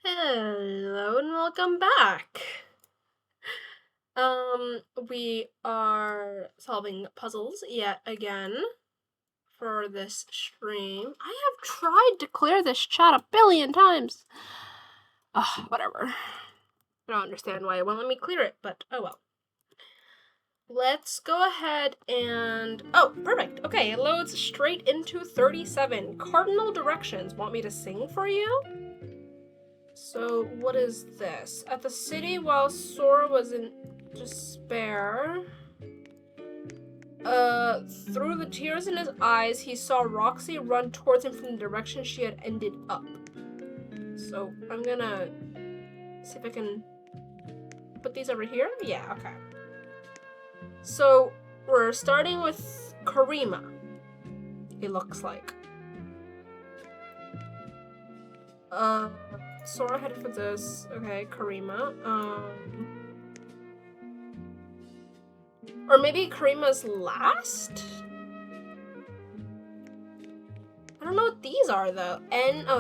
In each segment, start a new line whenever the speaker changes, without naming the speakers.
Hello and welcome back. We are solving puzzles yet again for this stream. I have tried to clear this chat a billion times. Ugh, whatever. I don't understand why it won't let me clear it, but oh well. Let's go ahead and... Oh, perfect. Okay, it loads straight into 37. Cardinal directions. Want me to sing for you? So, what is this? At the city while Sora was in despair, through the tears in his eyes, he saw Roxy run towards him from the direction she had ended up. So, I'm gonna see if I can put these over here. Yeah, okay. So, we're starting with Karima, it looks like. Sora headed for this. Okay, Karima. Or maybe Karima's last? I don't know what these are though.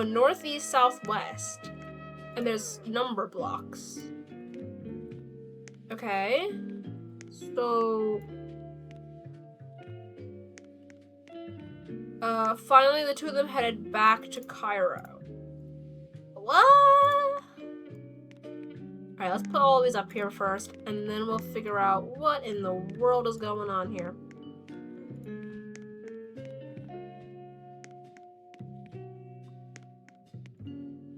Northeast, southwest. And there's number blocks. Okay. So... finally the two of them headed back to Cairo. What? Alright, let's put all these up here first, and then we'll figure out what in the world is going on here.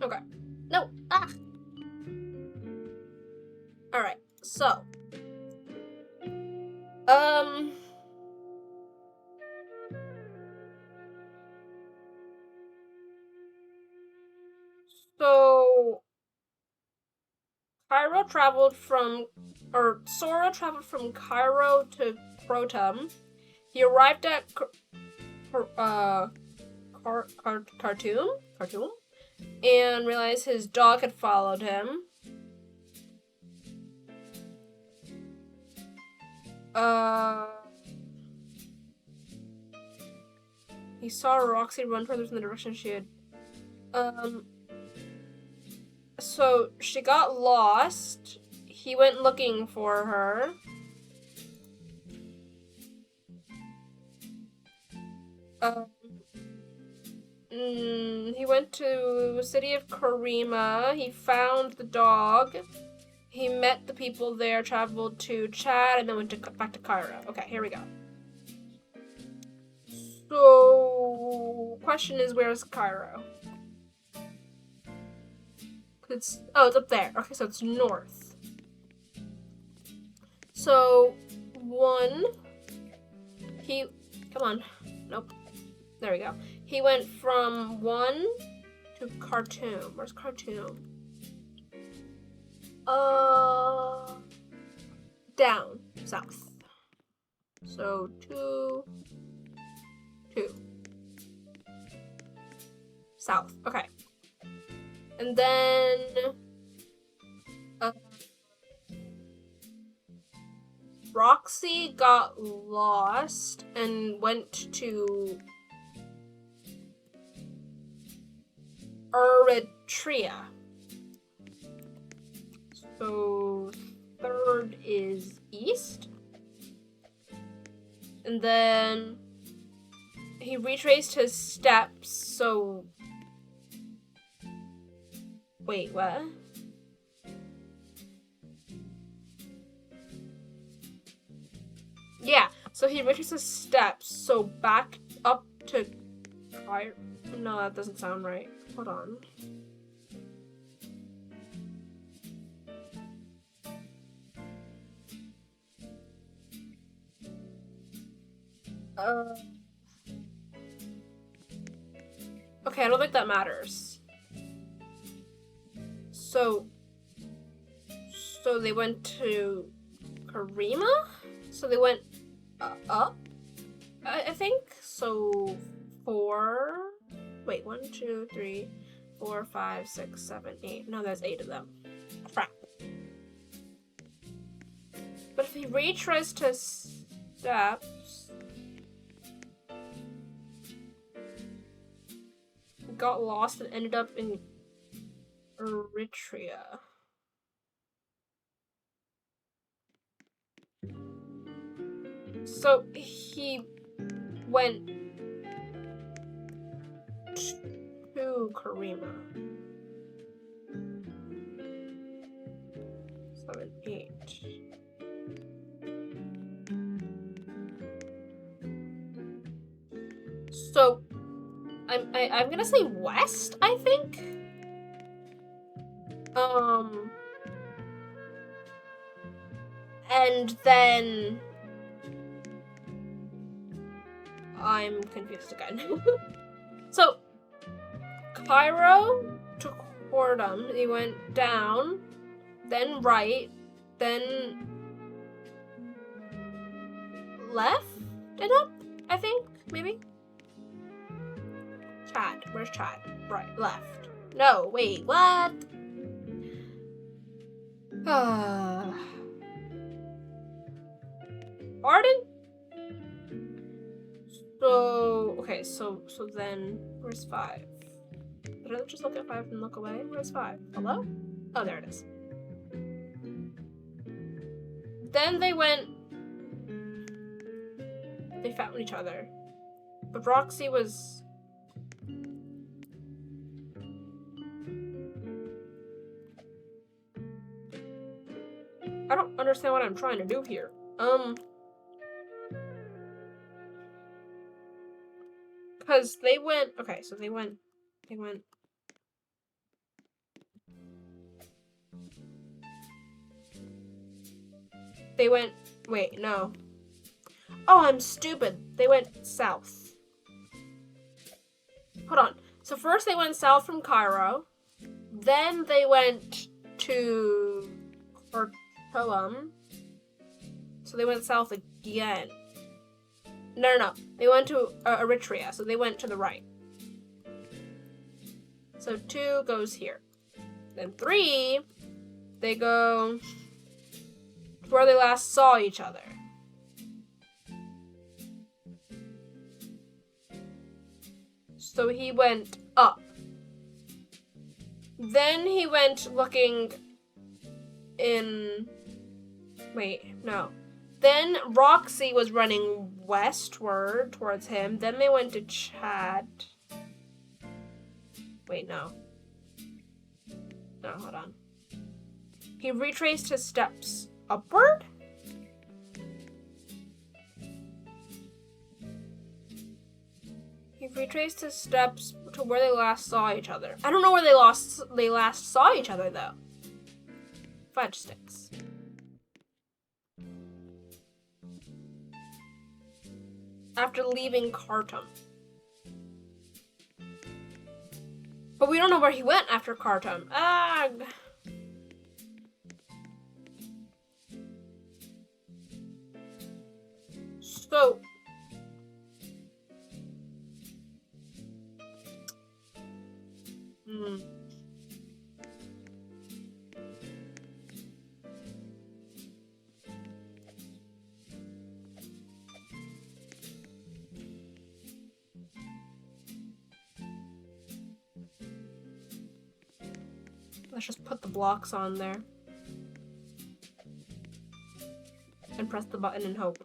Okay. No! Ah! Alright, so. So... Sora traveled from Cairo to Croton. He arrived at Khartoum, and realized his dog had followed him. He saw Roxy run further in the direction she had. So she got lost. He went looking for her. He went to the city of Karima. He found the dog. He met the people there, traveled to Chad, and then went back to Cairo. Okay, here we go. So, question is, where's Cairo? It's up there. Okay, so it's north. So, come on. Nope. There we go. He went from 1 to Khartoum. Where's Khartoum? Down, south. So, 2. South. Okay. And then... Roxy got lost and went to Eritrea. So 3rd is east. And then he retraced his steps, so... Wait, what? Yeah, so he retraced his steps, so back up to Cairo. No, that doesn't sound right. Hold on. Okay, I don't think that matters. So they went to Karima? So they went up, I think. So 4... Wait, 1, 2, 3, 4, 5, 6, 7, 8. No, there's 8 of them. Crap. But if he retraced his steps... got lost and ended up in Eritrea. So he went to Karima. 7, 8. So I'm gonna say west, I think. And then I'm confused again. So Cairo to Cordum, he went down, then right, then left and up, I think, maybe? Chad, where's Chad? Right, left. No, wait, what? Arden? So, okay, so then, where's 5? Did I just look at 5 and look away? Where's 5? Hello? Oh, there it is. Then they found each other. But Roxy was... I don't understand what I'm trying to do here. Because they went... Okay, so they went... Wait, no. Oh, I'm stupid. They went south. Hold on. So first they went south from Cairo. Then they went to Khartoum. So they went south again. No. They went to Eritrea. So they went to the right. So 2 goes here. Then 3, they go to where they last saw each other. So he went up. Then he went looking in... Wait, no. Then Roxy was running westward towards him. Then they went to Chad. Wait, no. No, hold on. He retraced his steps upward? He retraced his steps to where they last saw each other. I don't know where they last saw each other, though. Fudge sticks. After leaving Khartoum. But we don't know where he went after Khartoum. Ugh. So... Let's just put the blocks on there. And press the button and hope.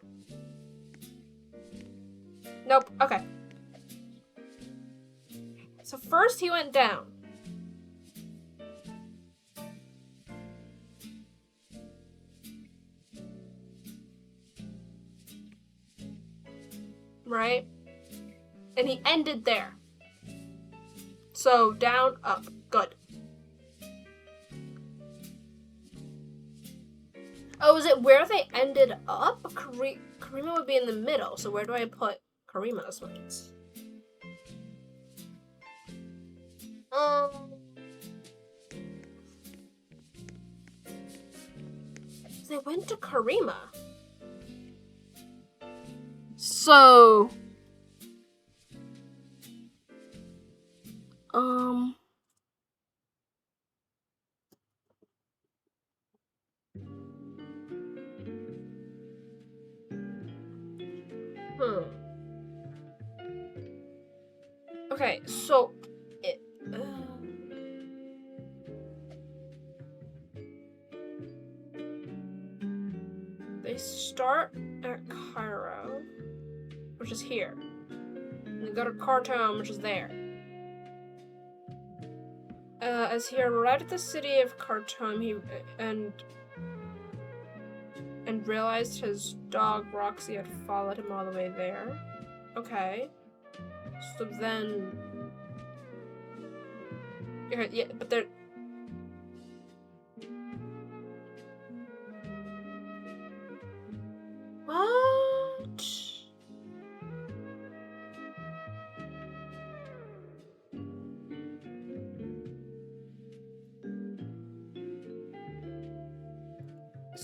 Nope, okay. So first he went down. Right? And he ended there. So down, up, good. Oh, is it where they ended up? Karima would be in the middle, so where do I put Karima's ones? They went to Karima. So... Okay, so... they start at Cairo, which is here. And they go to Khartoum, which is there. As he arrived at the city of Khartoum, he realized his dog Roxy had followed him all the way there. Okay. So then... Okay, yeah, but they're... What?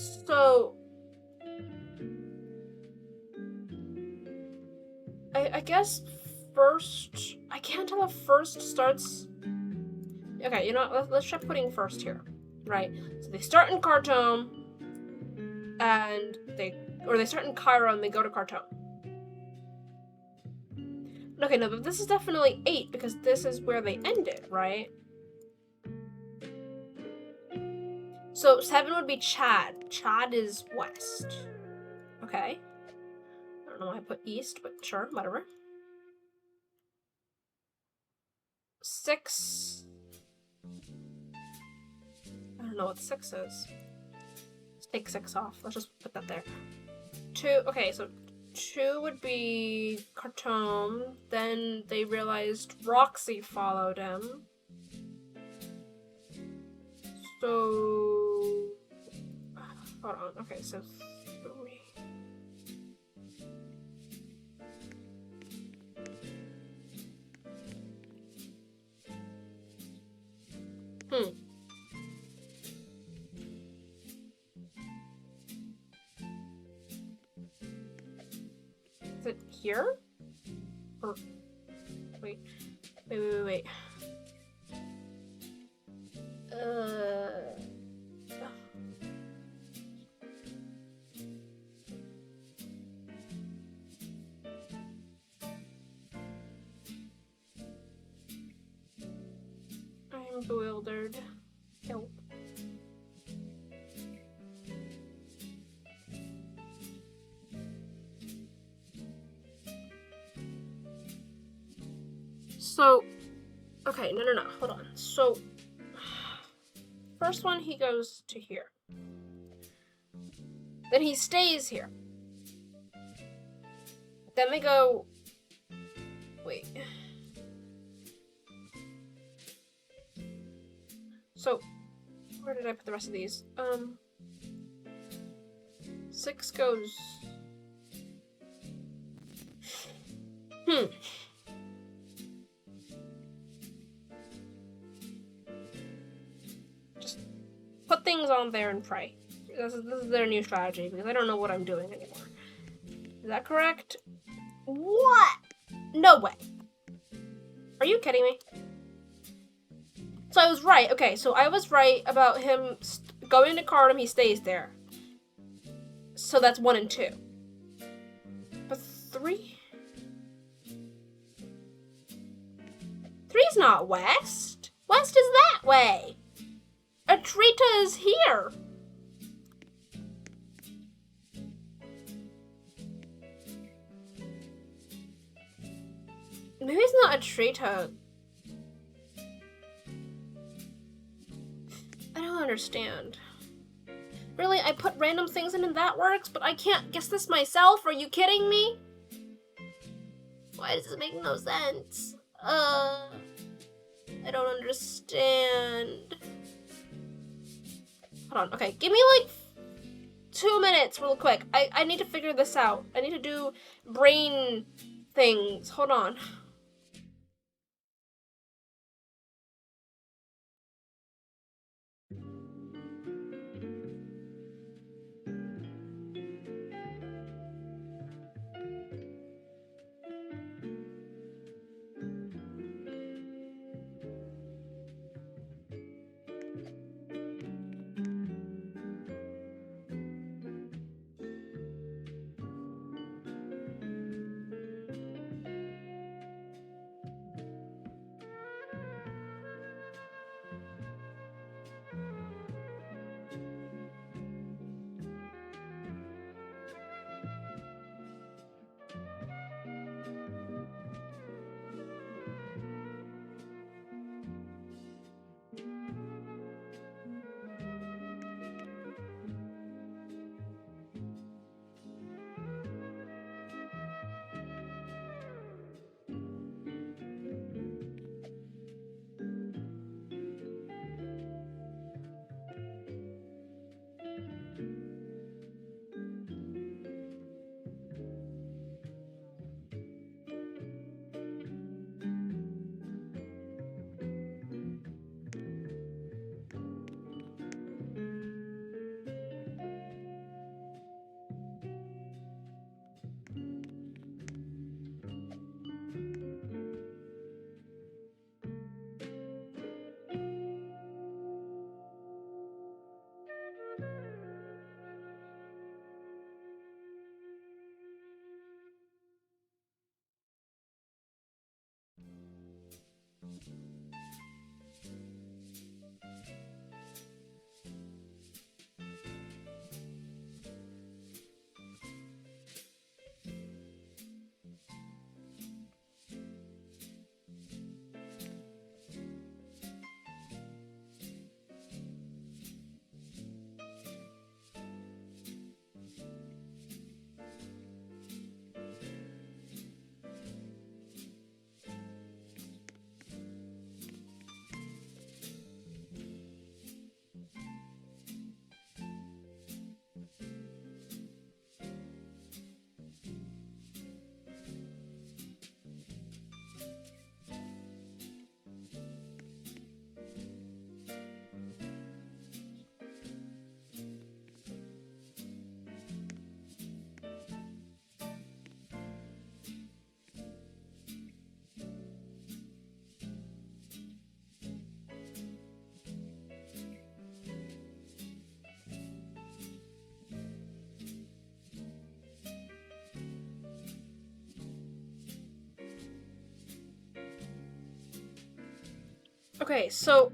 So... I guess first... I can't tell if first starts... Okay, you know what? Let's try putting first here. Right? So they start in Khartoum, and they start in Cairo and they go to Khartoum. Okay, no, but this is definitely 8 because this is where they ended, right? So 7 would be Chad. Chad is west. Okay. I don't know why I put east, but sure, whatever. 6. I don't know what 6 is. Let's take 6 off. Let's just put that there. 2. Okay, so 2 would be Khartoum. Then they realized Roxy followed him. So... Hold on. Okay, so 3. Is it here? Or... Wait. I'm bewildered. Help. So, okay, no, hold on. So, first one, he goes to here. Then he stays here. Then they go... Wait. So, where did I put the rest of these? 6 goes... Just put things on there and pray. This is their new strategy, because I don't know what I'm doing anymore. Is that correct? What? No way. Are you kidding me? So I was right. Okay, so I was right about him going to Khartoum. He stays there. So that's 1 and 2. But 3? 3's not west. West is that way. Atrita is here. Maybe it's not Atrita. I don't understand. Really, I put random things in and that works, but I can't guess this myself? Are you kidding me? Why does this make no sense? I don't understand. Hold on, okay, give me like 2 minutes real quick. I need to figure this out. I need to do brain things. Hold on. Okay, so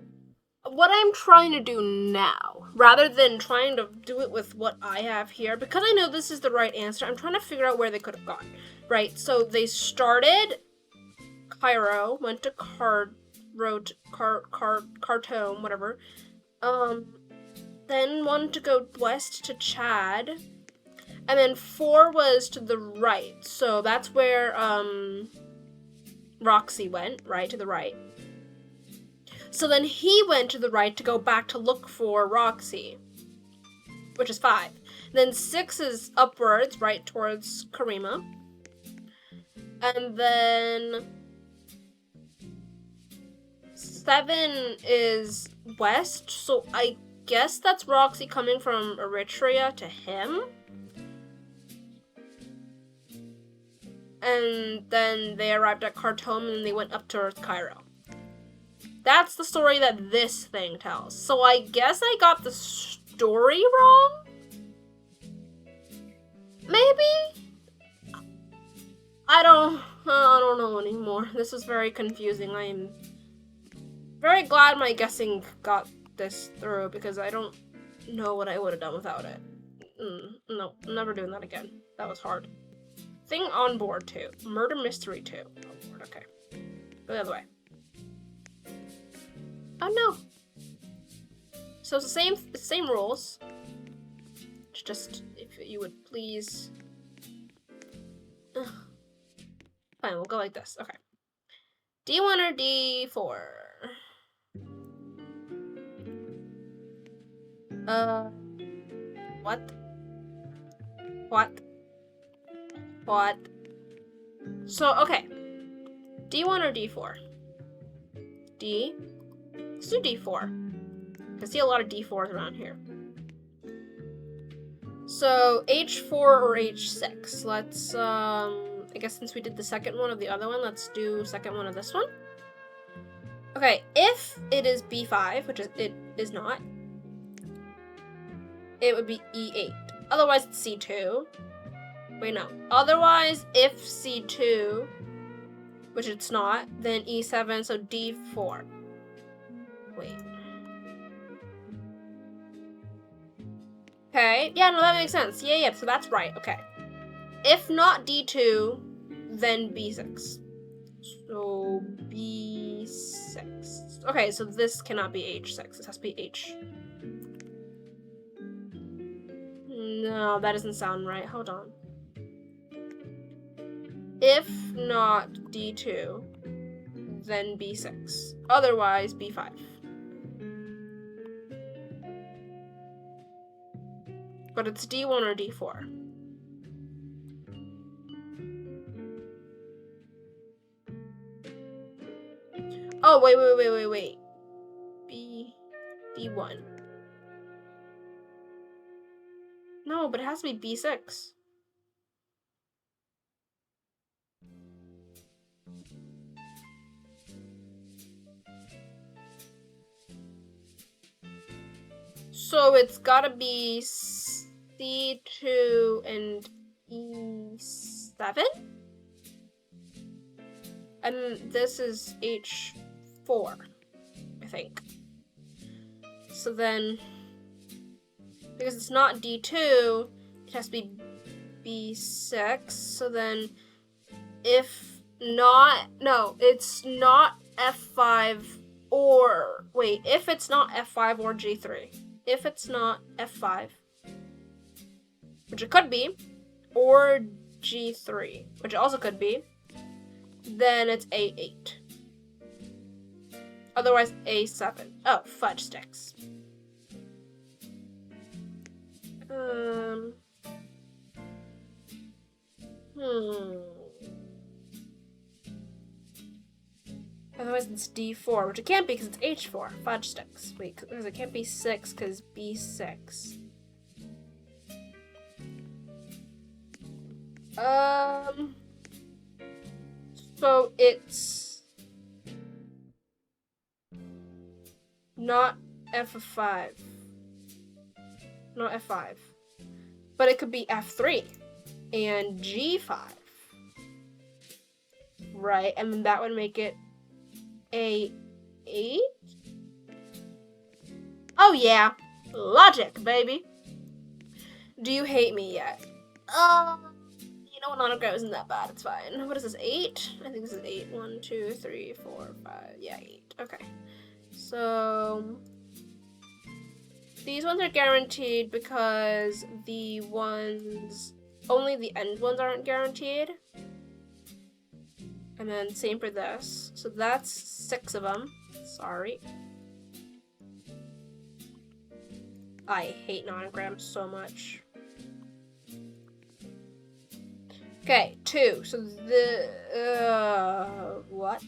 what I'm trying to do now, rather than trying to do it with what I have here, because I know this is the right answer, I'm trying to figure out where they could have gone. Right, so they started Cairo, went to Khartoum, whatever. Then wanted to go west to Chad. And then 4 was to the right. So that's where Roxy went, right, to the right. So then he went to the right to go back to look for Roxy, which is 5. Then 6 is upwards, right, towards Karima. And then 7 is west, so I guess that's Roxy coming from Eritrea to him. And then they arrived at Khartoum and they went up to Cairo. That's the story that this thing tells. So I guess I got the story wrong? Maybe? I don't know anymore. This is very confusing. I am very glad my guessing got this through because I don't know what I would have done without it. No, I'm never doing that again. That was hard. Thing on board 2. Murder mystery 2. On board, okay. Go the other way. Oh no. So it's the same rules. It's just if you would please. Ugh. Fine, we'll go like this. Okay. D1 or D4? What? So, okay. D1 or D4? D? Let's do D4. I see a lot of D4s around here. So, H4 or H6? Let's, I guess since we did the second one of the other one, let's do second one of this one. Okay, if it is B5, which it is not, it would be E8. Otherwise, it's C2. Wait, no. Otherwise, if C2, which it's not, then E7, so D4. Wait. Okay, yeah, no, that makes sense. Yeah, so that's right, okay. If not D2, then B6. So, B6. Okay, so this cannot be H6. This has to be H. No, that doesn't sound right. Hold on. If not D2, then B6. Otherwise, B5. But it's D1 or D4. Oh, wait. D1. No, but it has to be B6. So it's gotta be C2 and E7? And this is H4, I think. So then, because it's not D2, it has to be B6. So then, if not, no, it's not F5 or, wait, if it's not F5 or G3. If it's not F5, which it could be, or G3, which it also could be, then it's A8. Otherwise, A7. Oh, fudge sticks. Otherwise, it's D4, which it can't be because it's H4. Fudge sticks. Wait, because it can't be 6 because B6. So it's not F5. Not F5. But it could be F3 and G5. Right, and then that would make it A8? Oh yeah, logic, baby. Do you hate me yet? You know, an anagram isn't that bad. It's fine. What is this? 8? I think this is 8. 1, 2, 3, 4, 5. Yeah, 8. Okay. So these ones are guaranteed because the ones, only the end ones aren't guaranteed. And then same for this. So that's 6 of them. Sorry. I hate nonograms so much. Okay, 2. So the what?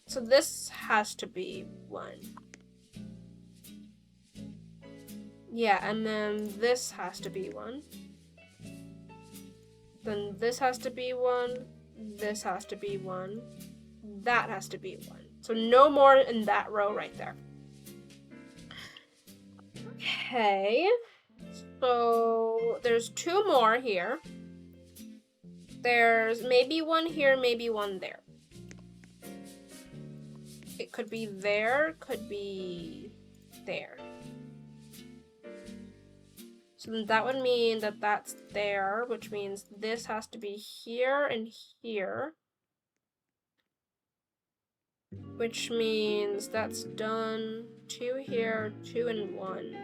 So this has to be 1. Yeah, and then this has to be 1. Then this has to be 1. This has to be 1. That has to be 1. So no more in that row right there. Okay. So there's 2 more here. There's maybe 1 here, maybe 1 there. It could be there, could be there. So then that would mean that that's there, which means this has to be here and here. Which means that's done. 2 here, 2 and 1.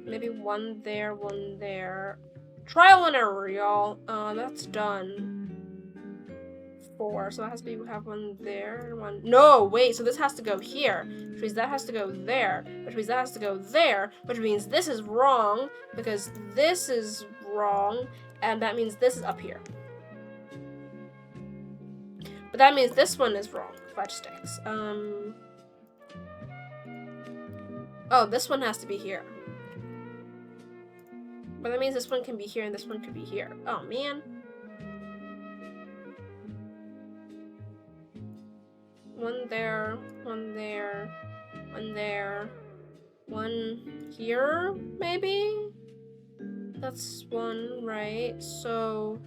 Maybe 1 there, 1 there. Trial and error, y'all. That's done. 4, so that has to be, we have 1 there and 1. No, wait, so this has to go here, which means that has to go there, which means that has to go there, which means this is wrong, because this is wrong, and that means this is up here. But that means this one is wrong. Fudge sticks. Oh, this one has to be here. But that means this one can be here and this one could be here. Oh, man. One there, 1 there, 1 there, 1 here, maybe? That's 1, right? So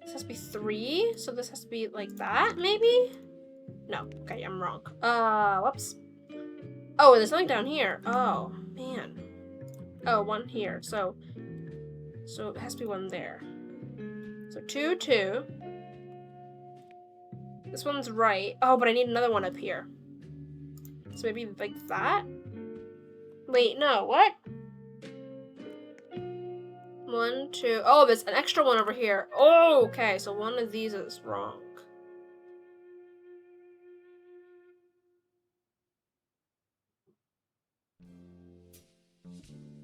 this has to be 3, so this has to be like that, maybe? No, okay, I'm wrong. Whoops. Oh, there's something down here. Oh, man. Oh, 1 here, so it has to be 1 there. So 2, 2. This one's right. Oh, but I need another one up here. So maybe like that? Wait, no, what? 1, 2. Oh, there's an extra one over here. Oh, okay, so one of these is wrong.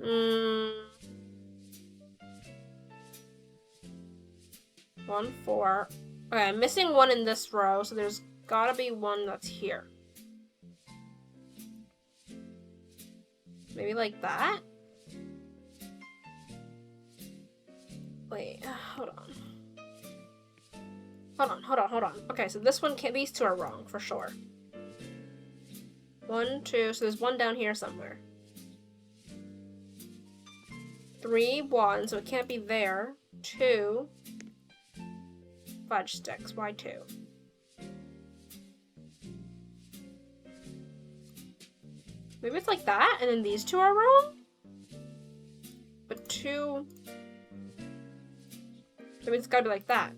Hmm. 1, 4. Okay, I'm missing 1 in this row, so there's gotta be 1 that's here. Maybe like that? Wait, hold on. Hold on. Okay, so this one can't, these 2 are wrong, for sure. 1, 2, so there's 1 down here somewhere. 3, 1, so it can't be there. 2. Fudge sticks, why 2? Maybe it's like that, and then these 2 are wrong? But 2... Maybe it's gotta be like that.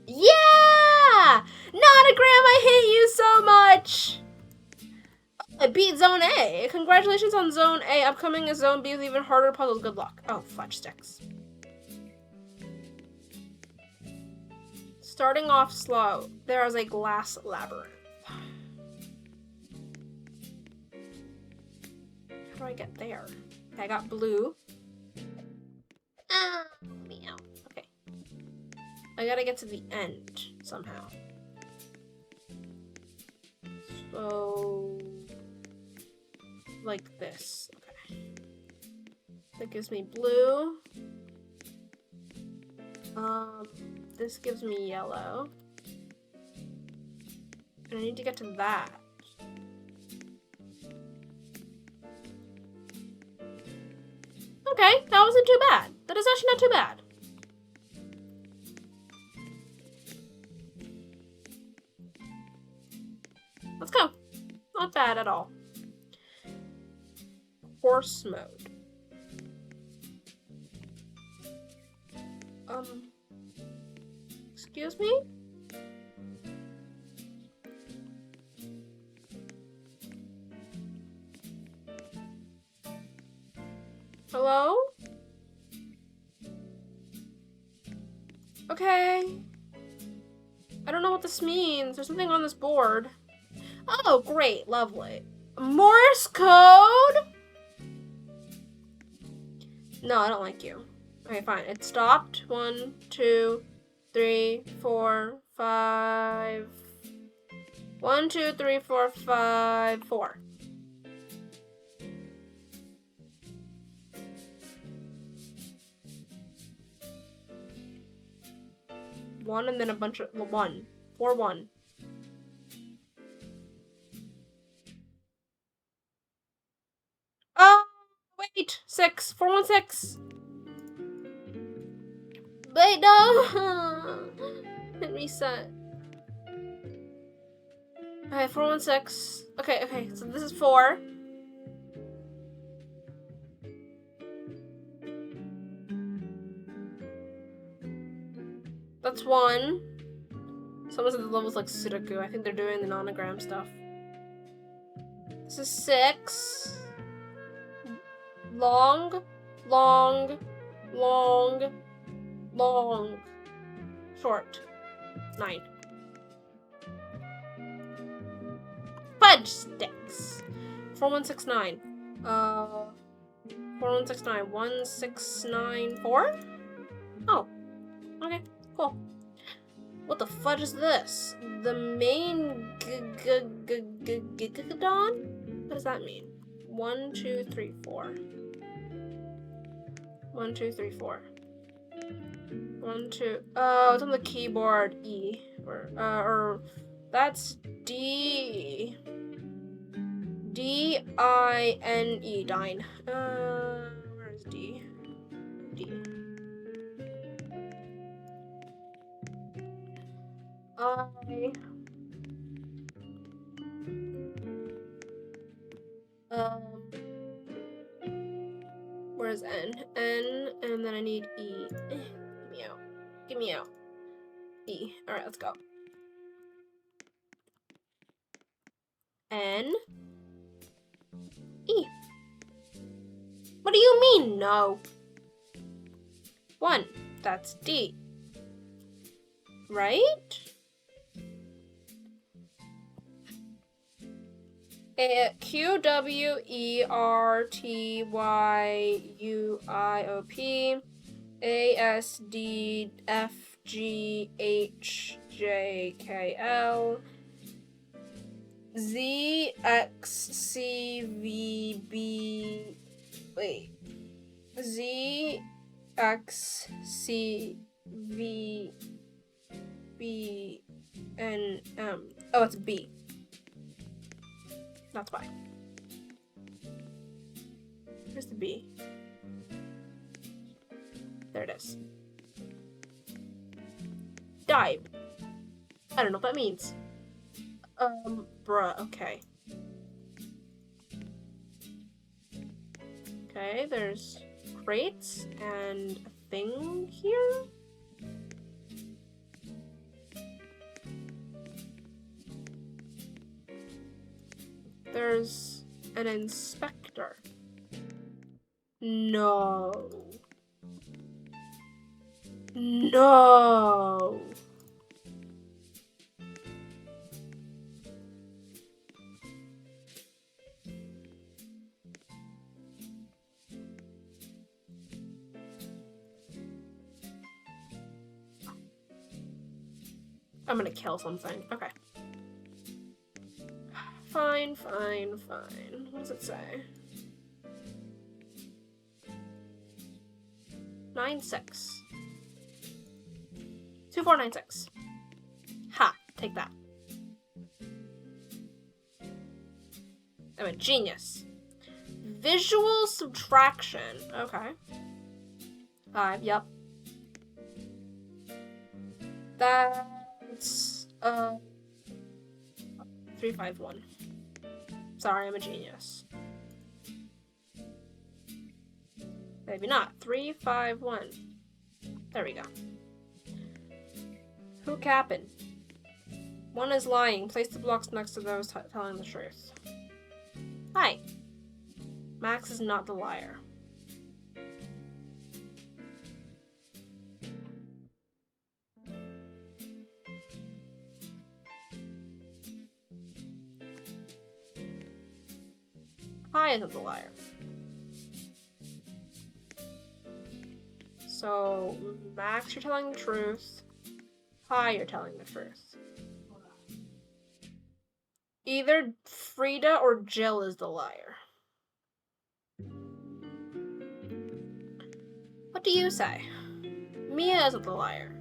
Yeah! Nonogram, I hate you so much! I beat Zone A. Congratulations on Zone A. Upcoming is Zone B with even harder puzzles. Good luck. Oh, fudge sticks. Starting off slow, there is a glass labyrinth. How do I get there? Okay, I got blue. Meow. Okay. I gotta get to the end somehow. So, like this. Okay. That gives me blue. This gives me yellow. And I need to get to that. Okay, that wasn't too bad. That is actually not too bad. let's go. Not bad at all. Horse mode. Excuse me? Hello? Okay. I don't know what this means. There's something on this board. Oh, great. Lovely. Morse code? No, I don't like you. Okay, fine. It stopped. 1, 2, 3, 4, 5. 1, 2, 3, 4, 5, 4. One and then a bunch of 1. 4, 1. Oh, wait. 6. 4, 1, 6. Wait, no. Hit reset. Okay, 4, 1, 6. Okay, so this is 4. That's 1. Someone said the level's like Sudoku. I think they're doing the nonogram stuff. This is 6. Long. Short. 9. Fudge sticks. 4169. 4169. 1694? Oh. Okay, cool. What the fudge is this? The main Gigadon? What does that mean? 1, 2, 3, 4. 1, 2, 3, 4. 1, 2. Oh, it's on the keyboard. E. Or that's D. D-I-N-E. Dine. Where's D? D. Where's N? N, and then I need E. Get me out. Get me out. E. Alright, let's go. N. E. What do you mean, no? 1. That's D. Right? QWERTYUIOP ASDFGHJKL ZXCVB. Wait. ZXCVBNM. Oh, it's B. That's why. Where's the B? There it is. Dive. I don't know what that means. Bruh, okay. Okay, there's crates and a thing here. There's an inspector. No. No. I'm gonna kill something. Okay. Fine. What does it say? 96. 2496. Ha! Take that. I'm a genius. Visual subtraction. Okay. 5. Yep. That's 351. Sorry, I'm a genius. Maybe not. 351. There we go. Who capping? One is lying. Place the blocks next to those telling the truth. Hi. Max is not the liar. Hi isn't the liar. So, Max, you're telling the truth. Hi, you're telling the truth. Either Frida or Jill is the liar. What do you say? Mia isn't the liar.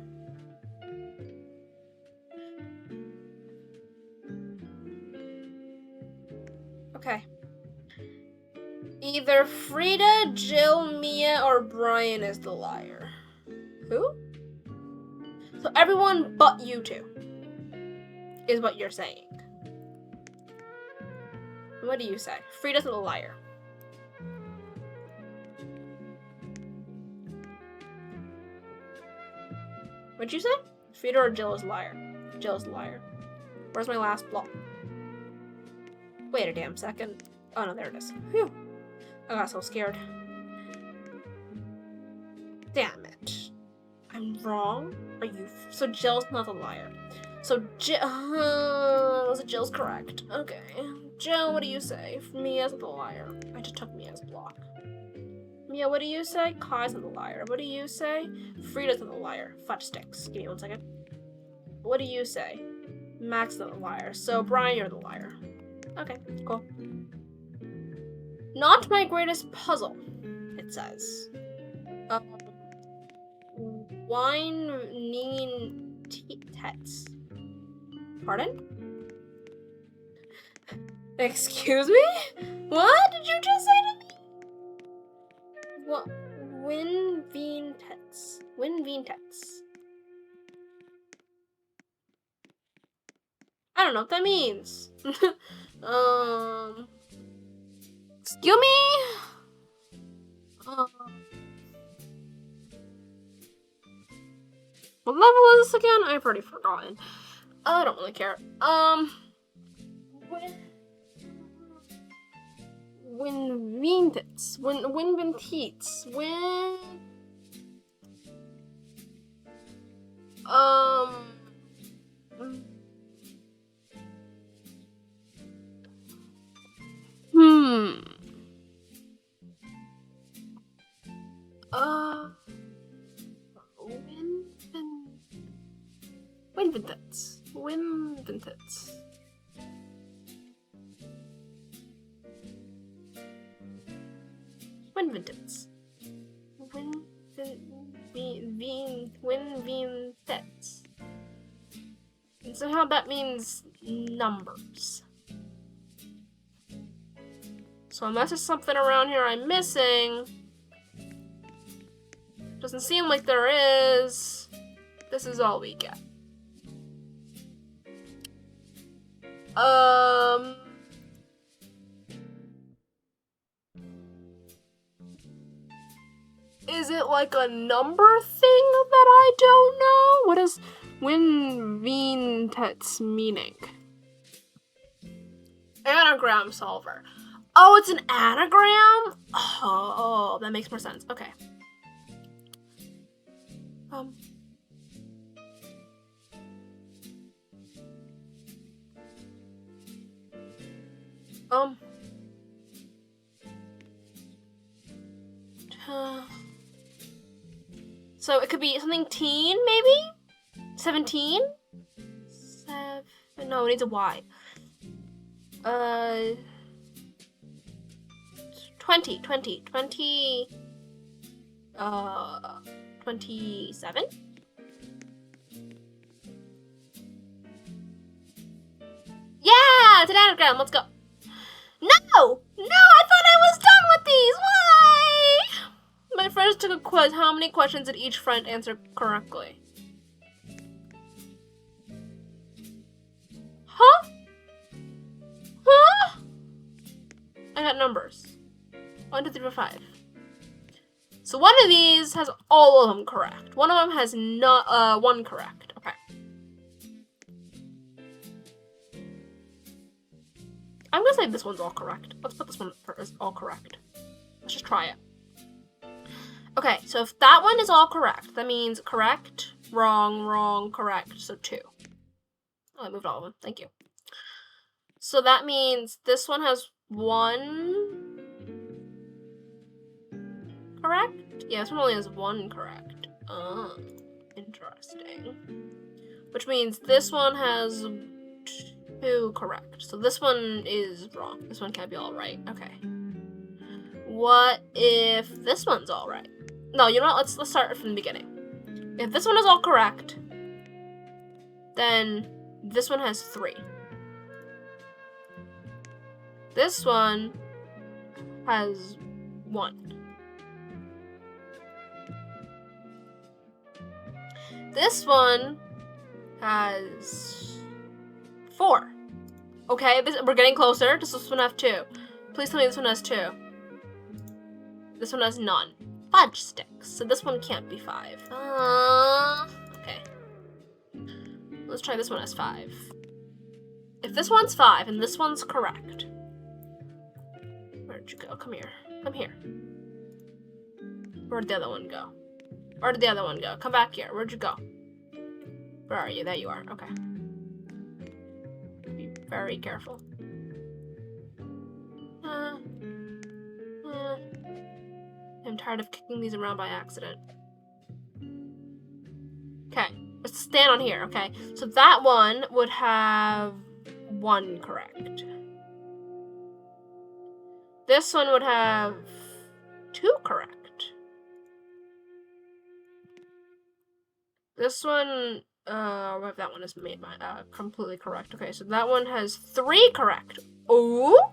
Okay. Either Frida, Jill, Mia, or Brian is the liar. Who? So everyone but you two is what you're saying. What do you say? Frida's the liar. What'd you say? Frida or Jill is liar? Jill is the liar. Where's my last block? Wait a damn second. Oh no, there it is. Phew. I got so scared. Damn it. I'm wrong? Are you? So Jill's not the liar. So Jill's correct. Okay. Jill, what do you say? Mia's the liar. I just took Mia's block. Mia, what do you say? Kai's the liar. What do you say? Frida's the liar. Fudge sticks. Give me 1 second. What do you say? Max is the liar. So Brian, you're the liar. Okay, cool. Not my greatest puzzle, it says. Wine neen tets. Pardon? Excuse me? What did you just say to me? What? Win veen tets. Win veen tets. I don't know what that means. Excuse me? What level is this again? I've already forgotten. I don't really care. Win Vintits. Win Vinteets. Winvintits. Winvintits. Winvintits. Winvintits. And somehow that means numbers. So unless there's something around here I'm missing, doesn't seem like there is, this is all we get. Is it like a number thing that I don't know? What is Winvintets meaning? Anagram solver. Oh, it's an anagram? Oh, that makes more sense. Okay. So it could be something teen, maybe? 17? No, it needs a Y. 20, 27? Yeah, it's an anagram, let's go. No! No, I thought I was done with these, why? My friends took a quiz. How many questions did each friend answer correctly? Huh? I got numbers. 1, 2, 3, 4, 5. So one of these has all of them correct. One of them has not one correct. Okay. I'm gonna say this one's all correct. Let's put this one as all correct. Let's just try it. Okay, so if that one is all correct, that means correct, wrong, wrong, correct. So 2. Oh, I moved all of them. Thank you. So that means this one has 1 correct? Yeah, this one only has 1 correct. Oh, interesting. Which means this one has 2 correct. So this one is wrong. This one can't be all right. Okay. What if this one's all right? No, you know what? Let's start from the beginning. If this one is all correct, then this one has 3. This one has 1. This one has 4. Okay, we're getting closer. Does this one have 2? Please tell me this one has 2. This one has none. Fudge sticks. So this one can't be 5. Okay. Let's try this one as 5. If this one's 5 and this one's correct. Where'd you go? Come here. Come here. Where'd the other one go? Where did the other one go? Come back here. Where'd you go? Where are you? There you are. Okay. Be very careful. I'm tired of kicking these around by accident. Okay. Let's stand on here, okay? So that one would have 1 correct. This one would have 2 correct. This one, that one is made completely correct. Okay, so that one has 3 correct. Oh!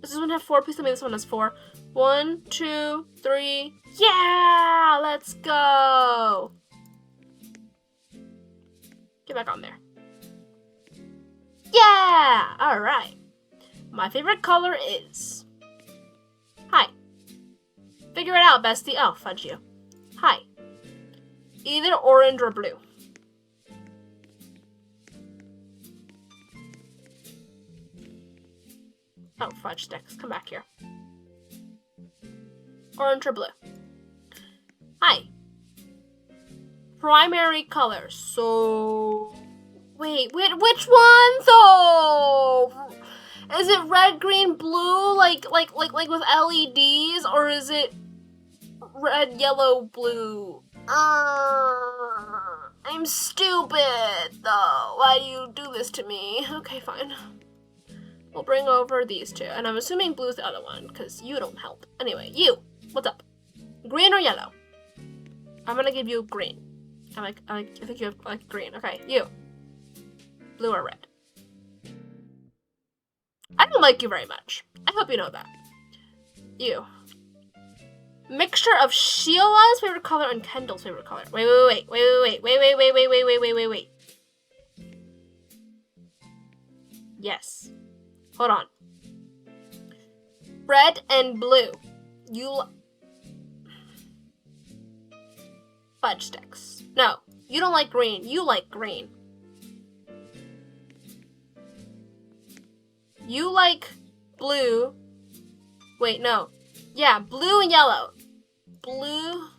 Does this one have 4? Please tell me this one has 4. 1, 2, 3. Yeah! Let's go! Get back on there. Yeah! Alright. My favorite color is... Hi. Figure it out, bestie. Oh, fudge you. Hi. Either orange or blue. Oh, fudge sticks. Come back here. Orange or blue? Hi. Primary colors. So... Wait, which one though? Is it red, green, blue, like with LEDs, or is it red, yellow, blue? I'm stupid though. Why do you do this to me? Okay, fine. We'll bring over these 2, and I'm assuming blue's the other one because you don't help. Anyway, you. What's up? Green or yellow? I'm gonna give you green. I think you have like green. Okay, you. Blue or red? I don't like you very much. I hope you know that. You. Mixture of Sheila's favorite color and Kendall's favorite color. Wait. Yes. Hold on. Red and blue. Fudge sticks. No, you don't like green. You like green. You like blue. Wait, no. Yeah, blue and yellow. Blue.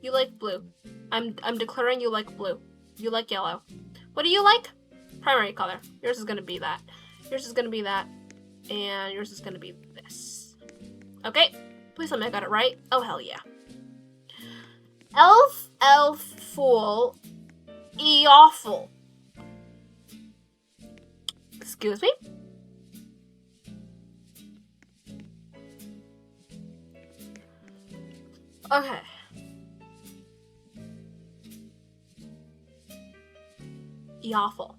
You like blue. I'm declaring you like blue. You like yellow. What do you like? Primary color. Yours is gonna be that. Yours is gonna be that. And yours is gonna be this. Okay. Please tell me I got it right. Oh, hell yeah. Elf, fool, awful. Excuse me? Okay. Awful.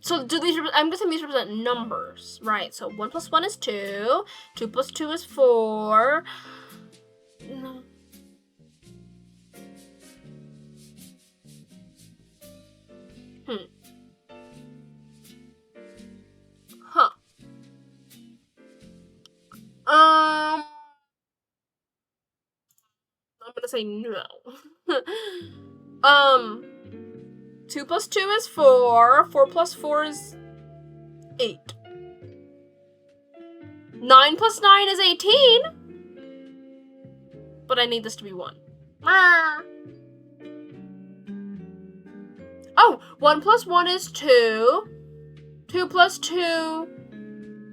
So do these, I'm guessing these represent numbers, right? So 1 plus 1 is 2. 2 plus 2 is 4. No. say no. 2 plus 2 is 4. 4 plus 4 is 8. 9 plus 9 is 18. But I need this to be 1. Oh, 1 plus 1 is 2. 2 plus 2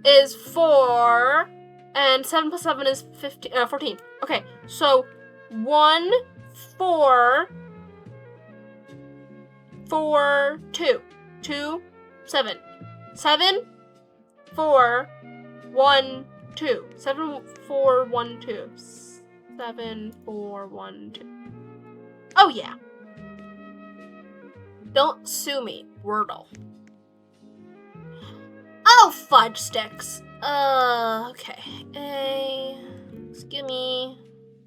is 4. And 7 plus 7 is 14. Okay, so 1, 4, 4, 2. 2, 7. 7, 4, 1, 2. 7, 4, 1, 2. 7, 4, 1, 2. Oh, yeah. Don't sue me, Wordle. Oh, fudge sticks. Okay. A. Excuse me.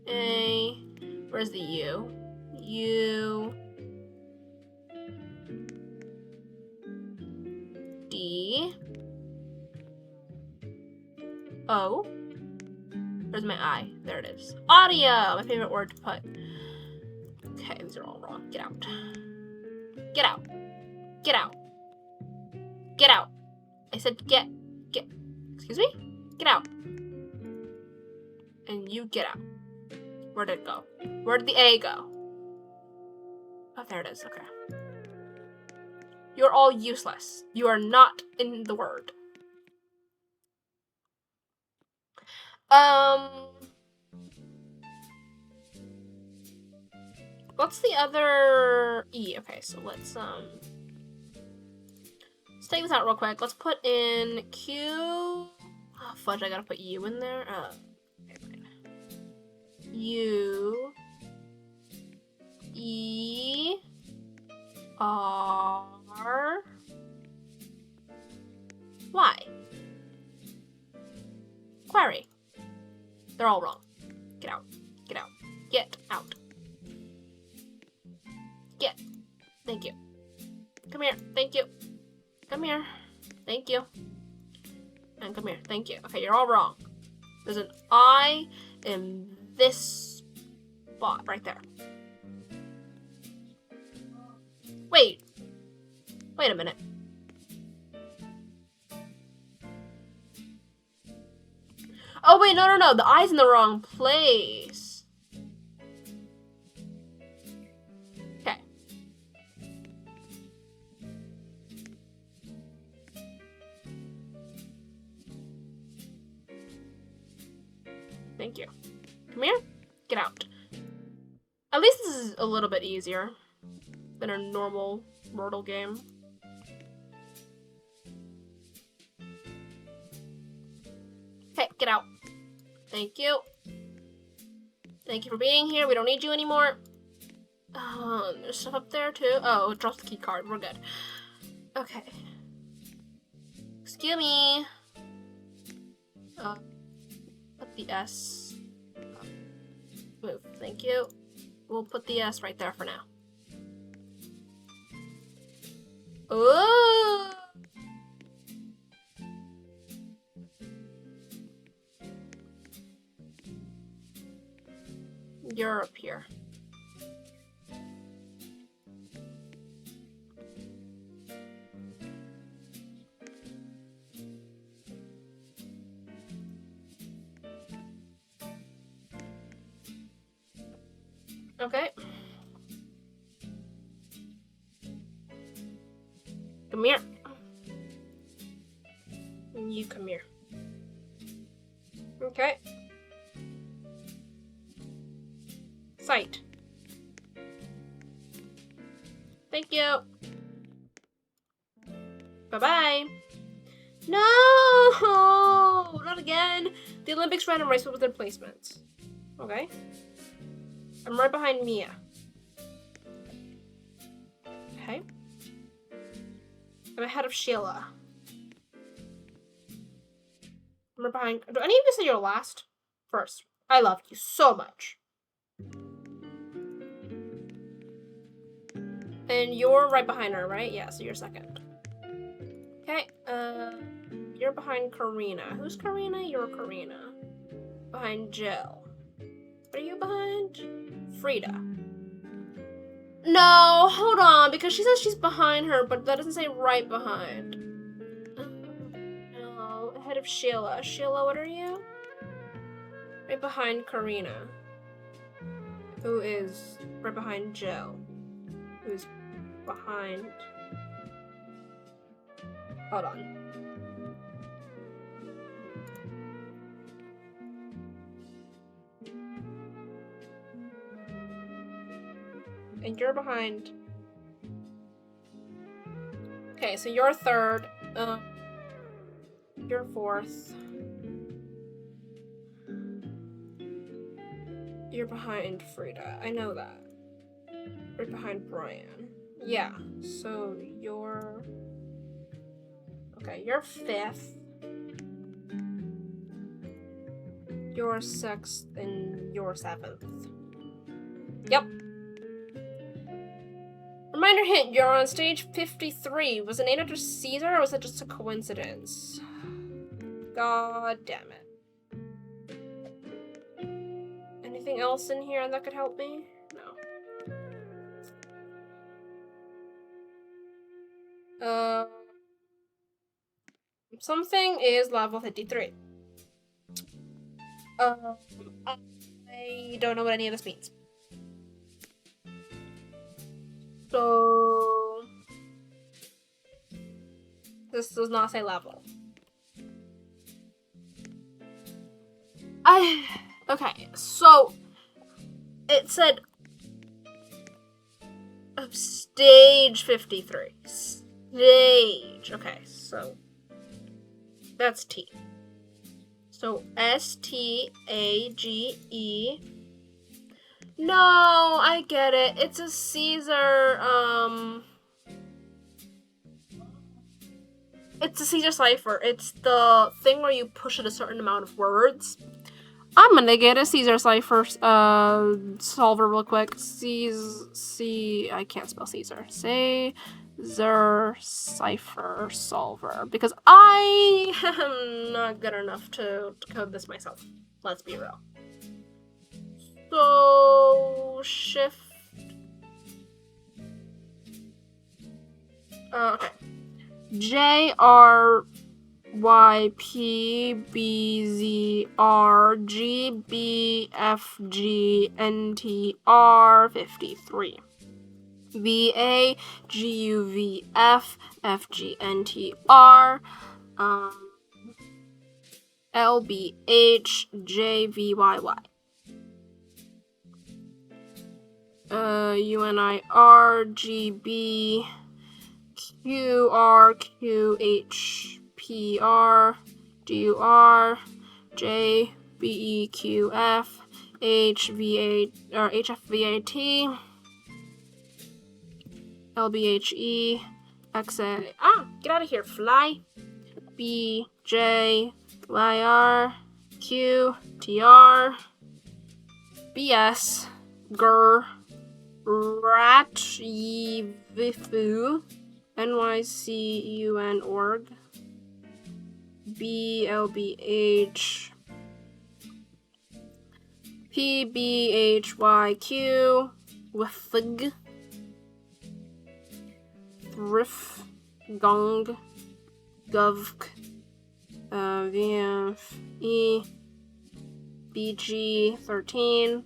A. Where's the U? U. D. O. Where's my I? There it is. Audio! My favorite word to put. Okay, these are all wrong. Get out. Get out. Get out. Get out. I said get. Excuse me? Get out. And you get out. Where did it go? Where did the A go? Oh, there it is. Okay. You're all useless. You are not in the word. What's the other E? Okay, so let's stay with that real quick. Let's put in Q. Oh, fudge, I gotta put U in there. Okay, fine. U. E. R. Y. Query. They're all wrong. Get out. Get out. Get out. Get. Thank you. Come here. Thank you. Come here. Thank you. And come here. Thank you. Okay, you're all wrong. There's an I in this spot right there. Wait. Wait a minute. Oh, wait, no. The I's in the wrong place. Okay. Thank you. Come here. Get out. At least this is a little bit easier than a normal Wordle game. Okay, get out. Thank you. Thank you for being here. We don't need you anymore. There's stuff up there too. Oh, it dropped the key card. We're good. Okay. Excuse me. Put the S. Move. Thank you. We'll put the S right there for now. Ooh. You're up here. Okay. Come here. And you come here. Okay. Sight. Thank you. Bye-bye. No! Not again. The Olympics ran a race with their placements. Okay. I'm right behind Mia. Okay. I'm ahead of Sheila. I'm right behind... Do any of you say you're last? First. I love you so much. And you're right behind her, right? Yeah, so you're second. Okay, you're behind Karina. Who's Karina? You're Karina. Behind Jill. What are you behind? Frida. No, hold on, because she says she's behind her, but that doesn't say right behind. No, ahead of Sheila. Sheila, what are you? Right behind Karina. Who is right behind Joe. Who's behind... Hold on. And you're behind. Okay, so you're third. You're fourth. You're behind Frida. I know that. Right behind Brian. Yeah, so you're... Okay, you're fifth. You're sixth, and you're seventh. Yep. Reminder hint, you're on stage 53. Was the name after Caesar, or was it just a coincidence? God damn it. Anything else in here that could help me? No. Something is level 53. I don't know what any of this means. So... This does not say level. Okay, so... It said... Stage 53. Stage. Okay, so... That's T. So, S-T-A-G-E. No, I get it. It's a Caesar, It's a Caesar cipher. It's the thing where you push it a certain amount of words. I'm gonna get a Caesar cipher, solver real quick. I can't spell Caesar. Caesar cipher solver. Because I am not good enough to code this myself. Let's be real. So, shift. Okay. JRYPBZRGBFGNTR 53. VAGUVFFGNTR LBHJVYY. UNIRGB QRQHPR DUR JBEQF HFVAT LBHE XA. Get out of here, fly. BJYR QTR BS GR Ratyivifu NYCUN org BLBH PBHYQ WFG Thrift Gong Govk VFE BG 13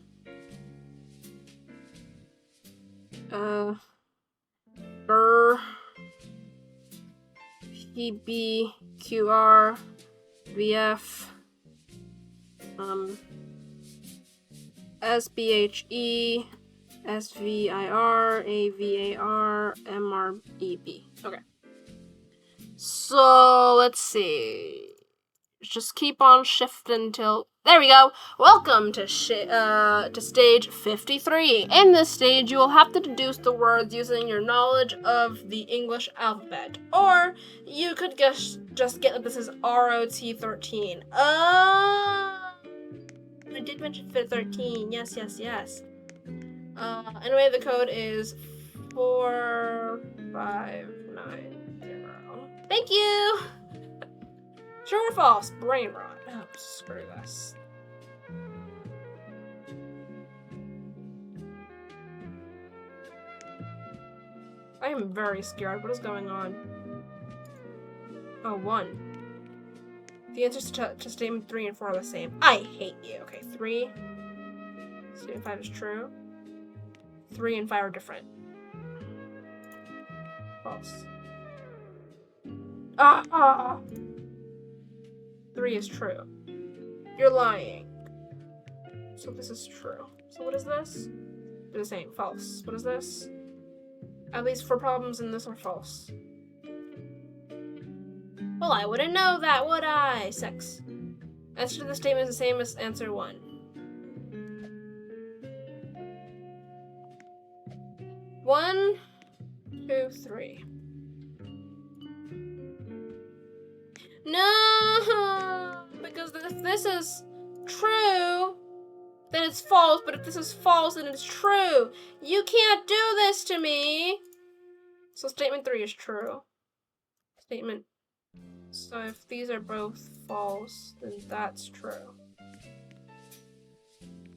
PBQR VF SBHE SVIR AVAR MREB. Okay. So let's see. Just keep on shifting till there we go. Welcome to stage 53. In this stage, you will have to deduce the words using your knowledge of the English alphabet, or you could just get that this is ROT13. I did mention fit 13. Yes. Anyway, the code is 4590. Thank you. True or false? Brain rot. Oh, screw this. I am very scared. What is going on? Oh, 1. The answers to statement 3 and 4 are the same. I hate you. Okay, 3. Statement 5 is true. 3 and 5 are different. False. 3 is true. You're lying. So this is true. So what is this? They're the same. False. What is this? At least 4 problems in this are false. Well, I wouldn't know that, would I? 6. Answer to the statement is the same as answer 1. One, 2, 3. No! Because if this is true, then it's false. But if this is false, then it's true. You can't do this to me! So statement 3 is true. Statement... So if these are both false, then that's true.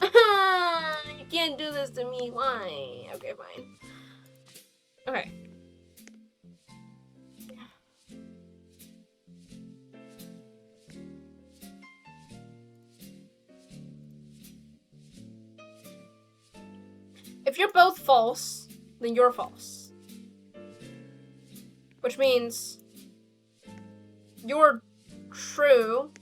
You can't do this to me. Why? Okay, fine. Okay. If you're both false, then you're false. Which means you're true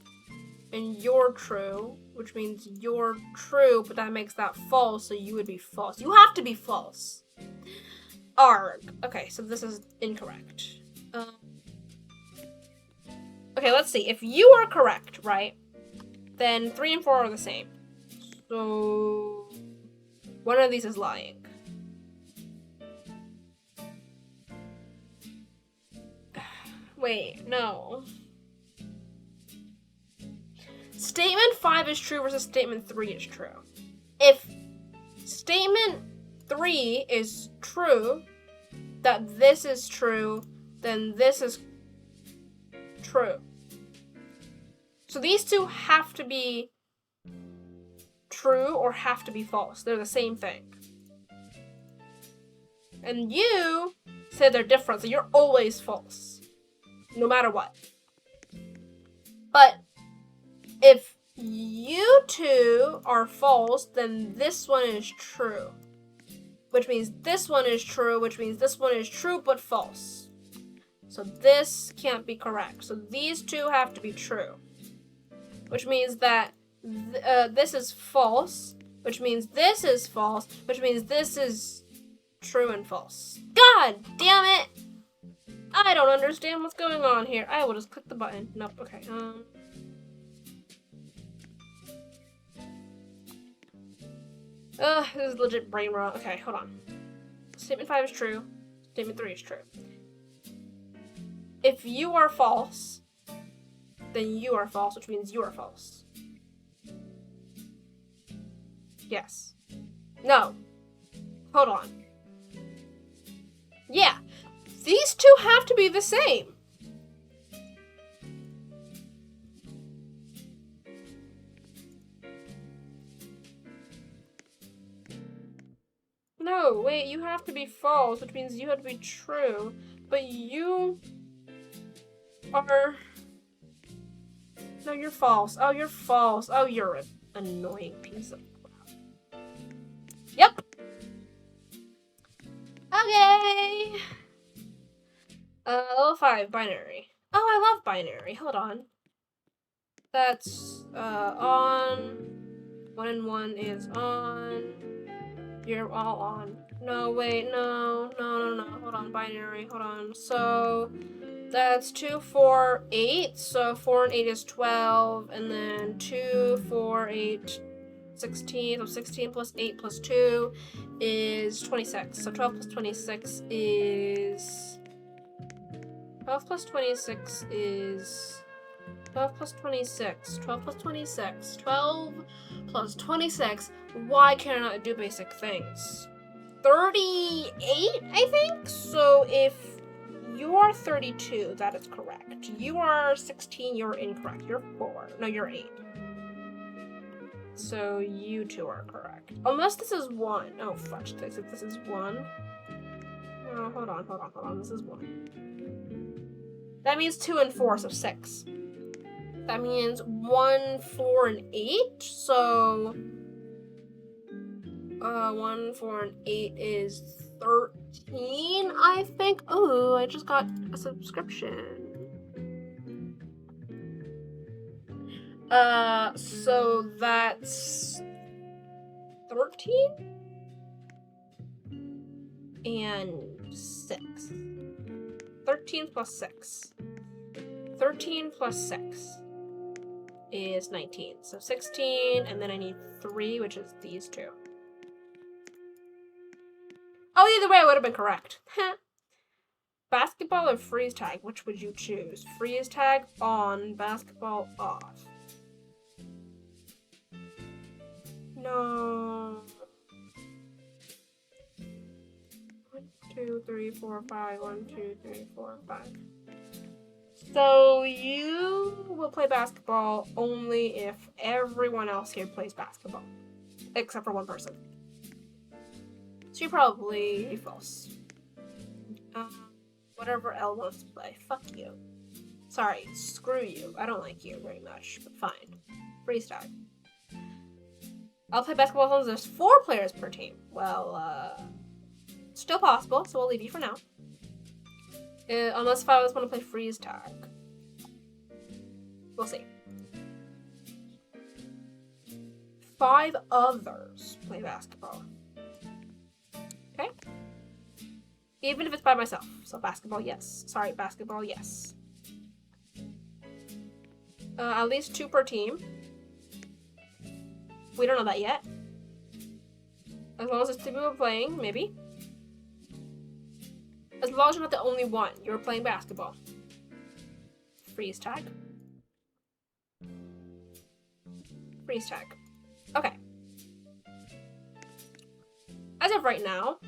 and you're true, which means you're true, but that makes that false, so you would be false. You have to be false. Arg. Okay, so this is incorrect. Okay, let's see. If you are correct, right, then 3 and 4 are the same. So one of these is lying. Wait, no. Statement 5 is true versus statement 3 is true. If statement 3 is true, that this is true, then this is true. So these two have to be true or have to be false. They're the same thing. And you say they're different, so you're always false. No matter what. But if you two are false, then this one is true. Which means this one is true, which means this one is true but false. So this can't be correct. So these two have to be true. Which means that this is false, which means this is false, which means this is true and false. God damn it! I don't understand what's going on here. I will just click the button. Nope, okay. This is legit brain rot. Okay, hold on. Statement 5 is true. Statement 3 is true. If you are false, then you are false, which means you are false. Yes. No. Hold on. Yeah. These two have to be the same. No, wait, you have to be false, which means you have to be true. But you are... No, you're false. Oh, you're false. Oh, you're an annoying piece of crap. Yep. Okay. Level 5, binary. Oh, I love binary. Hold on. That's, on. 1 and 1 is on. You're all on. No, wait, no. Hold on, binary. Hold on. So, that's 2, 4, 8. So, 4 and 8 is 12. And then 2, 4, 8, 16. So, 16 plus 8 plus 2 is 26. So, 12 plus 26 is... 12 plus 26 is... 12 plus 26. 12 plus 26. 12 plus 26. Why can I not do basic things? 38, I think? So if you are 32, that is correct. You are 16, you're incorrect. You're 4. No, you're 8. So you two are correct. Unless this is 1. Oh, fudge. If this is 1. Oh, hold on. This is 1. That means 2 and 4, so 6. That means 1, 4, and 8. So 1, 4, and 8 is 13, I think. Oh, I just got a subscription. So that's 13 and 6. 13 plus 6. 13 plus 6 is 19. So 16, and then I need 3, which is these 2. Oh, either way, I would have been correct. Basketball or freeze tag? Which would you choose? Freeze tag on, basketball off. No. 1, 2, 3, 4, 5. 1, 2, 3, 4, 5. So you will play basketball only if everyone else here plays basketball, except for one person. So you're probably false. Whatever L wants to play. Fuck you. Sorry, screw you. I don't like you very much, but fine. Freeze tag. I'll play basketball as long as there's 4 players per team. Well, still possible, so we'll leave you for now. Unless 5 of us want to play freeze tag. We'll see. 5 others play basketball. Okay? Even if it's by myself. So basketball, yes. Sorry, basketball, yes. At least 2 per team. We don't know that yet. As long as it's 2 people playing, maybe. As long as you're not the only one. You're playing basketball. Freeze tag. Freeze tag. Okay. As of right now,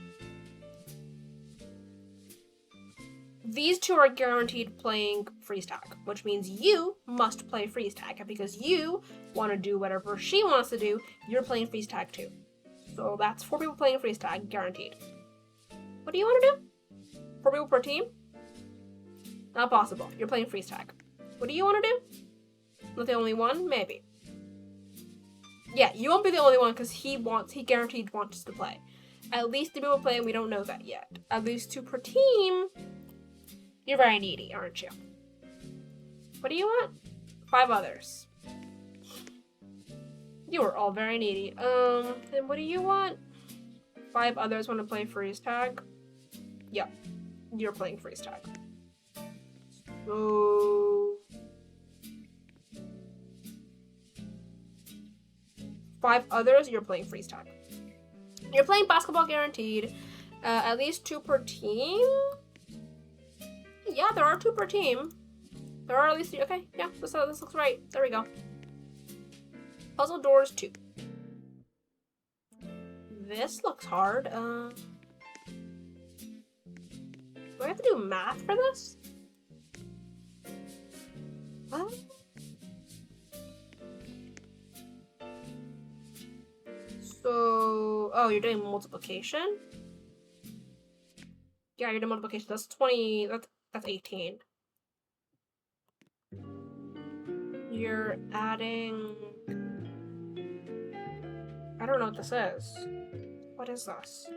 these 2 are guaranteed playing freeze tag, which means you must play freeze tag, and because you want to do whatever she wants to do, you're playing freeze tag too. So that's 4 people playing freeze tag, guaranteed. What do you want to do? 4 people per team? Not possible. You're playing freeze tag. What do you want to do? Not the only one? Maybe. Yeah, you won't be the only one because he guaranteed wants to play. At least 2 people play, and we don't know that yet. At least 2 per team. You're very needy, aren't you? What do you want? 5 others. You are all very needy. Then what do you want? 5 others want to play freeze tag? Yep. You're playing freeze tag. So 5 others, you're playing freeze tag. You're playing basketball guaranteed. At least 2 per team? Yeah, there are 2 per team. There are at least 2. Okay, yeah, this looks right. There we go. Puzzle doors 2. This looks hard. Do I have to do math for this? What? So, oh, you're doing multiplication? Yeah, you're doing multiplication. That's 20, that's 18. You're adding... I don't know what this is. What is this?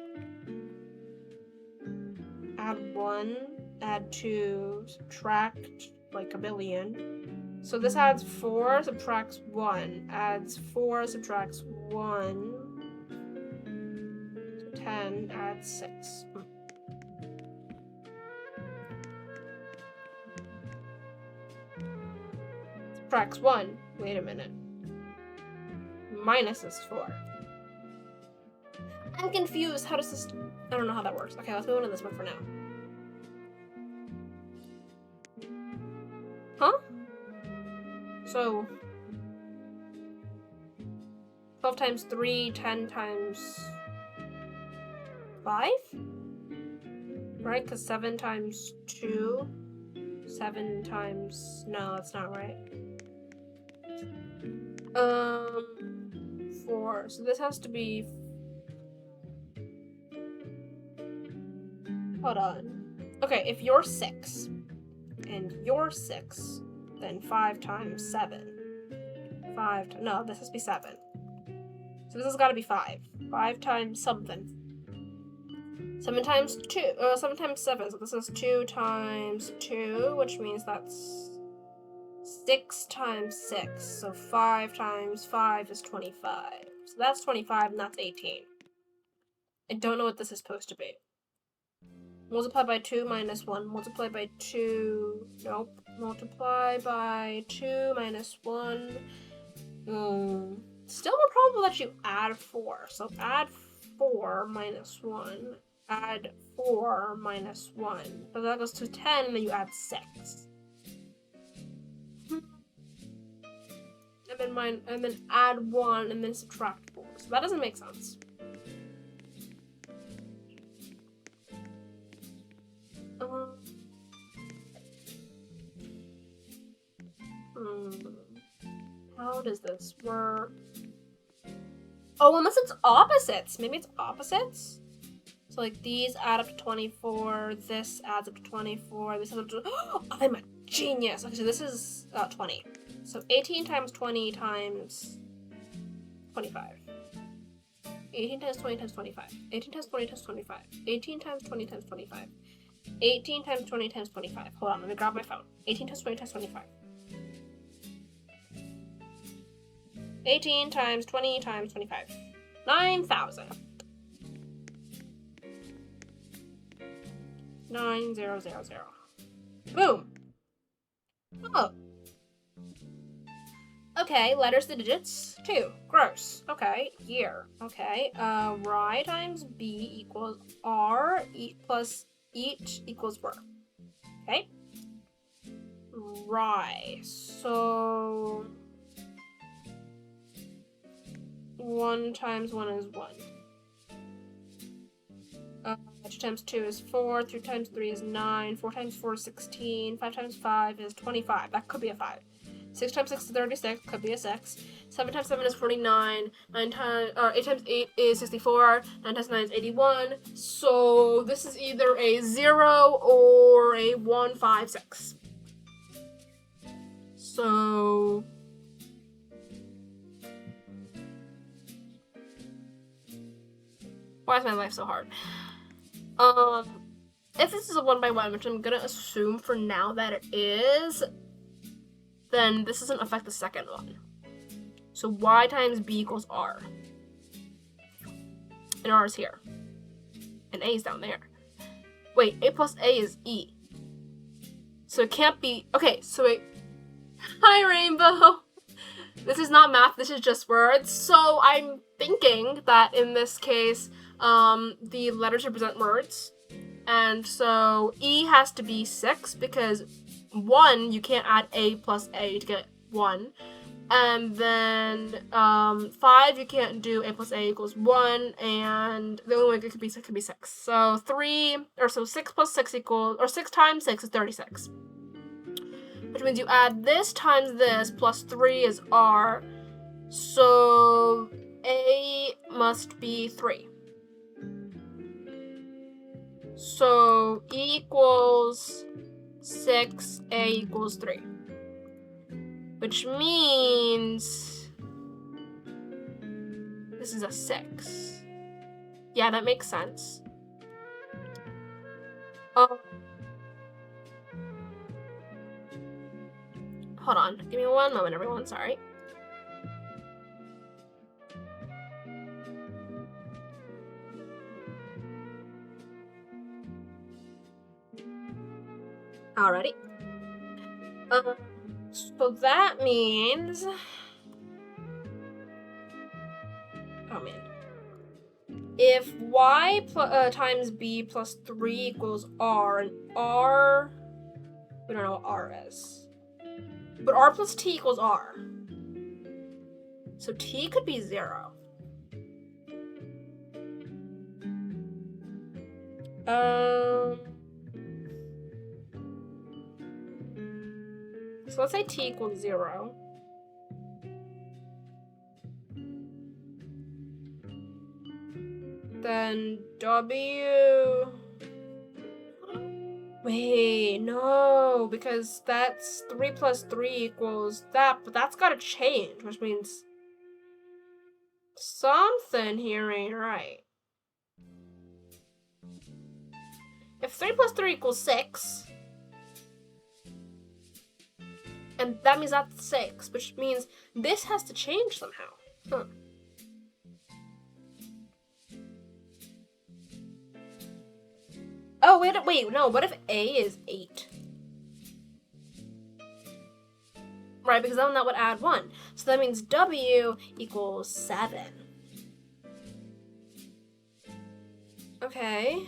Add 1, add 2, subtract like a billion. So this adds 4, subtracts 1, adds 4, subtracts 1. So 10, adds 6. Subtracts 1. Wait a minute. Minus is 4. I'm confused. How does this... I don't know how that works. Okay, let's move on to this one for now. Huh? So... 12 times 3, 10 times... 5? Right? Because 7 times 2... 7 times... No, that's not right. 4. So this has to be... Hold on. Okay, if you're 6 and you're 6, then 5 times 7. No, this has to be 7. So this has got to be 5. 5 times something. 7 times 2. 7 times 7. So this is 2 times 2, which means that's 6 times 6. So 5 times 5 is 25. So that's 25 and that's 18. I don't know what this is supposed to be. Multiply by 2 minus 1. Multiply by 2. Nope. Multiply by 2 minus 1. Still more probable that you add 4. So add 4 minus 1. Add 4 minus 1. But that goes to 10, and then you add 6. And then add 1, and then subtract 4. So that doesn't make sense. How does this work? Oh, unless it's opposites. Maybe it's opposites? So, like, these add up to 24, this adds up to 24, this adds up to... Oh, I'm a genius! Okay, so this is 20. So 18 times 20 times 25. 18 times 20 times 25. 18 times 20 times 25. 18 times 20 times 25. 18 times 20 times 25. Hold on, let me grab my phone. 18 times 20 times 25. 18 times 20 times 25. 9,000. 9,000. Boom. Oh. Okay, letters to digits. 2. Gross. Okay, year. Okay, rye times b equals r plus each equals r. Okay. Rye. So 1 times 1 is 1. 2 times 2 is 4. 3 times 3 is 9. 4 times 4 is 16. 5 times 5 is 25. That could be a 5. 6 times 6 is 36. Could be a 6. 7 times 7 is 49. 8 times 8 is 64. 9 times 9 is 81. So this is either a 0 or a 1, 5, 6. So... why is my life so hard? If this is a 1 by 1, which I'm gonna assume for now that it is, then this doesn't affect the second one. So y times b equals r. And r is here. And a is down there. Wait, a plus a is e. So it can't be... okay, so wait. Hi, Rainbow! This is not math, this is just words. So I'm thinking that in this case, the letters represent words. And so E has to be 6 because 1, you can't add A plus A to get 1. And then 5, you can't do A plus A equals 1. And the only way it could be 6. So 6 plus 6 equals, or 6 times 6 is 36. Which means you add this times this plus 3 is R. So A must be 3. So E equals 6, A equals 3. Which means this is a 6. Yeah, that makes sense. Hold on, give me one moment, everyone, sorry. Alrighty. So that means... oh man. If y times b plus 3 equals r, and r... we don't know what r is. But r plus t equals r. So t could be 0. So let's say t equals 0. Then w Wait, no, because that's 3 plus 3 equals that, but that's gotta change, which means something here ain't right. If 3 plus 3 equals 6, and that means that's 6, which means this has to change somehow. Huh. Oh, wait, no, what if A is 8? Right, because then that would add 1. So that means W equals 7. Okay.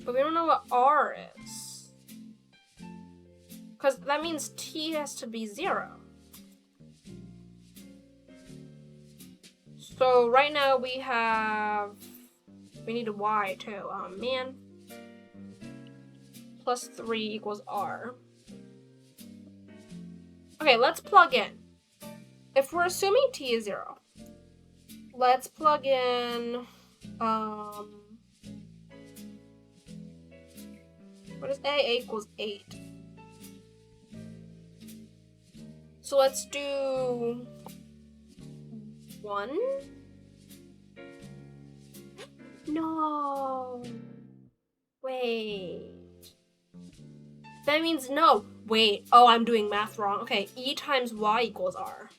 But we don't know what R is. Because that means T has to be 0. So right now we need a Y too. Oh man. Plus 3 equals R. Okay, let's plug in. If we're assuming T is 0, let's plug in, what is A? A equals 8. So let's do 1? No. Wait. That means no. Wait. Oh, I'm doing math wrong. Okay, E times Y equals R.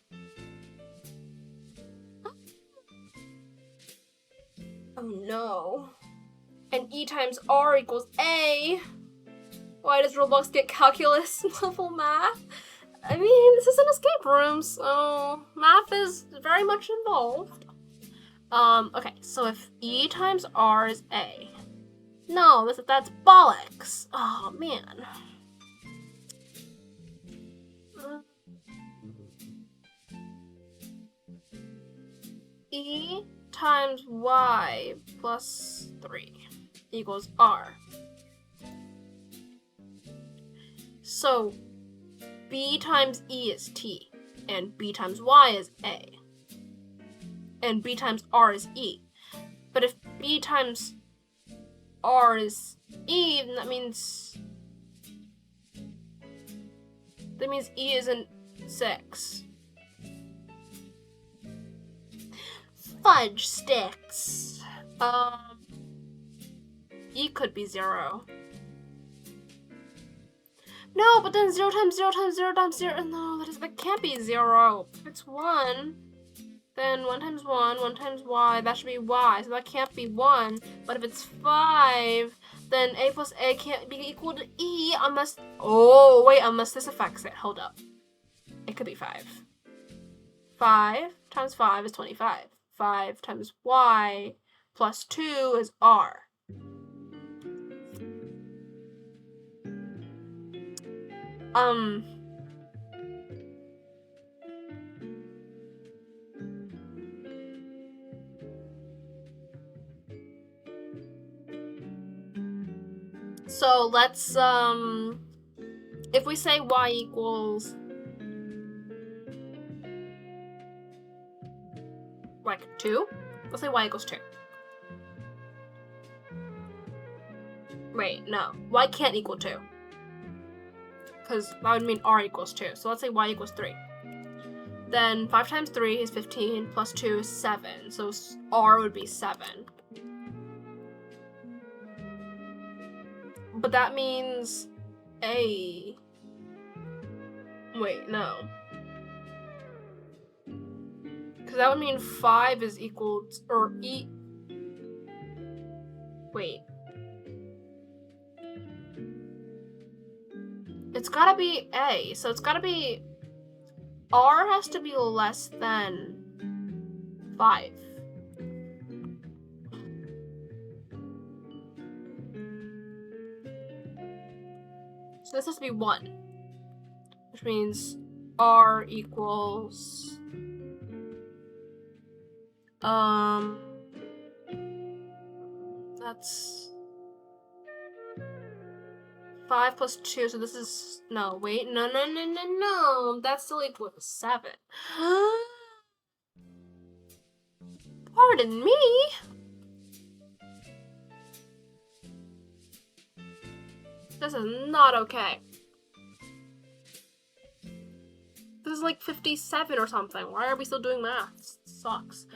Oh no. And E times R equals A. Why does Roblox get calculus level math? I mean, this is an escape room, so math is very much involved. Okay, so if E times R is A. No, that's bollocks. Oh, man. E times Y plus 3 equals R. So B times E is T, and B times Y is A, and B times R is E. But if B times R is E, then that means E isn't 6. Fudge sticks. E could be 0. No, but then 0 times 0 times 0 times 0. No, that can't be 0. If it's 1, then 1 times 1 times Y, that should be Y. So that can't be 1. But if it's 5, then A plus A can't be equal to E unless... Oh, wait, unless this affects it. Hold up. It could be 5. 5 times 5 is 25. 5 times Y plus 2 is R. So let's, if we say Y equals, like, 2? Let's say Y equals 2. Wait, no. Y can't equal 2. Because that would mean R equals 2. So let's say Y equals 3. Then 5 times 3 is 15, plus 2 is 7. So R would be 7. But that means A... Wait, no. Because that would mean 5 is equal to, or E... Wait. It's gotta be A, so it's gotta be... R has to be less than 5. So this has to be 1. Which means R equals... That's... 5 plus 2, so this is... No, wait. No. That's still equal to 7. Pardon me? This is not okay. This is like 57 or something. Why are we still doing math? It sucks.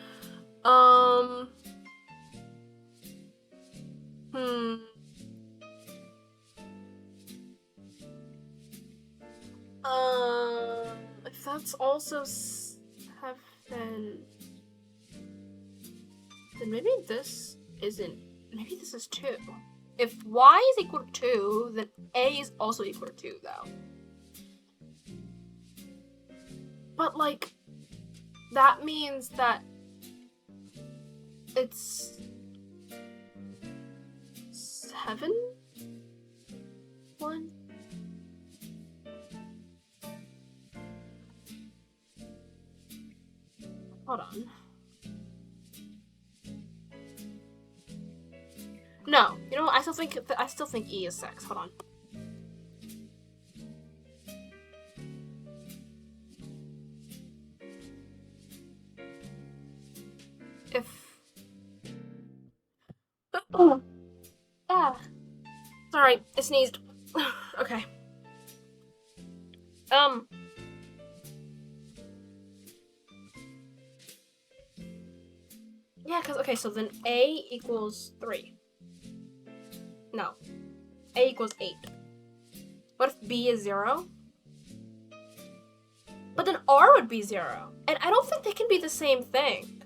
If that's also 7, then maybe this isn't. Maybe this is 2. If y is equal to 2, then a is also equal to 2, though. But, like, that means that it's 7? 1? Hold on. No, you know what? I still think E is 6. Hold on. If sorry, I sneezed. Okay. Yeah, okay, so then A equals 3. No. A equals 8. What if B is 0? But then R would be 0. And I don't think they can be the same thing.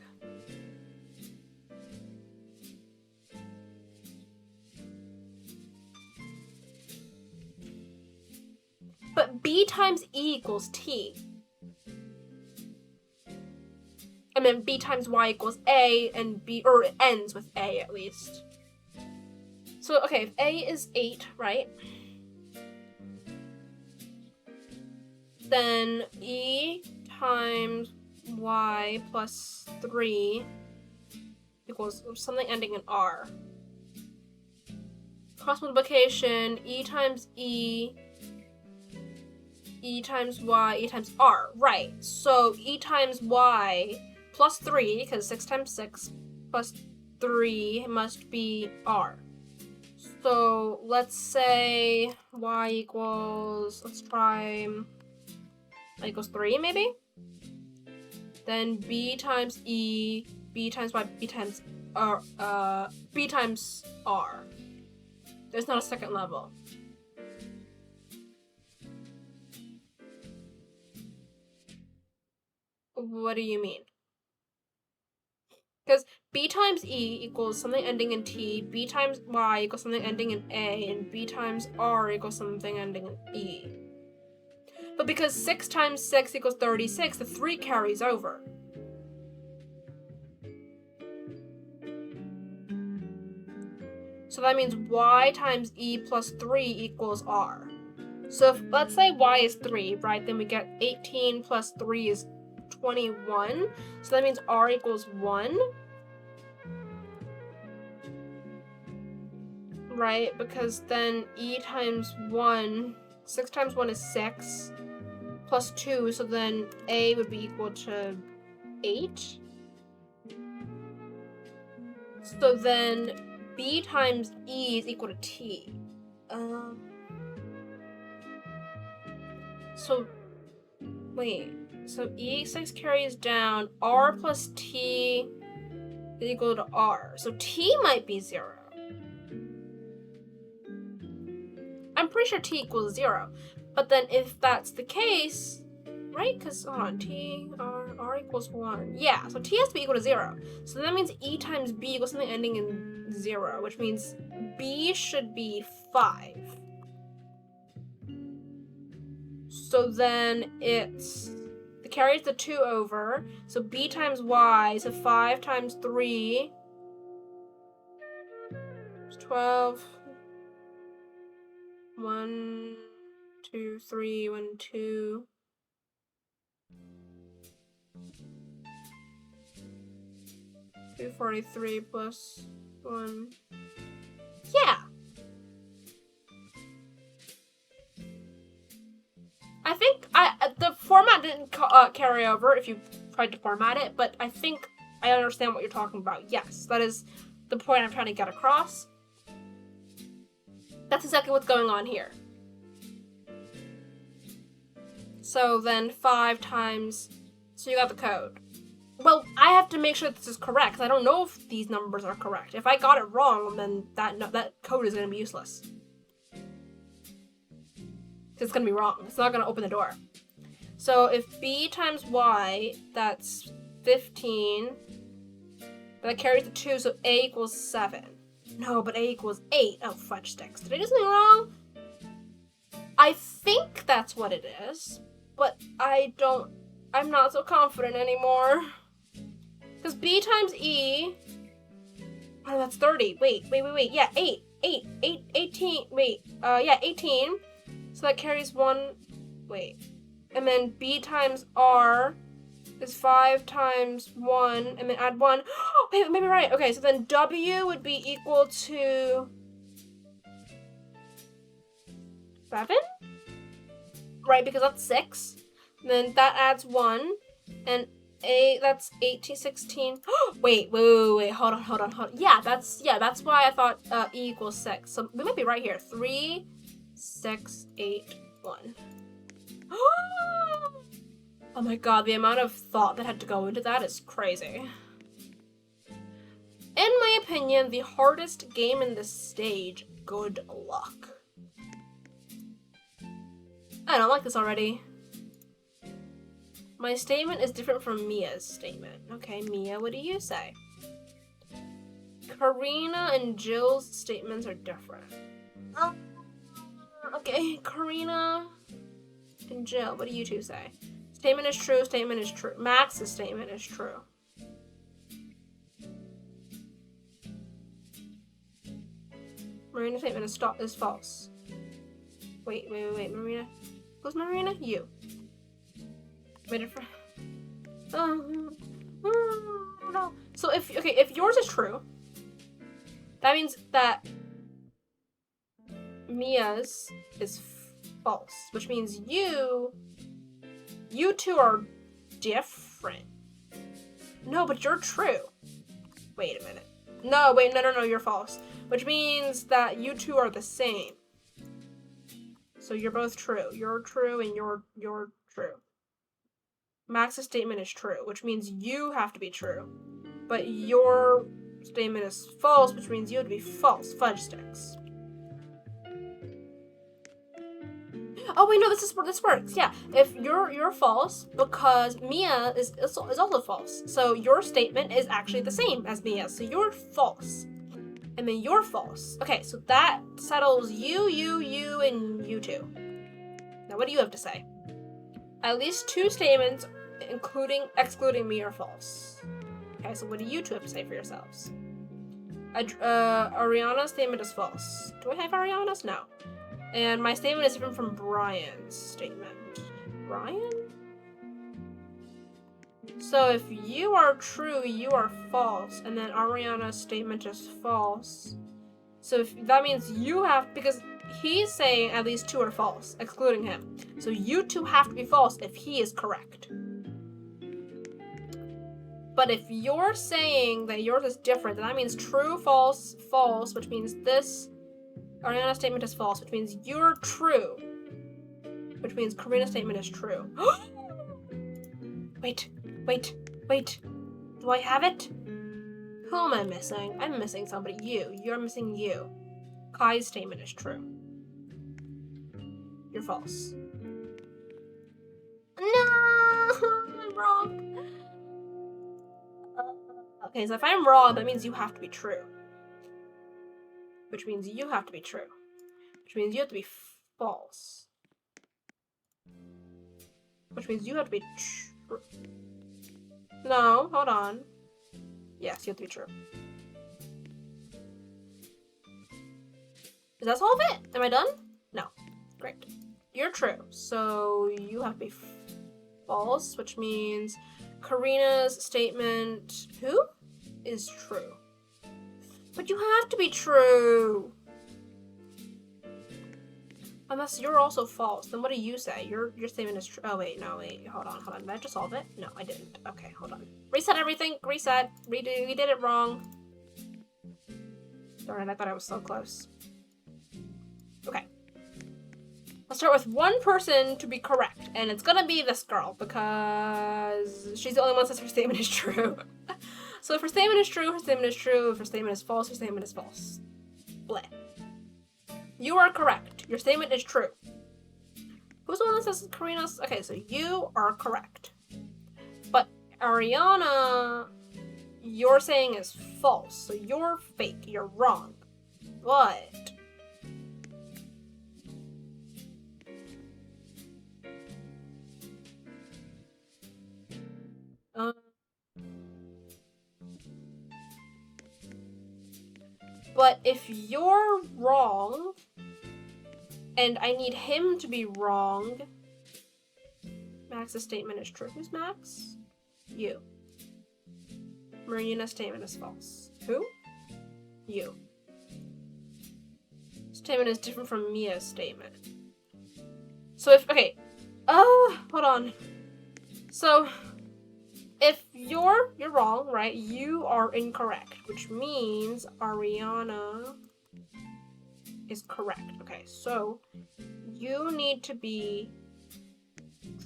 But B times E equals T. And then B times Y equals A, and B, or it ends with A at least. So, okay, if A is 8, right? Then E times Y plus 3 equals something ending in R. Cross multiplication, E times E, E times Y, E times R. Right, so E times Y plus 3, because 6 times 6 plus 3 must be R. So let's say Y equals, let's try, Y equals 3 maybe? Then B times E, B times Y, B times R, B times R. There's not a second level. What do you mean? Because B times E equals something ending in T, B times Y equals something ending in A, and B times R equals something ending in E. But because 6 times 6 equals 36, the 3 carries over. So that means Y times E plus 3 equals R. So if, let's say Y is 3, right, then we get 18 plus 3 is 21. So that means R equals 1. Right, because then E times 1, 6 times 1 is 6, plus 2, so then A would be equal to 8. So then B times E is equal to T. So, wait, so E6 carries down, R plus T is equal to R. So T might be 0. I'm pretty sure T equals 0. But then if that's the case, right? Because, hold on, T, R equals 1. Yeah, so T has to be equal to 0. So that means E times B equals something ending in 0, which means B should be 5. So then it's, it carries the 2 over. So B times Y, so 5 times 3 is 12. 1, 2, 3, 1, 2. $243 plus 1. Yeah. I think the format didn't carry over if you tried to format it, but I think I understand what you're talking about. Yes, that is the point I'm trying to get across. That's exactly what's going on here. So then 5 times, so you got the code. Well, I have to make sure that this is correct, because I don't know if these numbers are correct. If I got it wrong, then that code is going to be useless. It's going to be wrong. It's not going to open the door. So if b times y, that's 15, that carries the 2, so a equals 7. No, but a equals 8. Oh, fudge sticks. Did I do something wrong? I think that's what it is, but I'm not so confident anymore. Because b times e, oh, that's 30. Wait, yeah, 18, yeah, 18. So that carries 1, wait. And then b times r is 5 times 1, and then add 1. Wait, maybe right. Okay, so then w would be equal to 7? Right, because that's 6. And then that adds 1, and that's 18, 16. Wait, hold on. Yeah, that's why I thought e equals 6. So we might be right here. 3, 6, 8, 1. Oh my god, the amount of thought that had to go into that is crazy. In my opinion, the hardest game in this stage, good luck. I don't like this already. My statement is different from Mia's statement. Okay, Mia, what do you say? Karina and Jill's statements are different. Okay, Karina and Jill, what do you two say? Statement is true, statement is true. Max's statement is true. Marina's statement is false. Wait, Marina. Who's Marina? You. Waited for... no. So if yours is true, that means that Mia's is false, which means you two are different. No, but you're true. Wait a minute. No, you're false. Which means that you two are the same. So you're both true. You're true and you're true. Max's statement is true, which means you have to be true. But your statement is false, which means you have to be false. Fudge sticks. Oh wait, no, this works. Yeah, if you're false because Mia is also false. So your statement is actually the same as Mia's. So you're false, and then you're false. Okay, so that settles you, and you two. Now, what do you have to say? At least 2 statements, excluding me, are false. Okay, so what do you two have to say for yourselves? Ariana's statement is false. Do I have Ariana's? No. And my statement is different from Brian's statement. Brian? So if you are true, you are false, and then Ariana's statement is false. So if that means you have, because he's saying at least 2 are false, excluding him. So you two have to be false if he is correct. But if you're saying that yours is different, then that means true, false, false, which means this Ariana's statement is false, which means you're true. Which means Karina's statement is true. Wait. Do I have it? Who am I missing? I'm missing somebody. You're missing you. Kai's statement is true. You're false. No! I'm wrong. Okay, so if I'm wrong, that means you have to be true. Which means you have to be true. Which means you have to be false. Which means you have to be true. No, hold on. Yes, you have to be true. Does that solve it? Am I done? No. Great. You're true. So you have to be false, which means Karina's statement, who? Is true. But you have to be true. Unless you're also false, then what do you say? Your statement is true. Oh wait, hold on. Did I just solve it? No, I didn't. Okay, hold on. Reset everything. Reset. Redo. We did it wrong. Darn it! I thought I was so close. start with one person to be correct, and it's gonna be this girl because she's the only one that says her statement is true. So if her statement is true, her statement is true. If her statement is false, her statement is false. Bleh. You are correct. Your statement is true. Who's the one that says Karina's? Okay, so you are correct. But Ariana, you're saying is false. So you're fake. You're wrong. But if you're wrong, and I need him to be wrong, Max's statement is true. Who's Max? You. Marina's statement is false. Who? You. Statement is different from Mia's statement. So if, okay, hold on. So, if you're wrong, right, you are incorrect, which means Ariana is correct. Okay, so you need to be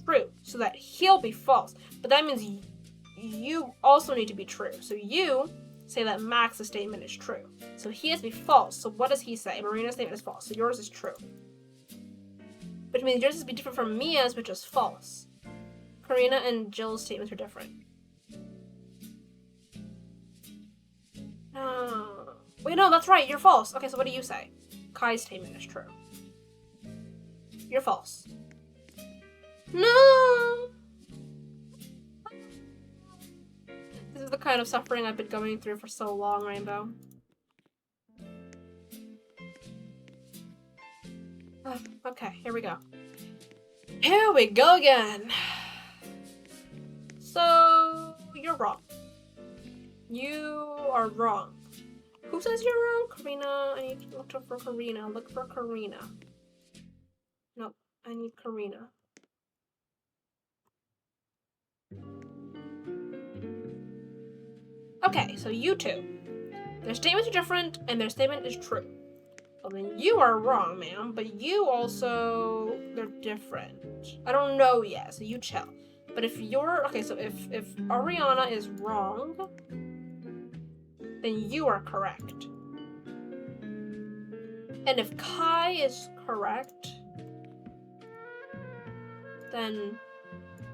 true so that he'll be false. But that means you also need to be true. So you say that Max's statement is true. So he has to be false. So what does he say? Marina's statement is false. So yours is true. Which means yours is be different from Mia's, which is false. Karina and Jill's statements are different. Wait, no, that's right. You're false. Okay, so what do you say? Kai's statement is true. You're false. No! This is the kind of suffering I've been going through for so long, Rainbow. Okay, here we go. Here we go again. So, you're wrong. You are wrong. Who says you're wrong? Karina. I need to look for Karina. Look for Karina. Nope, I need Karina. Okay, so you two. Their statements are different, and their statement is true. Well, then you are wrong, ma'am, but you also... they're different. I don't know yet, so you chill. But if you're... okay, so if Ariana is wrong, then you are correct. And if Kai is correct, then...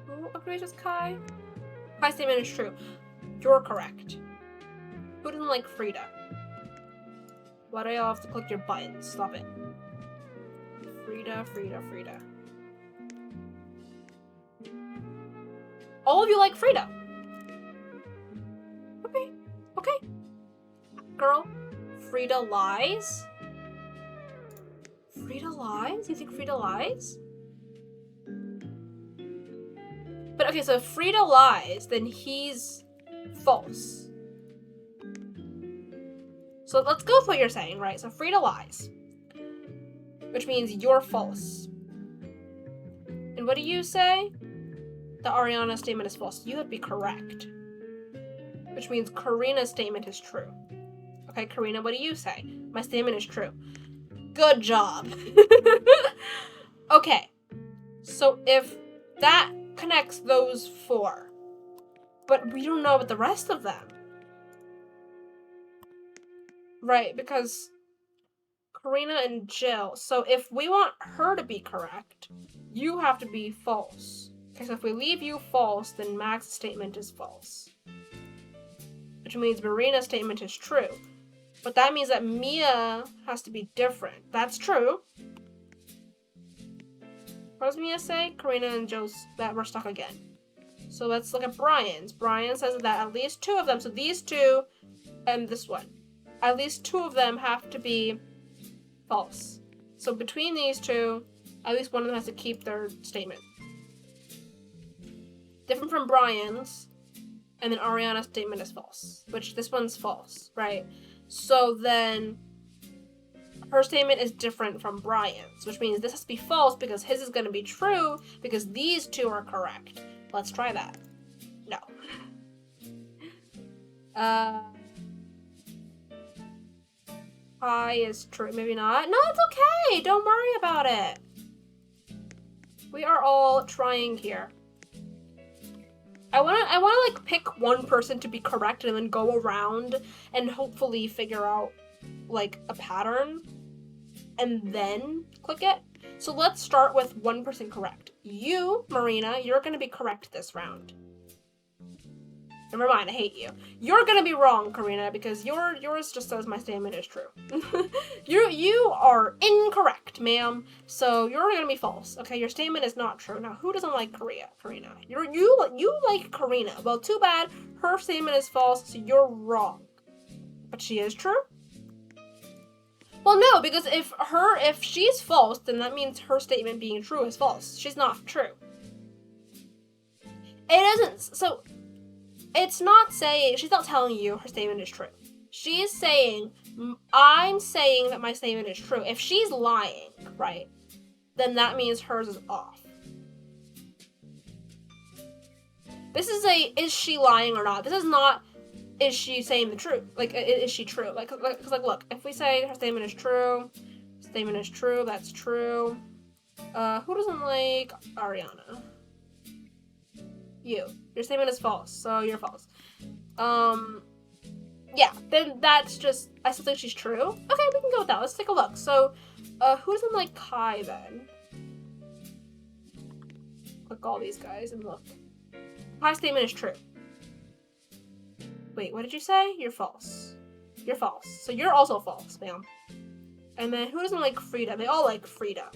who agrees with Kai? Kai's statement is true. You're correct. Who doesn't like Frida? Why do y'all have to click your buttons? Stop it. Frida, Frida, Frida. All of you like Frida. Okay, okay. Girl, Frida lies? Frida lies? You think Frida lies? But okay, so if Frida lies, then he's false. So let's go with what you're saying, right? So Frida lies, which means you're false. And what do you say? The Ariana statement is false. You have to be correct, which means Karina's statement is true. Okay, Karina, what do you say? My statement is true. Good job. Okay, so if that connects those four, but we don't know about the rest of them. Right, because Karina and Jill. So if we want her to be correct, you have to be false. Okay, so if we leave you false, then Max's statement is false. Which means Marina's statement is true. But that means that Mia has to be different. That's true. What does Mia say? Karina and Jill's that we're stuck again. So let's look at Brian's. Brian says that at least two of them, so these two and this one, at least two of them have to be false. So between these two, at least one of them has to keep their statement. Different from Brian's, and then Ariana's statement is false, which this one's false, right? So then her statement is different from Brian's, which means this has to be false because his is going to be true because these two are correct. Let's try that. No. Pi is true. Maybe not. No, it's okay. Don't worry about it. We are all trying here. I wanna like pick one person to be correct and then go around and hopefully figure out like a pattern and then click it. So let's start with one person correct. You, Marina, you're gonna be correct this round. Never mind, I hate you. You're gonna be wrong, Karina, because yours just says my statement is true. You are incorrect, ma'am. So you're gonna be false. Okay, your statement is not true. Now, who doesn't like Karina? You like Karina. Well, too bad. Her statement is false, so you're wrong. But she is true? Well, no, because if she's false, then that means her statement being true is false. She's not true. It isn't. So it's not saying, she's not telling you her statement is true. She is saying, I'm saying that my statement is true. If she's lying, right, then that means hers is off. This is is she lying or not? This is not, is she saying the truth? Like, is she true? Like, look, if we say her statement is true, that's true. Who doesn't like Ariana? You. Your statement is false, so you're false. Yeah, then that's just, I still think she's true. Okay, we can go with that. Let's take a look. So, who doesn't like Kai then? Click all these guys and look. Kai's statement is true. Wait, what did you say? You're false. You're false. So you're also false, ma'am. And then who doesn't like Frida? They all like Frida.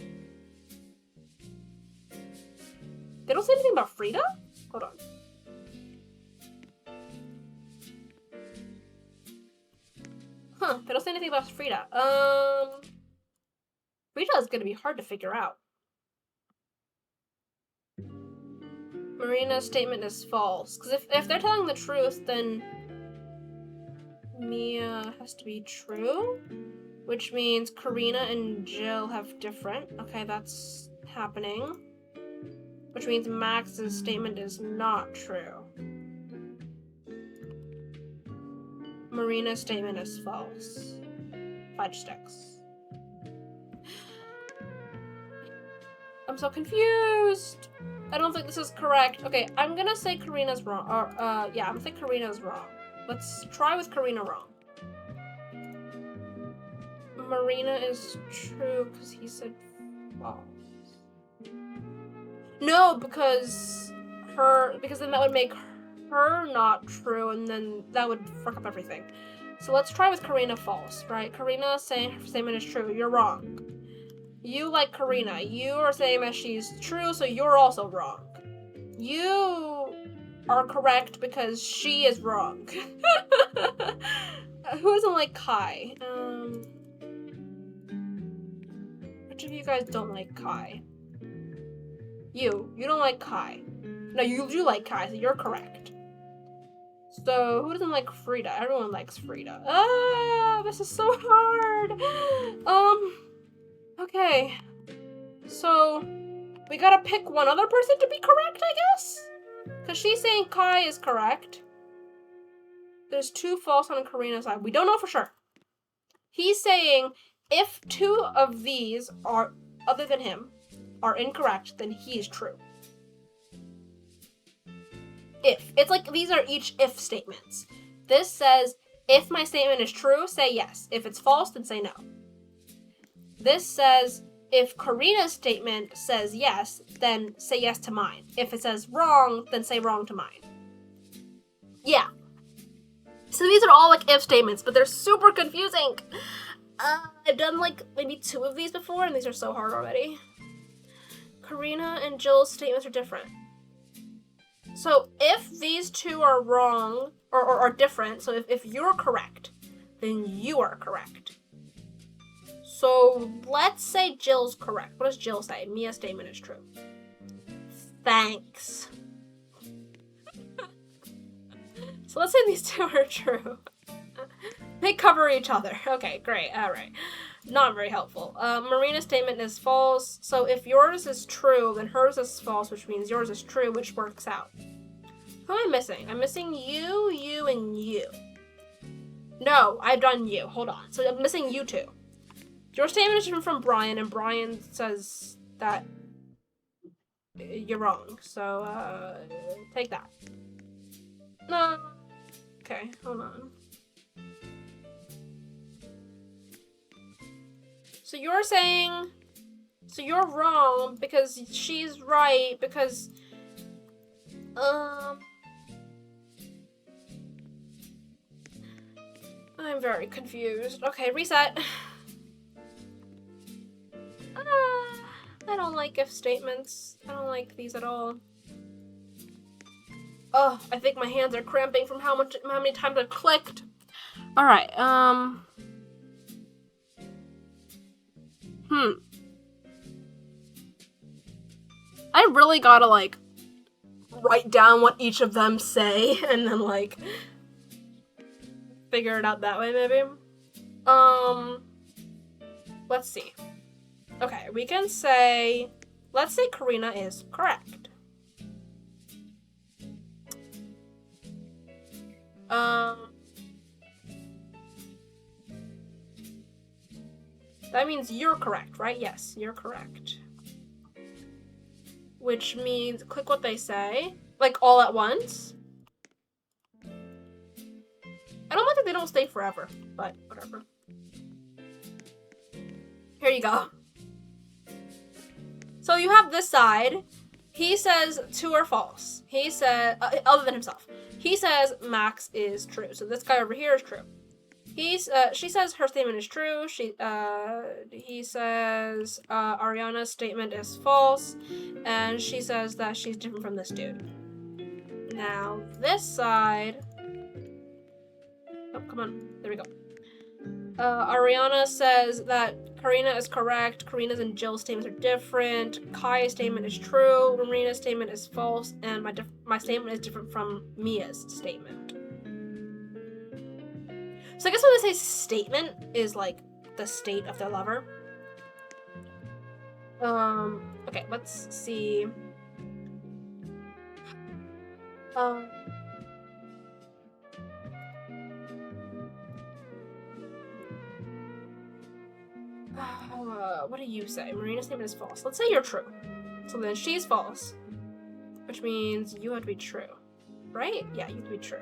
They don't say anything about Frida? Hold on. Huh, they don't say anything about Frida. Frida is gonna be hard to figure out. Marina's statement is false. Because if they're telling the truth, then Mia has to be true. Which means Karina and Jill have different. Okay, that's happening. Which means Max's statement is not true. Marina's statement is false. Fudge sticks. I'm so confused. I don't think this is correct. Okay, I'm gonna say Karina's wrong. Or, yeah, I'm gonna say Karina's wrong. Let's try with Karina wrong. Marina is true because he said false. No, because then that would make her not true, and then that would fuck up everything. So let's try with Karina false, right? Karina saying her statement is true. You're wrong. You like Karina. You are saying that she's true, so you're also wrong. You are correct because she is wrong. Who doesn't like Kai? Which of you guys don't like Kai? You don't like Kai. No, you do like Kai, so you're correct. So, who doesn't like Frida? Everyone likes Frida. Ah, this is so hard. Okay. So, we gotta pick one other person to be correct, I guess? Because she's saying Kai is correct. There's two false on Karina's side. We don't know for sure. He's saying if two of these are, other than him, are incorrect, then he is true. If. It's like these are each if statements. This says, if my statement is true, say yes. If it's false, then say no. This says, if Karina's statement says yes, then say yes to mine. If it says wrong, then say wrong to mine. Yeah. So these are all like if statements, but they're super confusing. I've done like maybe 2 of these before, and these are so hard already. Karina and Jill's statements are different. So if these two are wrong, or are different, so if you're correct, then you are correct. So let's say Jill's correct. What does Jill say? Mia's statement is true. Thanks. So let's say these two are true. They cover each other. Okay, great. All right. Not very helpful. Marina's statement is false. So if yours is true, then hers is false, which means yours is true, which works out. Who am I missing? I'm missing you, you, and you. No, I've done you. Hold on. So I'm missing you two. Your statement is from Brian, and Brian says that you're wrong. So, take that. No. Okay, hold on. So you're saying... So you're wrong because she's right because... I'm very confused. Okay, reset. I don't like if statements. I don't like these at all. Oh, I think my hands are cramping from how many times I've clicked. All right. I really gotta like write down what each of them say and then like figure it out that way maybe. Let's see. Okay, we can say, let's say Karina is correct. That means you're correct, right? Yes, you're correct. Which means, click what they say, like all at once. I don't like that they don't stay forever, but whatever. Here you go. So you have this side. He says true or false. He said, other than himself. He says Max is true. So this guy over here is true. She says her statement is true. He says Ariana's statement is false, and she says that she's different from this dude. Now this side. Oh, come on. There we go. Ariana says that Karina is correct. Karina's and Jill's statements are different. Kai's statement is true. Marina's statement is false, and my statement is different from Mia's statement. So I guess when they say statement is like the state of their lover. Okay, let's see. What do you say? Marina's statement is false. Let's say you're true. So then she's false. Which means you have to be true. Right? Yeah, you have to be true.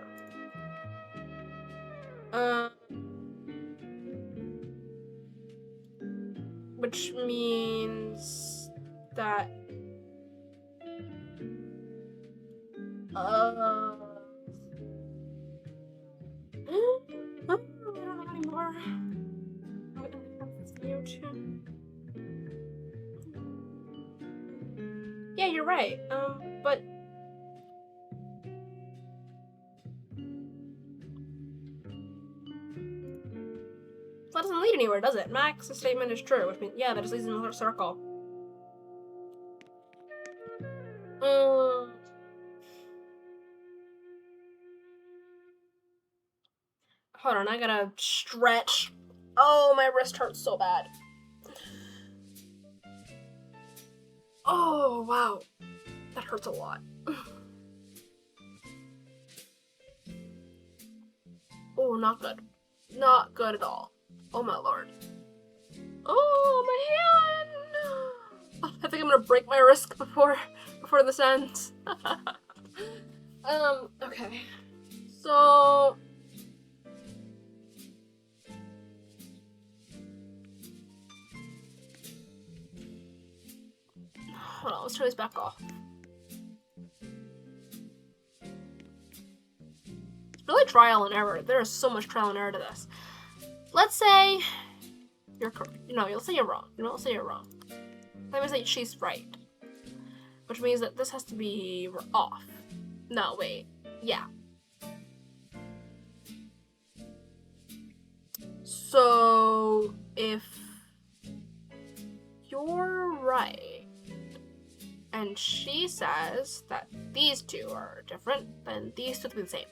Which means that I don't know anymore. Yeah, you're right. But that doesn't lead anywhere, does it? Max's statement is true, which means yeah, that just leads in another circle. Hold on, I gotta stretch. Oh, my wrist hurts so bad. Oh, wow. That hurts a lot. Oh, not good. Not good at all. Oh, my lord. Oh, my hand! I think I'm gonna break my wrist before this ends. Okay. So... Hold on, let's turn this back off. It's really trial and error. There is so much trial and error to this. Let's say you're correct. No, let's say you're wrong. Let's say you're wrong. Let me say she's right. Which means that this has to be off. No, wait. Yeah. So, if you're right, and she says that these two are different, then these two have to be the same.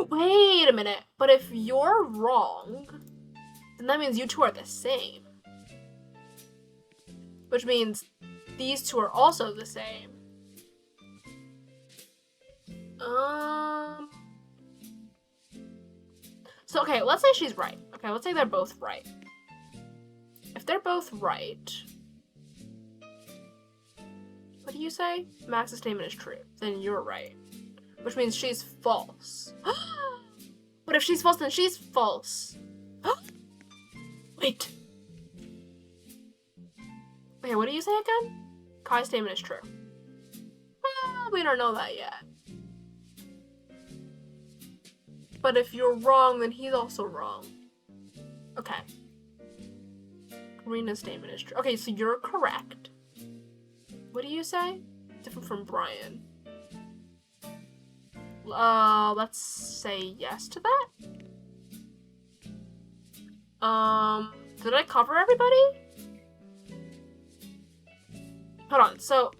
Wait a minute. But if you're wrong, then that means you two are the same. Which means these two are also the same. So, okay, let's say she's right. Okay, let's say they're both right. If they're both right, what do you say? Max's statement is true. Then you're right. Which means she's false. But if she's false, then she's false. Wait. Okay, what do you say again? Kai's statement is true. Well, we don't know that yet. But if you're wrong, then he's also wrong. Okay. Karina's statement is true. Okay, so you're correct. What do you say? Different from Brian. Let's say yes to that. Did I cover everybody? Hold on, so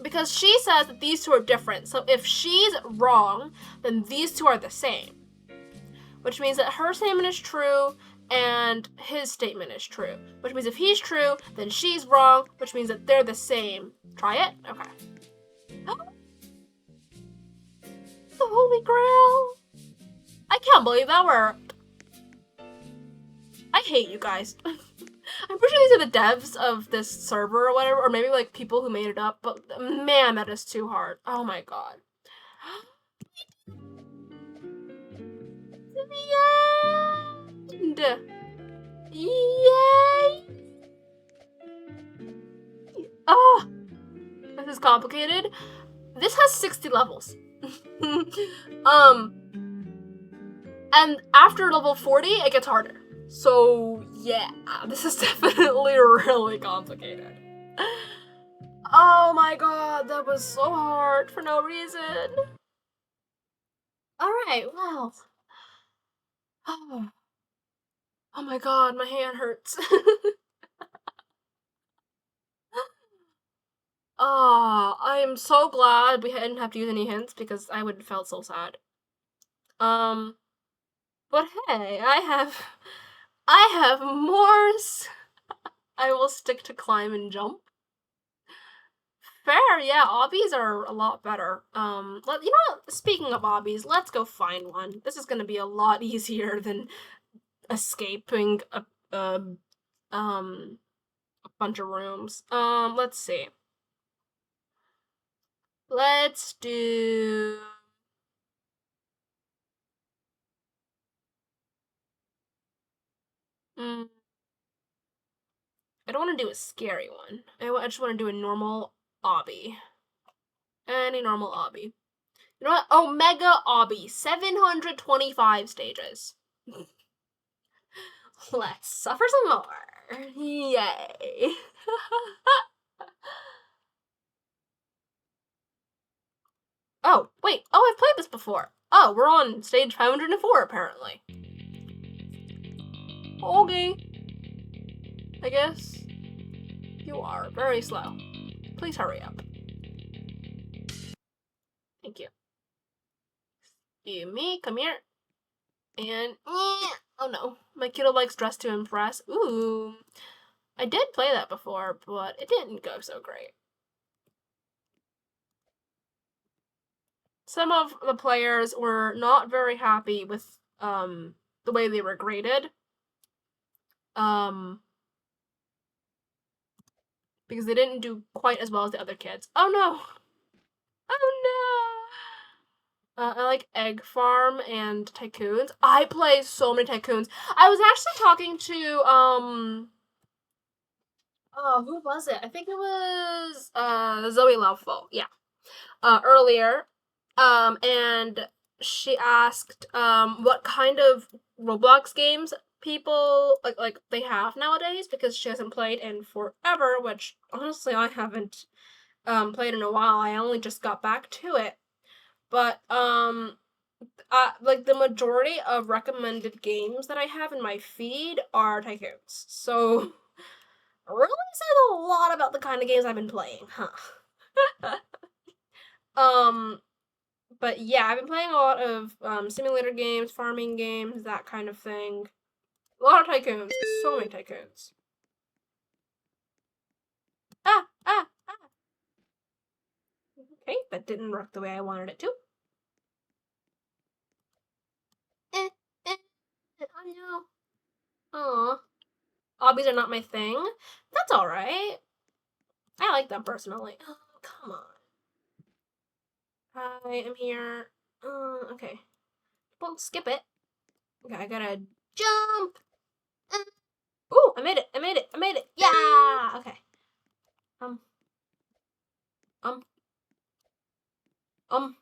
because she says that these two are different, so if she's wrong, then these two are the same. Which means that her statement is true and his statement is true. Which means if he's true, then she's wrong, which means that they're the same. Try it? Okay. The Holy Grail! I can't believe that worked. I hate you guys. I'm pretty sure these are the devs of this server or whatever, or maybe like people who made it up, but man, that is too hard. Oh my god. The end! Yay! Oh! This is complicated. This has 60 levels. And after level 40, it gets harder. So, yeah, this is definitely really complicated. Oh my god, that was so hard for no reason. Alright, well. Oh my god, my hand hurts. I am so glad we didn't have to use any hints because I would have felt so sad. But hey, I have more. I will stick to climb and jump. Fair, yeah, obbies are a lot better. You know what? Speaking of obbies, let's go find one. This is gonna be a lot easier than escaping a bunch of rooms. Let's see. Let's do. I don't want to do a scary one. I just want to do a normal obby. Any normal obby. You know what? Omega obby. 725 stages. Let's suffer some more. Yay. Oh, wait. Oh, I've played this before. Oh, we're on stage 504 apparently. Okay. I guess. You are very slow. Please hurry up. Thank you. You, me, come here. And, oh no. My kiddo likes Dress to Impress. Ooh. I did play that before, but it didn't go so great. Some of the players were not very happy with, the way they were graded. Because they didn't do quite as well as the other kids. Oh no! Oh no! I like Egg Farm and Tycoons. I play so many Tycoons. I was actually talking to, oh, who was it? I think it was, Zoe Loveful. Yeah. Earlier. And she asked, what kind of Roblox games people, like they have nowadays, because she hasn't played in forever, which, honestly, I haven't, played in a while. I only just got back to it. But, like, the majority of recommended games that I have in my feed are Tycoons. So, really says a lot about the kind of games I've been playing, huh? But yeah, I've been playing a lot of, simulator games, farming games, that kind of thing. A lot of Tycoons. So many Tycoons. Ah! Okay, that didn't work the way I wanted it to. no. Aw. Obbies are not my thing. That's alright. I like them personally. Oh, come on. I am here. Okay. Don't skip it. Okay, I gotta jump. Ooh, I made it. I made it. I made it. Yeah. Okay. Um. Um. Um.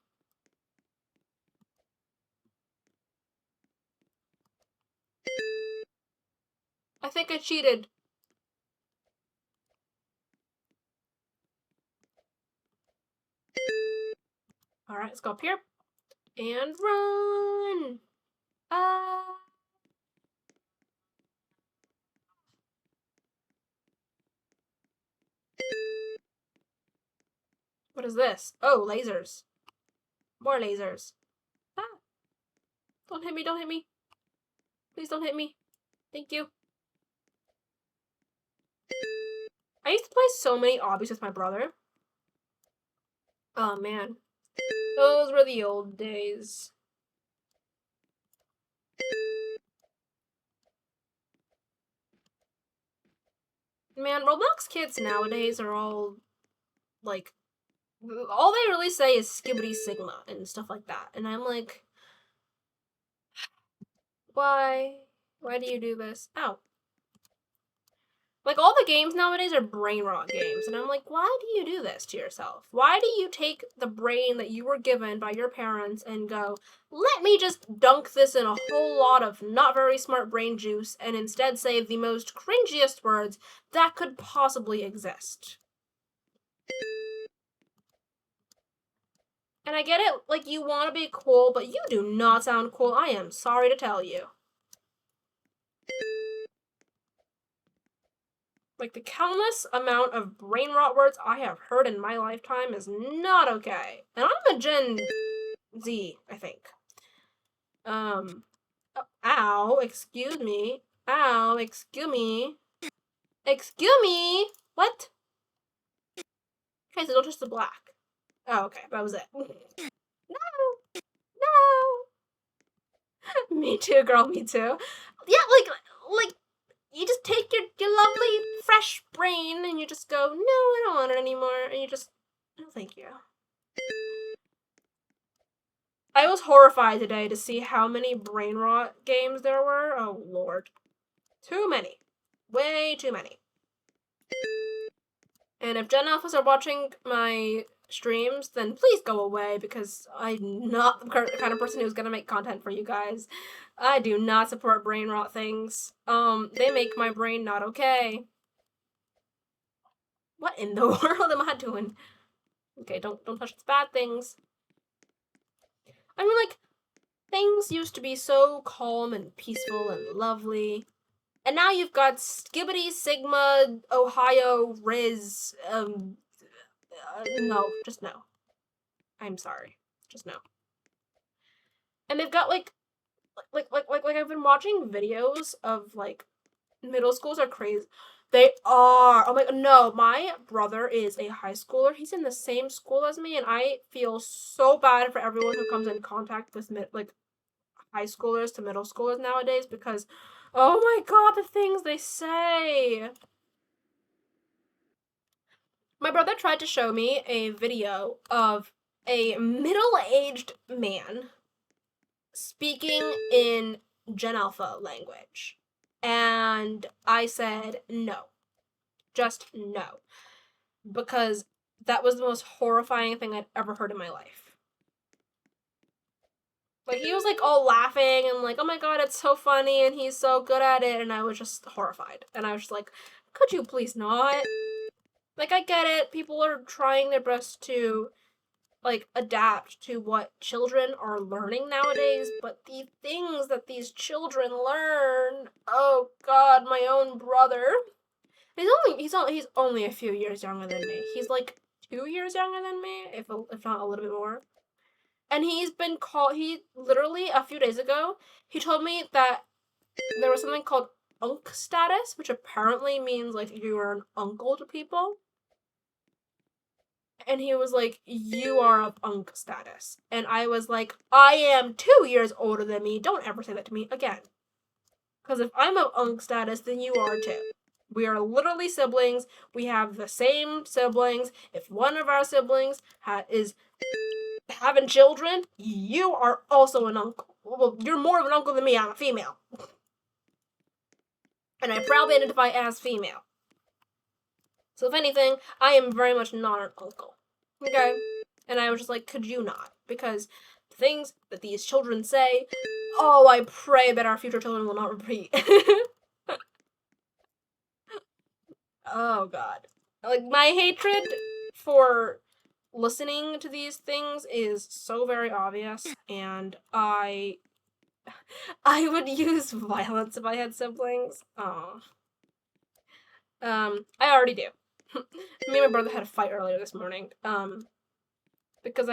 I think I cheated. Alright, let's go up here. And run! What is this? Oh, lasers. More lasers. Ah! Don't hit me, don't hit me. Please don't hit me. Thank you. I used to play so many obbies with my brother. Oh, man. Those were the old days. Man, Roblox kids nowadays are all, like, all they really say is Skibbity Sigma and stuff like that. And I'm like, why? Why do you do this? Ow. Like, all the games nowadays are brain rot games, and I'm like, why do you do this to yourself? Why do you take the brain that you were given by your parents and go, let me just dunk this in a whole lot of not very smart brain juice, and instead say the most cringiest words that could possibly exist? And I get it, like, you want to be cool, but you do not sound cool, I am sorry to tell you. Like, the countless amount of brain rot words I have heard in my lifetime is not okay. And I'm a Gen Z, I think. Ow, excuse me. Ow, excuse me. Excuse me! What? Okay, so don't touch the black. Oh, okay, that was it. No! No! Me too, girl, me too. Yeah, like, you just take your lovely, fresh brain and you just go, no, I don't want it anymore. And you just, no, thank you. I was horrified today to see how many brain rot games there were. Oh, Lord. Too many. Way too many. And if Gen Alphas are watching my streams, then please go away because I'm not the kind of person who's gonna make content for you guys. I do not support brain rot things. They make my brain not okay. What in the world am I doing? Okay, don't touch the bad things. I mean, like, things used to be so calm and peaceful and lovely. And now you've got Skibbity, Sigma, Ohio, Riz, no, just no. I'm sorry. Just no. And they've got, like I've been watching videos of, like, middle schools are crazy. They are. Oh my god, no, my brother is a high schooler. He's in the same school as me, and I feel so bad for everyone who comes in contact with, like, high schoolers to middle schoolers nowadays because, oh my god, the things they say. My brother tried to show me a video of a middle-aged man speaking in Gen Alpha language. And I said no. Just no. Because that was the most horrifying thing I'd ever heard in my life. Like, he was, like, all laughing and like, oh my god, it's so funny and he's so good at it, and I was just horrified. And I was just like, could you please not? Like, I get it, people are trying their best to, like, adapt to what children are learning nowadays, but the things that these children learn, oh god, my own brother. He's only a few years younger than me. He's like 2 years younger than me, if not a little bit more. And he literally a few days ago, he told me that there was something called unk status, which apparently means, like, you are an uncle to people. And he was like, you are of unk status. And I was like, I am 2 years older than me. Don't ever say that to me again. Because if I'm of unk status, then you are too. We are literally siblings. We have the same siblings. If one of our siblings is having children, you are also an uncle. Well, you're more of an uncle than me. I'm a female. And I proudly identify as female. So if anything, I am very much not an uncle. Okay? And I was just like, could you not? Because the things that these children say, oh, I pray that our future children will not repeat. Oh, God. Like, my hatred for listening to these things is so very obvious, and I would use violence if I had siblings. Oh. I already do. Me and my brother had a fight earlier this morning. Because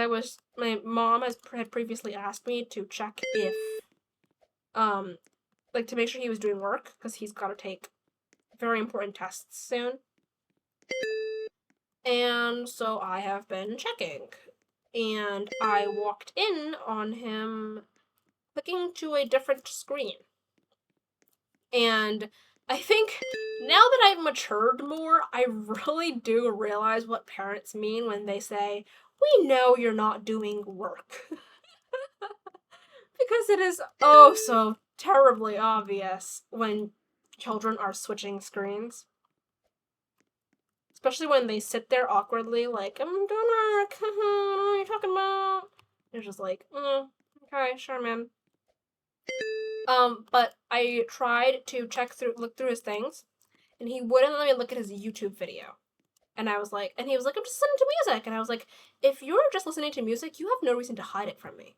my mom had previously asked me to check if, like, to make sure he was doing work, because he's got to take very important tests soon. And so I have been checking. And I walked in on him clicking to a different screen. And I think now that I've matured more, I really do realize what parents mean when they say, we know you're not doing work. Because it is oh so terribly obvious when children are switching screens. Especially when they sit there awkwardly, like, I'm doing work, what are you talking about? They're just like, okay, sure, man. But I tried to look through his things, and he wouldn't let me look at his YouTube video. And I was like, and he was like, I'm just listening to music. And I was like, if you're just listening to music, you have no reason to hide it from me.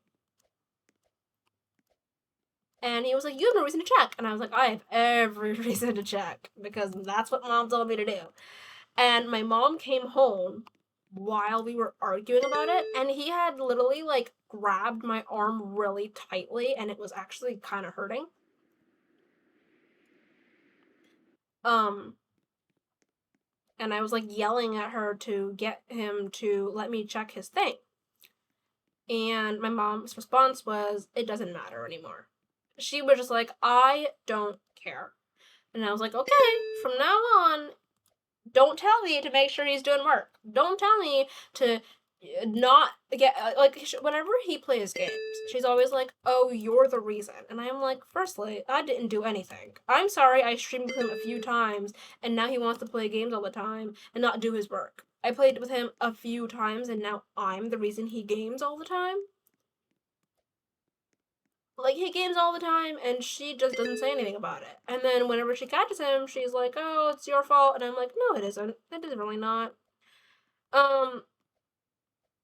And he was like, you have no reason to check. And I was like, I have every reason to check, because that's what mom told me to do. And my mom came home while we were arguing about it, and he had literally, like, grabbed my arm really tightly, and it was actually kind of hurting. And I was, like, yelling at her to get him to let me check his thing. And my mom's response was, it doesn't matter anymore. She was just like, I don't care. And I was like, okay, from now on, don't tell me to make sure he's doing work. Don't tell me to not get, like, whenever he plays games, she's always like, oh, you're the reason. And I'm like, firstly, I didn't do anything. I'm sorry I streamed with him a few times, and now he wants to play games all the time and not do his work. I played with him a few times, and now I'm the reason he games all the time. Like, he games all the time, and she just doesn't say anything about it. And then whenever she catches him, she's like, oh, it's your fault. And I'm like, no, it isn't. It is really not.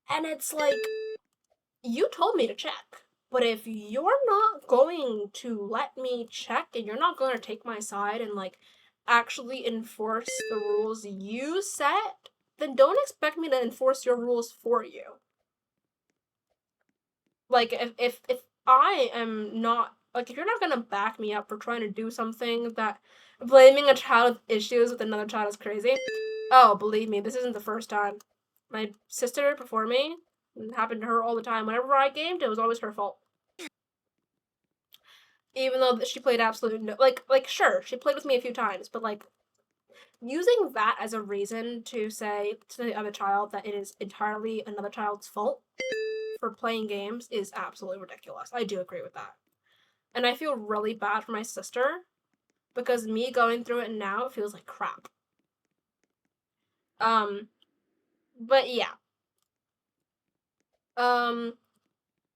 And it's like, you told me to check. But if you're not going to let me check, and you're not going to take my side and, like, actually enforce the rules you set, then don't expect me to enforce your rules for you. Like, if I am not, like, if you're not gonna back me up for trying to do something that blaming a child with issues with another child is crazy. Oh, believe me, this isn't the first time. My sister before me, it happened to her all the time. Whenever I gamed, it was always her fault. Even though she played absolutely no, like, sure, she played with me a few times, but, like, using that as a reason to say to the other child that it is entirely another child's fault for playing games is absolutely ridiculous. I do agree with that. And I feel really bad for my sister, because me going through it now, it feels like crap. But yeah. And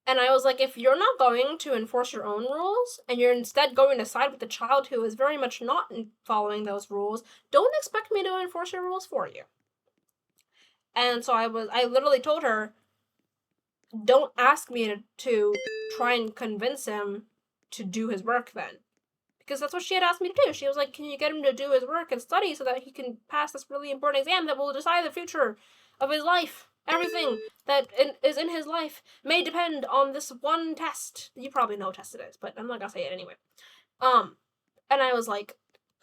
I was like, if you're not going to enforce your own rules, and you're instead going to side with the child who is very much not following those rules, don't expect me to enforce your rules for you. And so I literally told her, don't ask me to try and convince him to do his work then. Because that's what she had asked me to do. She was like, can you get him to do his work and study so that he can pass this really important exam that will decide the future of his life? Everything that is in his life may depend on this one test. You probably know what test it is, but I'm not gonna say it anyway. And I was like,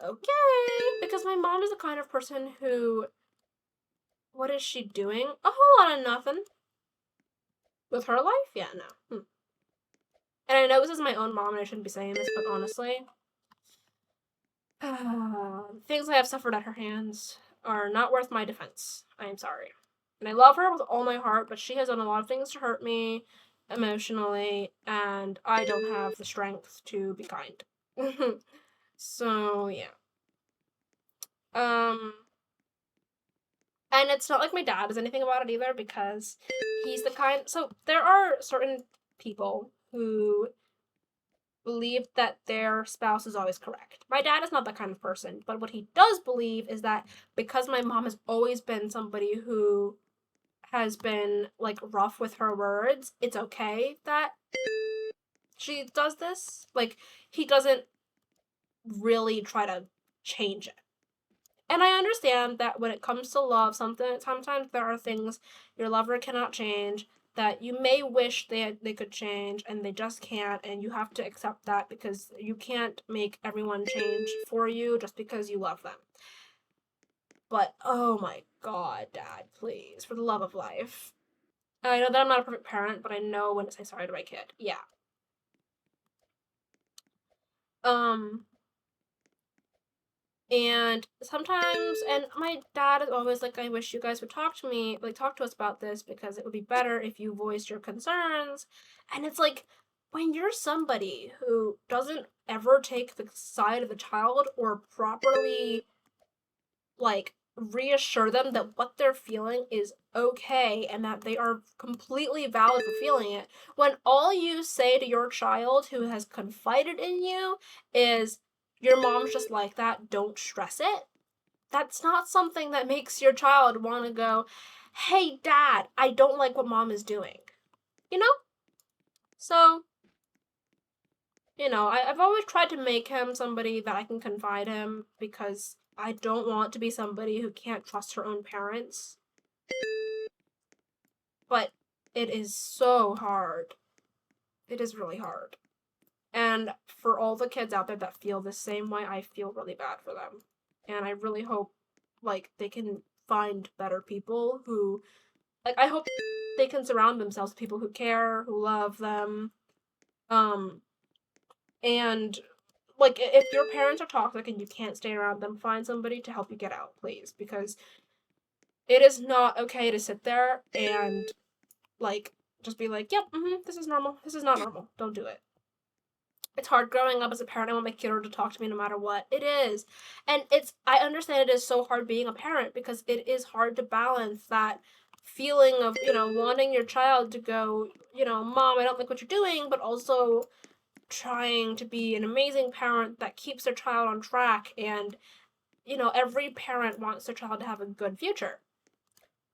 okay. Because my mom is the kind of person who, what is she doing? A whole lot of nothing. With her life? Yeah, no. And I know this is my own mom and I shouldn't be saying this, but honestly, Things I have suffered at her hands are not worth my defense. I am sorry. And I love her with all my heart, but she has done a lot of things to hurt me emotionally, and I don't have the strength to be kind. So, yeah. Um, and it's not like my dad does anything about it either, because he's the kind. So, there are certain people who believe that their spouse is always correct. My dad is not that kind of person, but what he does believe is that because my mom has always been somebody who has been like rough with her words, it's okay that she does this. Like, he doesn't really try to change it. And I understand that when it comes to love, sometimes there are things your lover cannot change that you may wish they could change and they just can't, and you have to accept that because you can't make everyone change for you just because you love them. But oh my god, Dad, please, for the love of life. I know that I'm not a perfect parent, but I know when to say sorry to my kid. Yeah. Um, And sometimes, and my dad is always like, I wish you guys would talk to me, like, talk to us about this because it would be better if you voiced your concerns. And it's like, when you're somebody who doesn't ever take the side of the child or properly, like, reassure them that what they're feeling is okay and that they are completely valid for feeling it, when all you say to your child who has confided in you is, your mom's just like that, don't stress it, that's not something that makes your child want to go, hey, Dad, I don't like what mom is doing. You know? So, I've always tried to make him somebody that I can confide in because I don't want to be somebody who can't trust her own parents. But it is so hard. It is really hard. And for all the kids out there that feel the same way, I feel really bad for them. And I really hope, like, they can find better people who, like, I hope they can surround themselves with people who care, who love them. And, like, if your parents are toxic and you can't stay around them, find somebody to help you get out, please. Because it is not okay to sit there and, like, just be like, yep, this is normal. This is not normal. Don't do it. It's hard growing up as a parent. I want my kid to talk to me no matter what. It is. And I understand it is so hard being a parent because it is hard to balance that feeling of, wanting your child to go, Mom, I don't like what you're doing, but also trying to be an amazing parent that keeps their child on track. And, every parent wants their child to have a good future.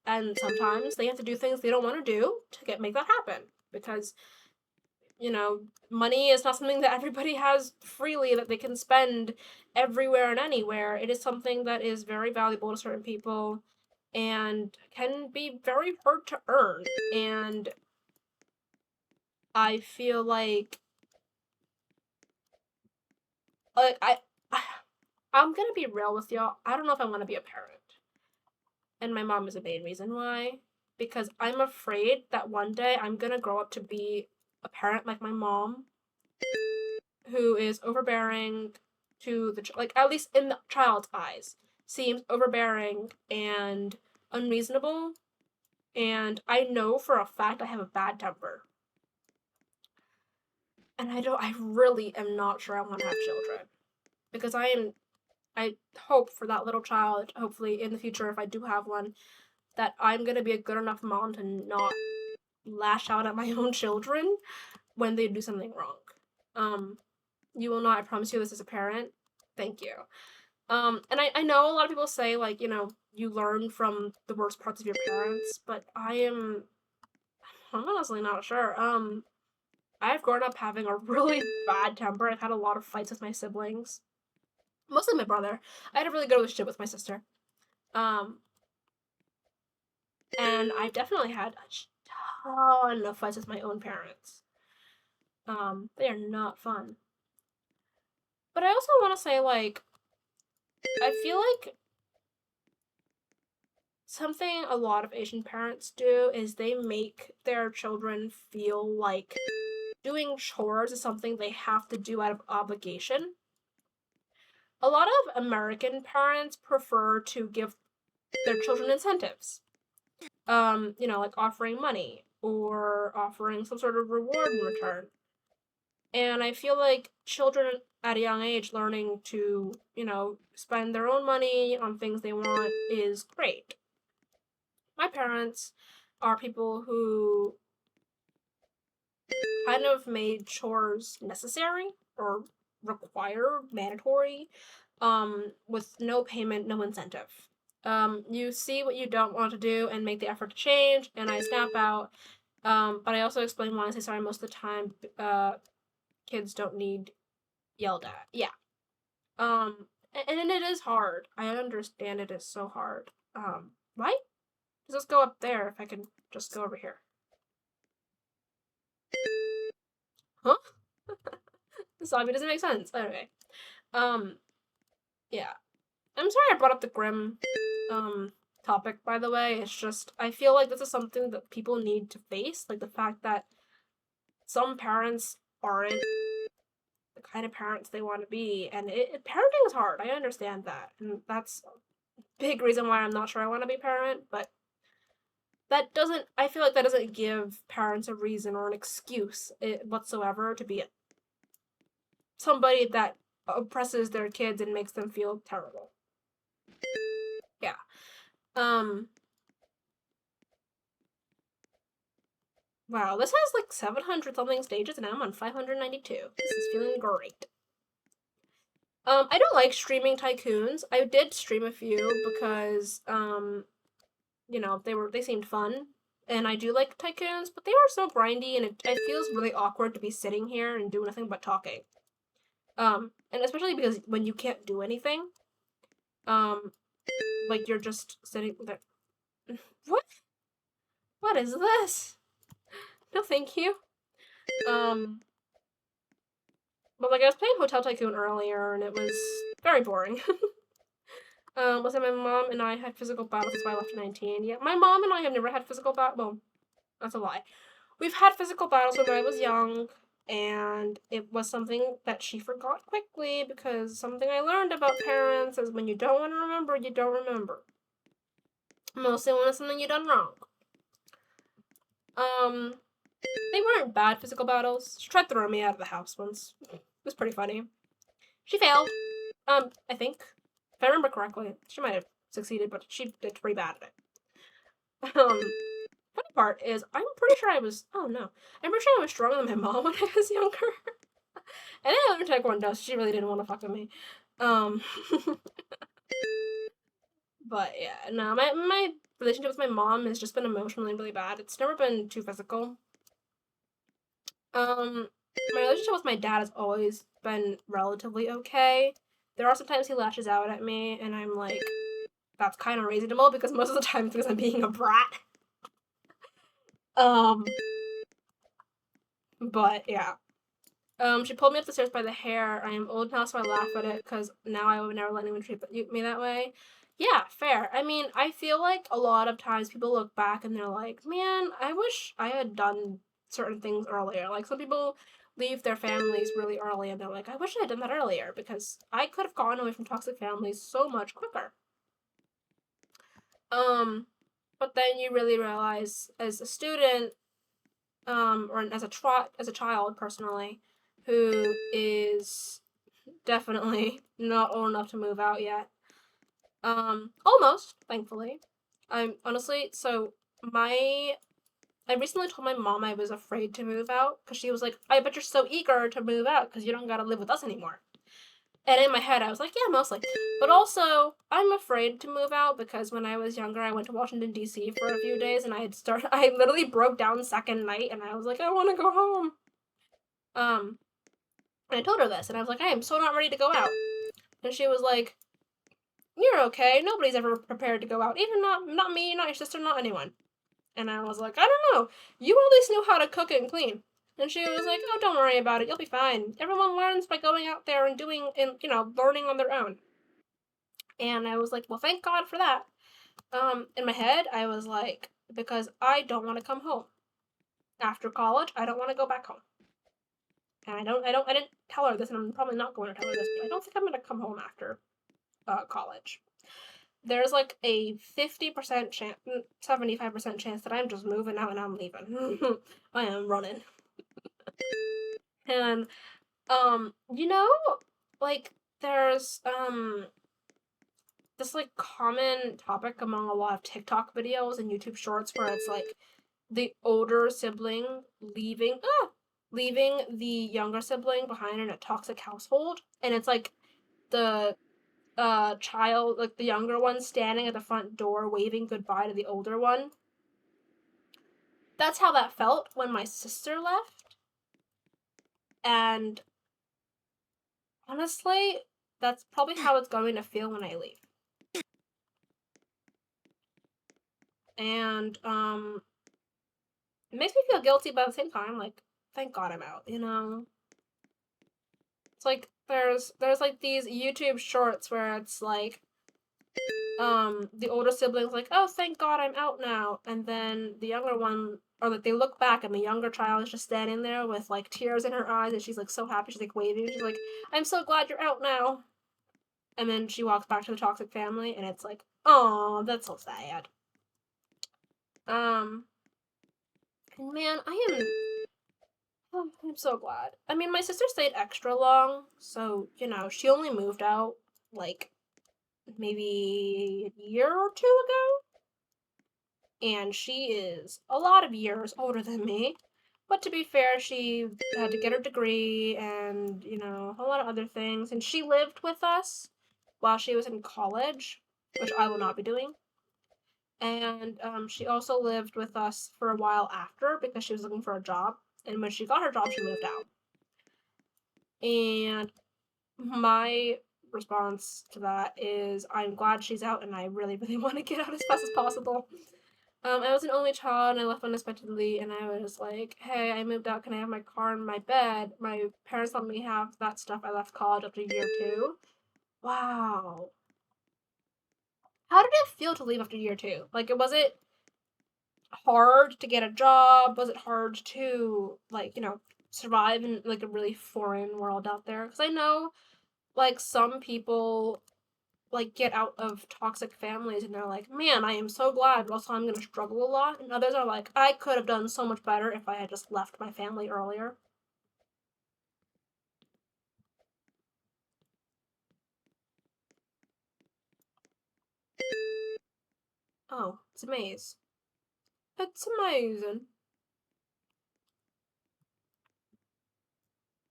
And sometimes they have to do things they don't want to do to make that happen because money is not something that everybody has freely that they can spend everywhere and anywhere. It is something that is very valuable to certain people and can be very hard to earn. And I feel like I I'm gonna be real with y'all. I don't know if I want to be a parent. And my mom is a main reason why. Because I'm afraid that one day I'm gonna grow up to be a parent like my mom, who is overbearing to like, at least in the child's eyes, seems overbearing and unreasonable. And I know for a fact I have a bad temper. And I really am not sure I want to have children. Because I hope for that little child, hopefully in the future, if I do have one, that I'm gonna be a good enough mom to not lash out at my own children when they do something wrong. You will not, I promise you this as a parent. Thank you. And I know a lot of people say, like, you learn from the worst parts of your parents, but I'm honestly not sure. I've grown up having a really bad temper. I've had a lot of fights with my siblings. Mostly my brother. I had a really good relationship with my sister. Um, and I've definitely had a ton of fights with my own parents. They are not fun. But I also want to say, like, I feel like something a lot of Asian parents do is they make their children feel like doing chores is something they have to do out of obligation. a lot of American parents prefer to give their children incentives. Like offering money or offering some sort of reward in return. And I feel like children at a young age learning to, spend their own money on things they want is great. My parents are people who kind of made chores necessary or required, mandatory, with no payment, no incentive. You see what you don't want to do and make the effort to change, and I snap out. But I also explain why I say sorry most of the time. Kids don't need yelled at. Yeah. And it is hard. I understand it is so hard. Why? Let's go up there if I can just go over here. Huh? This obviously doesn't make sense. Anyway. Yeah. I'm sorry I brought up the Grimm topic, by the way. It's just I feel like this is something that people need to face, like the fact that some parents aren't the kind of parents they want to be, and parenting is hard. I understand that, and that's a big reason why I'm not sure I want to be a parent. But that doesn't. I feel like that doesn't give parents a reason or an excuse whatsoever to be somebody that oppresses their kids and makes them feel terrible. Yeah. Wow, this has like 700 something stages and I'm on 592. This is feeling great. I don't like streaming tycoons. I did stream a few because, they seemed fun. And I do like tycoons, but they are so grindy and it feels really awkward to be sitting here and do nothing but talking. And especially because when you can't do anything, like you're just sitting there. What? What is this? No, thank you. But like I was playing Hotel Tycoon earlier and it was very boring. Was it my mom and I had physical battles, that's why I left at 19. Yeah, my mom and I have never had physical battles. Well, that's a lie. We've had physical battles when I was young, and it was something that she forgot quickly because something I learned about parents is when you don't want to remember, you don't remember. Mostly when it's something you done wrong. They weren't bad physical battles. She tried throwing me out of the house once. It was pretty funny. She failed. I think. If I remember correctly. She might have succeeded, but she did pretty bad at it. Funny part is, I'm pretty sure I was, oh no. I'm pretty sure I was stronger than my mom when I was younger. And then I learned Taekwondo, so she really didn't want to fuck with me. But yeah, no, my relationship with my mom has just been emotionally really bad. It's never been too physical. My relationship with my dad has always been relatively okay. There are sometimes he lashes out at me, and I'm like, that's kind of reasonable because most of the time it's because I'm being a brat. But yeah. She pulled me up the stairs by the hair. I am old now, so I laugh at it because now I would never let anyone treat me that way. Yeah, fair. I mean, I feel like a lot of times people look back and they're like, man, I wish I had done certain things earlier. Like, some people leave their families really early and they're like, I wish I had done that earlier because I could have gone away from toxic families so much quicker. But then you really realize as a student, or as a child personally, who is definitely not old enough to move out yet. Almost, thankfully. I'm honestly, I recently told my mom I was afraid to move out because she was like, I bet you're so eager to move out because you don't gotta live with us anymore. And in my head, I was like, yeah, mostly. But also, I'm afraid to move out because when I was younger, I went to Washington, D.C. for a few days and I literally broke down second night and I was like, I want to go home. And I told her this and I was like, I am so not ready to go out. And she was like, you're okay. Nobody's ever prepared to go out. Even not me, not your sister, not anyone. And I was like, I don't know. You at least knew how to cook and clean. And she was like, oh, don't worry about it. You'll be fine. Everyone learns by going out there and learning on their own. And I was like, well, thank God for that. In my head, I was like, because I don't want to come home. After college, I don't want to go back home. And I didn't tell her this, and I'm probably not going to tell her this, but I don't think I'm gonna come home after college. There's like a 50% chance, 75% chance that I'm just moving out and I'm leaving. I am running. And you know, like there's this like common topic among a lot of TikTok videos and YouTube shorts where it's like the older sibling leaving leaving the younger sibling behind in a toxic household, and it's like the child, like the younger one, standing at the front door waving goodbye to the older one. That's how that felt when my sister left. And honestly, that's probably how it's going to feel when I leave. And it makes me feel guilty, but at the same time, like, thank God I'm out, you know? It's like there's like these YouTube shorts where it's like the older sibling's like, oh, thank God I'm out now, and then the younger one, or like they look back and the younger child is just standing there with like tears in her eyes, and she's like so happy, she's like waving, she's like, I'm so glad you're out now. And then she walks back to the toxic family, and it's like, oh, that's so sad. Um, man, I'm so glad. I mean, my sister stayed extra long, so you know, she only moved out like maybe a year or two ago, and she is a lot of years older than me. But to be fair, she had to get her degree and, you know, a lot of other things. And she lived with us while she was in college, which I will not be doing. And she also lived with us for a while after because she was looking for a job. And when she got her job, she moved out. And my response to that is I'm glad she's out and I really, really want to get out as fast as possible. I was an only child and I left unexpectedly, and I was like, hey, I moved out, can I have my car and my bed? My parents let me have that stuff. I left college after year two. Wow. How did it feel to leave after year two? Like, was it hard to get a job? Was it hard to, like, you know, survive in, like, a really foreign world out there? Because I know, like, some people like get out of toxic families and they're like, man, I am so glad, but also I'm gonna struggle a lot. And others are like, I could have done so much better if I had just left my family earlier. Oh, it's a maze. It's amazing.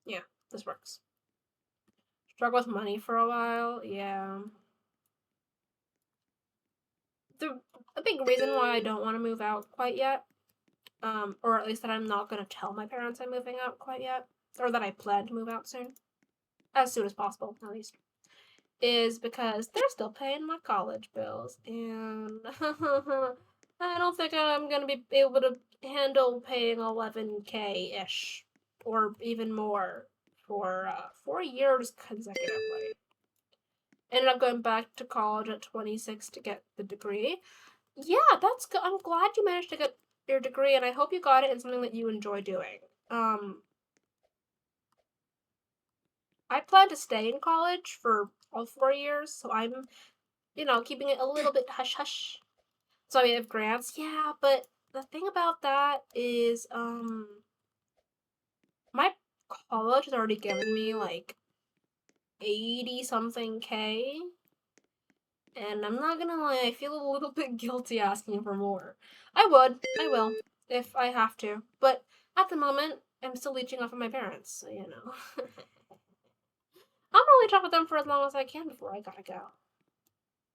Yeah, this works. Struggle with money for a while, yeah. The a big reason why I don't want to move out quite yet, or at least that I'm not gonna tell my parents I'm moving out quite yet, or that I plan to move out soon as possible, at least, is because they're still paying my college bills, and I don't think I'm gonna be able to handle paying 11K ish, or even more, for 4 years consecutively. Ended up going back to college at 26 to get the degree. Yeah, that's good. I'm glad you managed to get your degree, and I hope you got it in something that you enjoy doing. I plan to stay in college for all 4 years, so I'm, you know, keeping it a little bit hush hush. So I have grants, yeah, but the thing about that is, my college has already given me like 80 something K, and I'm not gonna lie, I feel a little bit guilty asking for more. I will, if I have to, but at the moment, I'm still leeching off of my parents, so you know. I'm gonna leech off of them for as long as I can before I gotta go.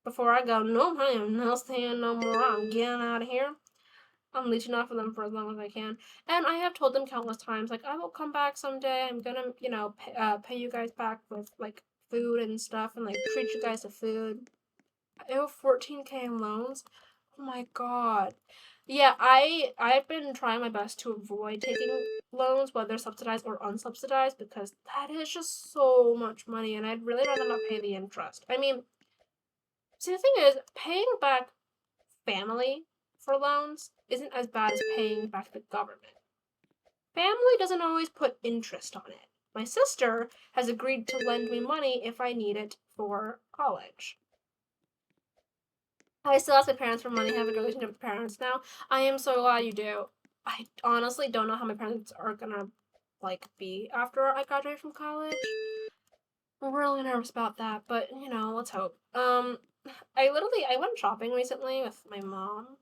Before I go, no, I am not staying no more. I'm getting out of here. I'm leeching off of them for as long as I can. And I have told them countless times, like, I will come back someday. I'm gonna, you know, pay you guys back with, like, food and stuff and, like, treat you guys to food. I owe 14K in loans. Oh my god. Yeah, I've been trying my best to avoid taking loans, whether subsidized or unsubsidized, because that is just so much money, and I'd really rather not pay the interest. I mean, see, the thing is, paying back family for loans isn't as bad as paying back the government. Family doesn't always put interest on it. My sister has agreed to lend me money if I need it for college. I still ask my parents for money, have a good relationship with parents now. I am so glad you do. I honestly don't know how my parents are gonna be after I graduate from college. I'm really nervous about that, but let's hope. I went shopping recently with my mom,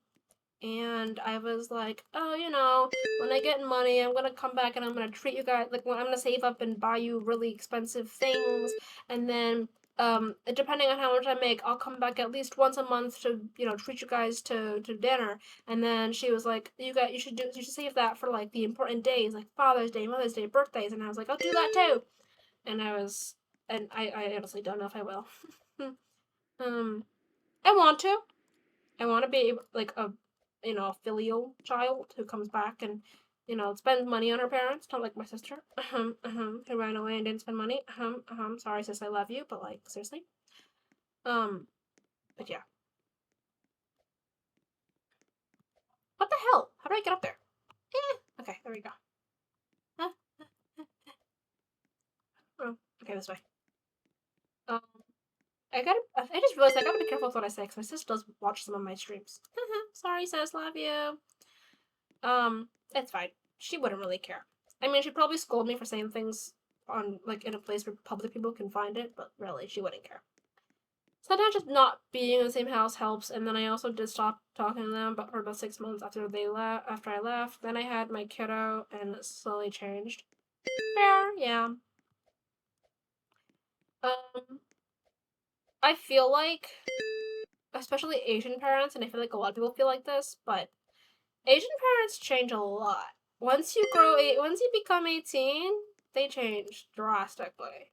and I was like, oh, when I get money, I'm gonna come back and I'm gonna treat you guys, like, when I'm gonna save up and buy you really expensive things, and then, depending on how much I make, I'll come back at least once a month to, treat you guys to dinner. And then she was like, you should save that for, like, the important days, like Father's Day, Mother's Day, birthdays. And I was like, I'll do that too. And I honestly don't know if I will. um, I want to. I want to be like a filial child who comes back and spends money on her parents, not like my sister, who ran away and didn't spend money. Sorry, sis, I love you, but like seriously. Um, but yeah. What the hell? How do I get up there? Okay, there we go. Huh? Oh, okay, this way. Um, I just realized I gotta be careful with what I say because my sister does watch some of my streams. Sorry, sis, love you. It's fine. She wouldn't really care. I mean, she'd probably scold me for saying things on in a place where public people can find it, but really, she wouldn't care. Sometimes just not being in the same house helps, and then I also did stop talking to them for about 6 months after I left. Then I had my kiddo, and it slowly changed. Fair, yeah. I feel like, especially Asian parents, and I feel like a lot of people feel like this, but Asian parents change a lot. Once you become 18, they change drastically.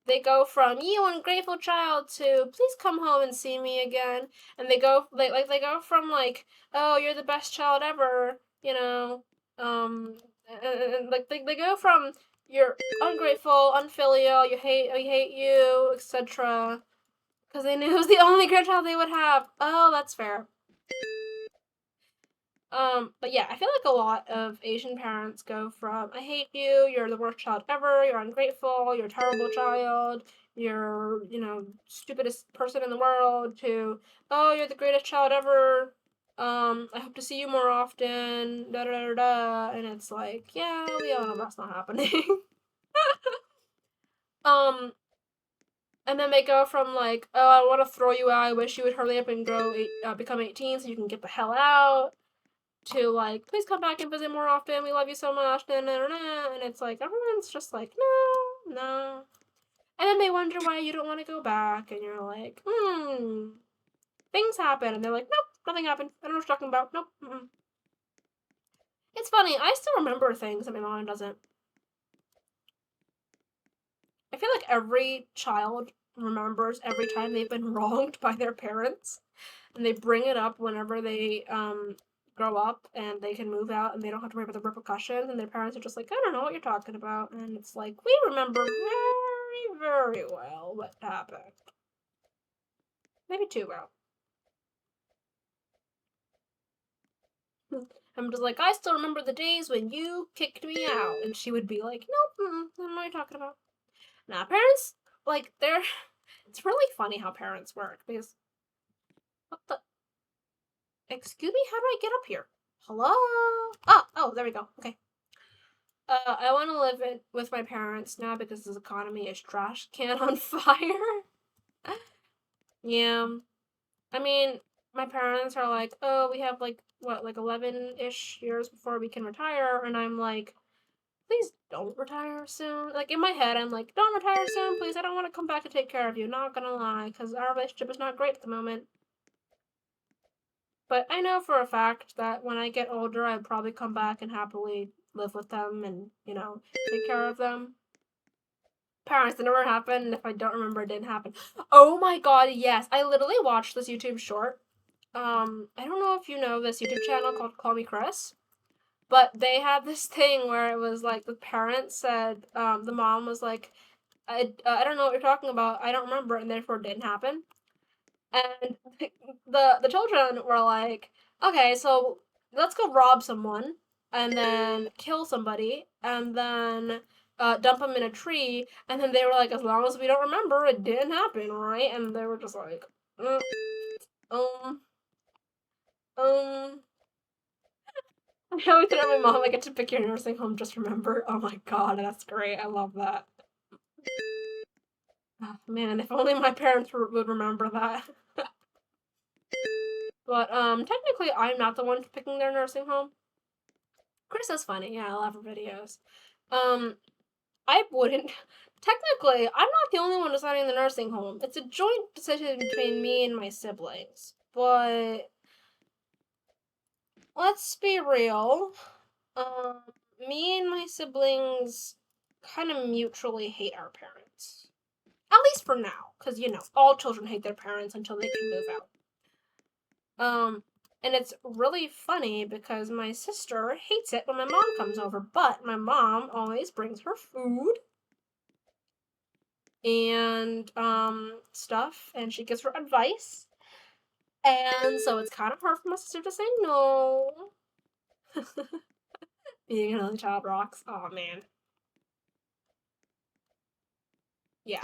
They go from you ungrateful child to please come home and see me again, and they go from oh, you're the best child ever, and they go from you're ungrateful, unfilial, we hate you, etc. Because they knew it was the only grandchild they would have. Oh, that's fair. But yeah, I feel like a lot of Asian parents go from I hate you, you're the worst child ever, you're ungrateful, you're a terrible child, you're, stupidest person in the world, to oh, you're the greatest child ever. I hope to see you more often, da da da da, and it's like, yeah, we all know that's not happening. um, and then they go from oh, I want to throw you out, I wish you would hurry up and become 18 so you can get the hell out, to please come back and visit more often, we love you so much, and it's like everyone's just like, no. And then they wonder why you don't want to go back, and you're like, things happen, and they're like, nope, nothing happened, I don't know what you're talking about, nope. It's funny, I still remember things that my mom doesn't. I feel like every child remembers every time they've been wronged by their parents, and they bring it up whenever they grow up and they can move out and they don't have to worry about the repercussions, and their parents are just like, I don't know what you're talking about, and it's like, we remember very, very well what happened. Maybe too well. I'm just like, I still remember the days when you kicked me out, and she would be like, nope, I don't know what you're talking about. Nah, parents, it's really funny how parents work, because, what the, excuse me, how do I get up here? Hello? Oh, there we go, okay. I want to live with my parents now because this economy is trash can on fire. Yeah. I mean, my parents are like, oh, we have 11-ish years before we can retire, and I'm like, please don't retire soon. Like, in my head, I'm like, don't retire soon, please. I don't want to come back and take care of you, not gonna lie, because our relationship is not great at the moment. But I know for a fact that when I get older, I'd probably come back and happily live with them and, take care of them. Parents, it never happened, and if I don't remember, it didn't happen. Oh my god, yes. I literally watched this YouTube short. I don't know if you know this YouTube channel called Call Me Chris, but they had this thing where it was like the parents said, the mom was like, I don't know what you're talking about, I don't remember, and therefore it didn't happen. And the children were like, okay, so let's go rob someone, and then kill somebody and then dump them in a tree, and then they were like, as long as we don't remember, it didn't happen, right? And they were just like, um, um. I always tell my mom I get to pick your nursing home, just remember. Oh my god, that's great. I love that. Oh, man, if only my parents would remember that. But technically I'm not the one picking their nursing home. Chris is funny, yeah, I love her videos. I wouldn't. Technically, I'm not the only one deciding the nursing home. It's a joint decision between me and my siblings. But let's be real. Um, Me and my siblings kind of mutually hate our parents. At least for now, because all children hate their parents until they can move out. And it's really funny because my sister hates it when my mom comes over, but my mom always brings her food and stuff, and she gives her advice. And so it's kind of hard for my sister to say no. Being an only child rocks. Oh man. Yeah.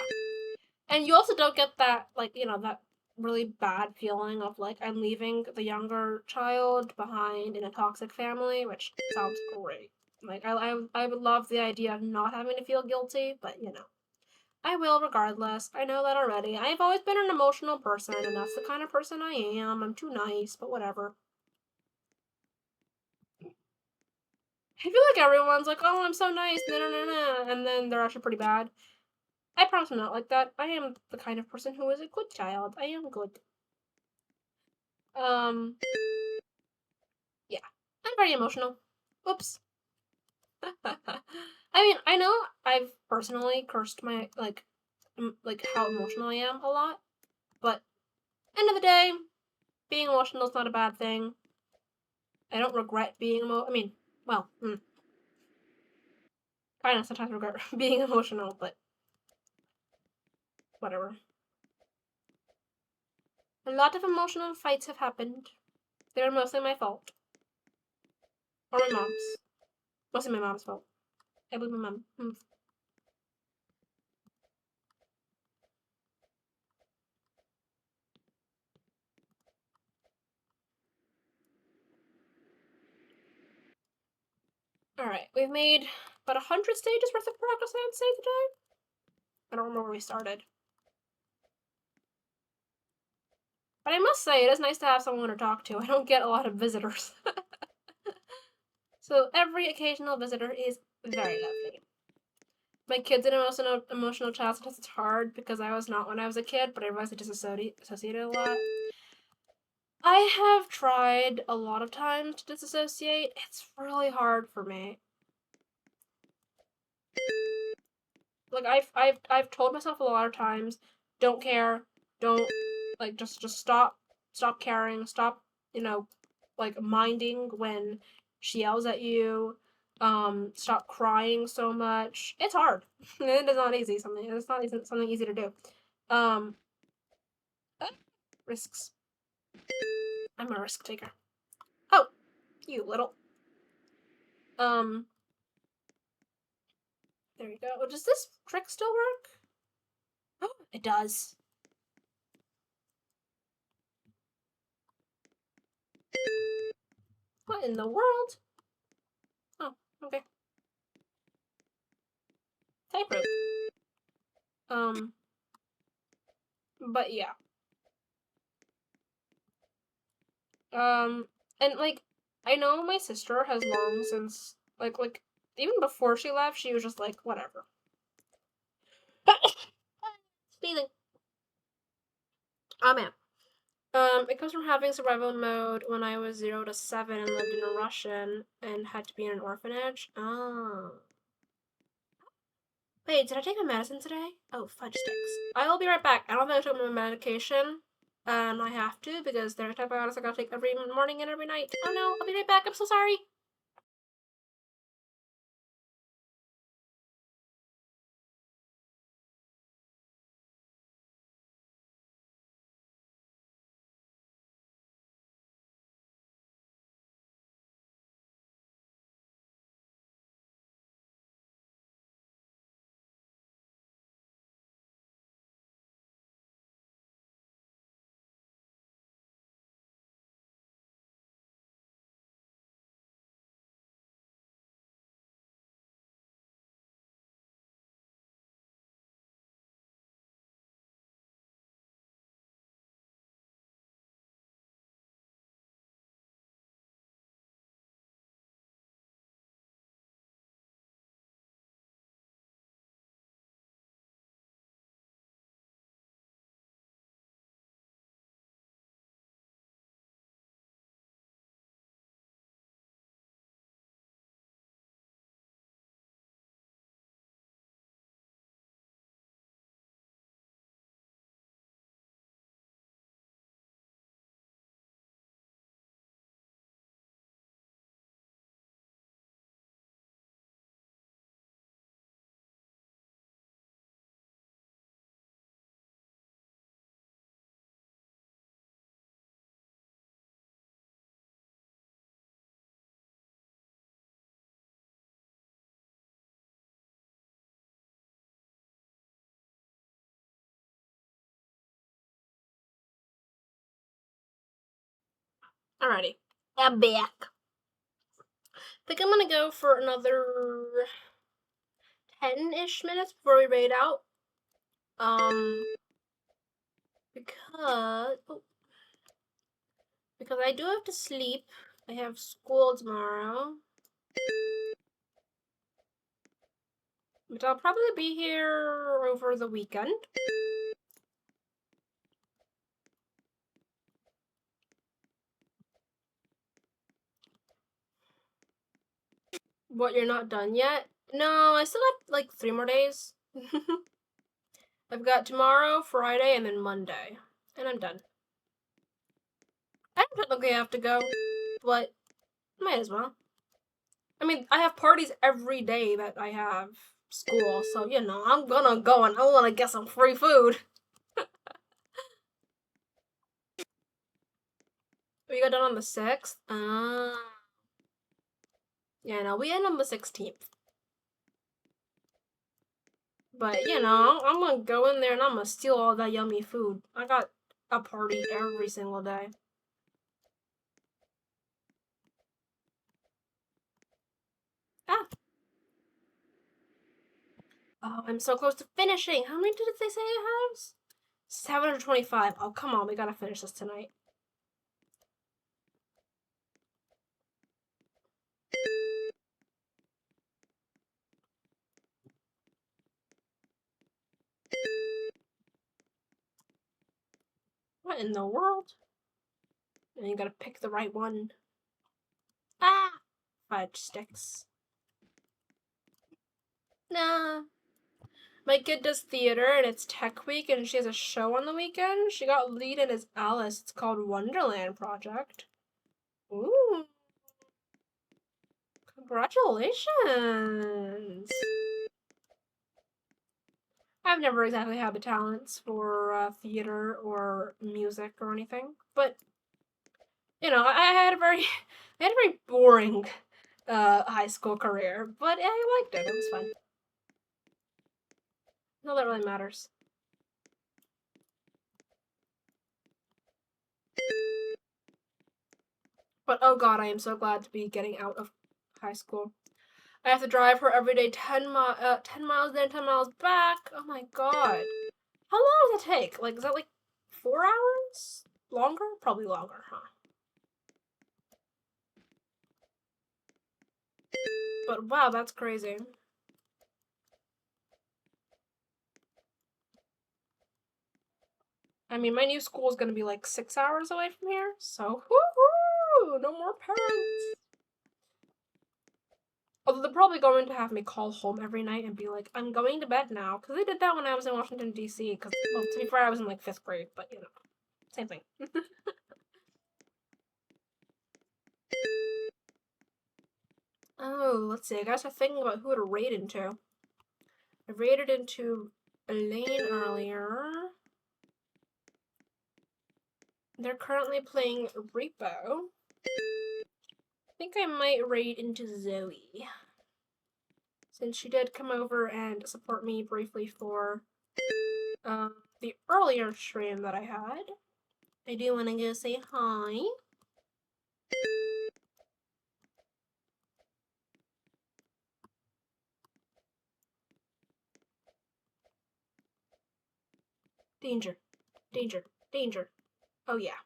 And you also don't get that, like, that really bad feeling of like I'm leaving the younger child behind in a toxic family, which sounds great. Like I would love the idea of not having to feel guilty, but I will regardless. I know that already. I've always been an emotional person, and that's the kind of person I am. I'm too nice, but whatever. I feel like everyone's like, oh, I'm so nice, nah, nah, nah, nah, and then they're actually pretty bad. I promise I'm not like that. I am the kind of person who is a good child. I am good. Um, yeah. I'm very emotional. Oops. I mean, I know I've personally cursed my, like how emotional I am a lot, but end of the day, being emotional is not a bad thing. I don't regret being I mean, well, kind of sometimes regret being emotional, but whatever. A lot of emotional fights have happened. They were mostly my fault. Or my mom's. Mostly my mom's fault. I blame my mom. Alright, we've made about 100 stages worth of progress, I'd say, today. I don't remember where we started. But I must say, it is nice to have someone to talk to. I don't get a lot of visitors. So every occasional visitor is very lovely. My kid's an emotional child, sometimes it's hard because I was not when I was a kid, but I realized I disassociated a lot. I have tried a lot of times to disassociate. It's really hard for me. Like I've told myself a lot of times, don't care, don't like just stop caring, stop, like minding when she yells at you, stop crying so much. It's hard. It is not easy, it's not something easy to do. Um Risks. I'm a risk taker. Oh, you little. Um there you go. Oh, does this trick still work? Oh, it does. What in the world? Oh, okay. Tightrope. But yeah. Um, and like, I know my sister has long since, like, even before she left, she was just like, whatever. Sneezing. Oh man. It comes from having survival mode when I was 0 to 7 and lived in a Russian and had to be in an orphanage. Oh. Wait, did I take my medicine today? Oh, fudge sticks. I will be right back. I don't think I took my medication. And I have to because there are antibiotics I gotta take every morning and every night. Oh no, I'll be right back. I'm so sorry. Alrighty. I'm back. I think I'm gonna go for another 10-ish minutes before we raid out. Because I do have to sleep. I have school tomorrow. But I'll probably be here over the weekend. What, you're not done yet? No, I still have like 3 more days. I've got tomorrow, Friday, and then Monday. And I'm done. I don't technically have to go, but might as well. I mean, I have parties every day that I have school, so you know, I'm gonna go and I wanna get some free food. We got done on the 6th? Yeah, no, we end on the 16th. But, you know, I'm gonna go in there and I'm gonna steal all that yummy food. I got a party every single day. Ah! Oh, I'm so close to finishing. How many did they say it has? 725. Oh, come on, we gotta finish this tonight. What in the world? And you gotta pick the right one. Ah! Fudge sticks. Nah. My kid does theater and it's tech week and she has a show on the weekend. She got lead in as Alice. It's called Wonderland Project. Ooh. Congratulations. I've never exactly had the talents for theater or music or anything, but you know, I had a very boring high school career, but I liked it. It was fun. No, that really matters. But oh god, I am so glad to be getting out of high school. I have to drive her every day 10 miles there, 10 miles back. Oh my god. How long does it take? Like, is that like 4 hours? Longer? Probably longer, huh? But wow, that's crazy. I mean, my new school is gonna be like 6 hours away from here, so woohoo! No more parents. Although they're probably going to have me call home every night and be like, I'm going to bed now. Because they did that when I was in Washington, D.C. Because, well, to be fair, I was in like 5th grade, but you know, same thing. Oh, let's see. I guess I'm thinking about who to raid into. I raided into Elaine earlier. They're currently playing Repo. I think I might raid into Zoe. Since she did come over and support me briefly for the earlier stream that I had. I do want to go say hi. Danger. Danger. Danger. Oh yeah.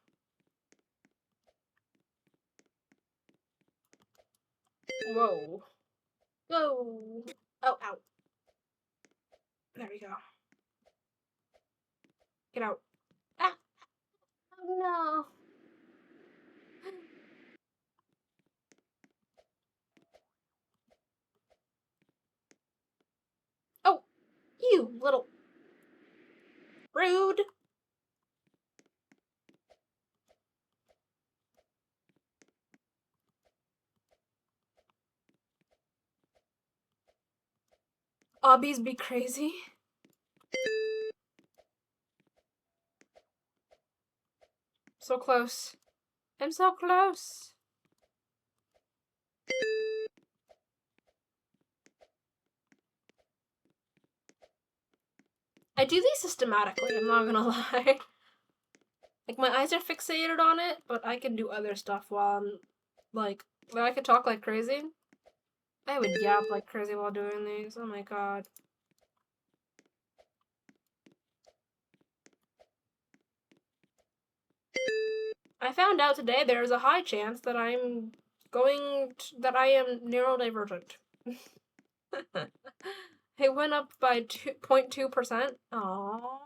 Whoa. Whoa. Oh, ow. There we go. Get out. Ah! Oh no. Oh! You little... Rude! Obbies be crazy. So close. I'm so close. I do these systematically, I'm not gonna lie. Like, my eyes are fixated on it, but I can do other stuff while I'm, like, I could talk like crazy. I would yap like crazy while doing these. Oh my god. I found out today there's a high chance that I am neurodivergent. It went up by 0.2%. Aww.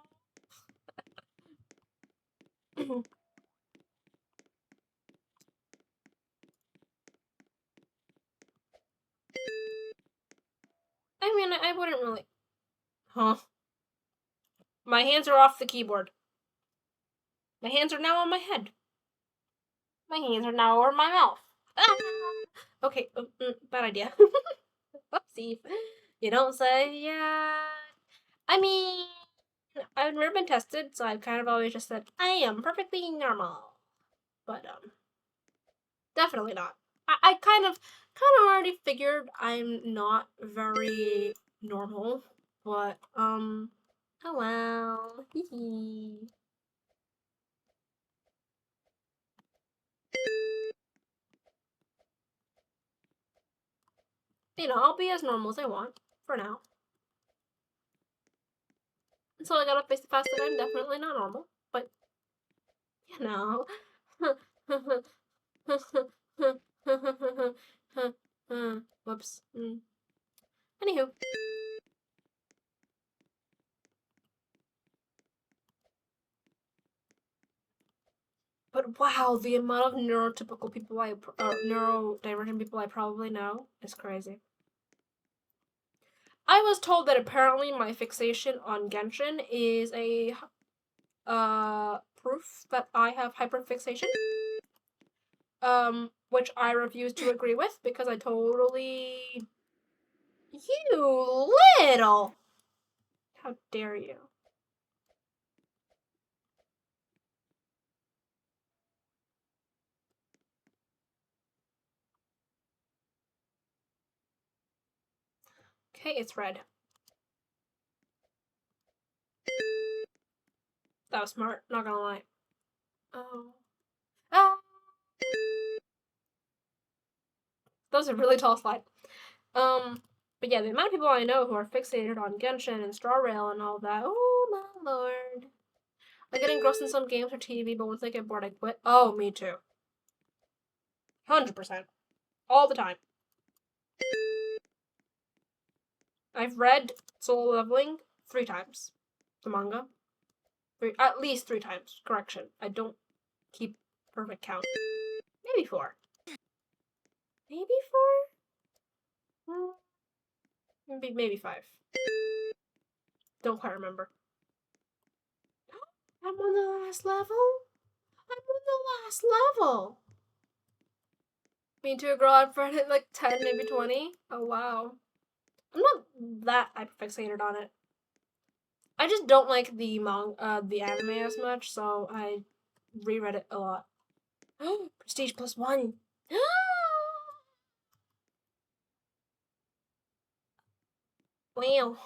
I mean, I wouldn't really. Huh? My hands are off the keyboard. My hands are now on my head. My hands are now over my mouth. Ah! Okay, bad idea. Whoopsie. You don't say, yeah. I mean, I've never been tested, so I've kind of always just said, I am perfectly normal. But, definitely not. I kind of already figured I'm not very normal, but, oh well. Hee. You know, I'll be as normal as I want, for now. Until I gotta face the fact that I'm definitely not normal, but, you know. Whoops. Anywho. But wow, the amount of neurodivergent people I probably know is crazy. I was told that apparently my fixation on Genshin is a proof that I have hyperfixation. Which I refuse to agree with because I totally. You little! How dare you? Okay, it's red. That was smart, not gonna lie. Oh. Ah! That was a really tall slide. But yeah, the amount of people I know who are fixated on Genshin and Star Rail and all that, oh my lord. I get engrossed in some games or TV, but once I get bored, I quit. Oh, me too. 100%. All the time. I've read Solo Leveling 3 times. The manga. At least 3 times. Correction. I don't keep perfect count. Maybe 4. Maybe 4? Maybe 5. Don't quite remember. I'm on the last level? I'm on the last level! Me too, girl. I've read it like 10, maybe 20. Oh, wow. I'm not that fixated on it. I just don't like the anime as much, so I reread it a lot. Prestige +1. Wow.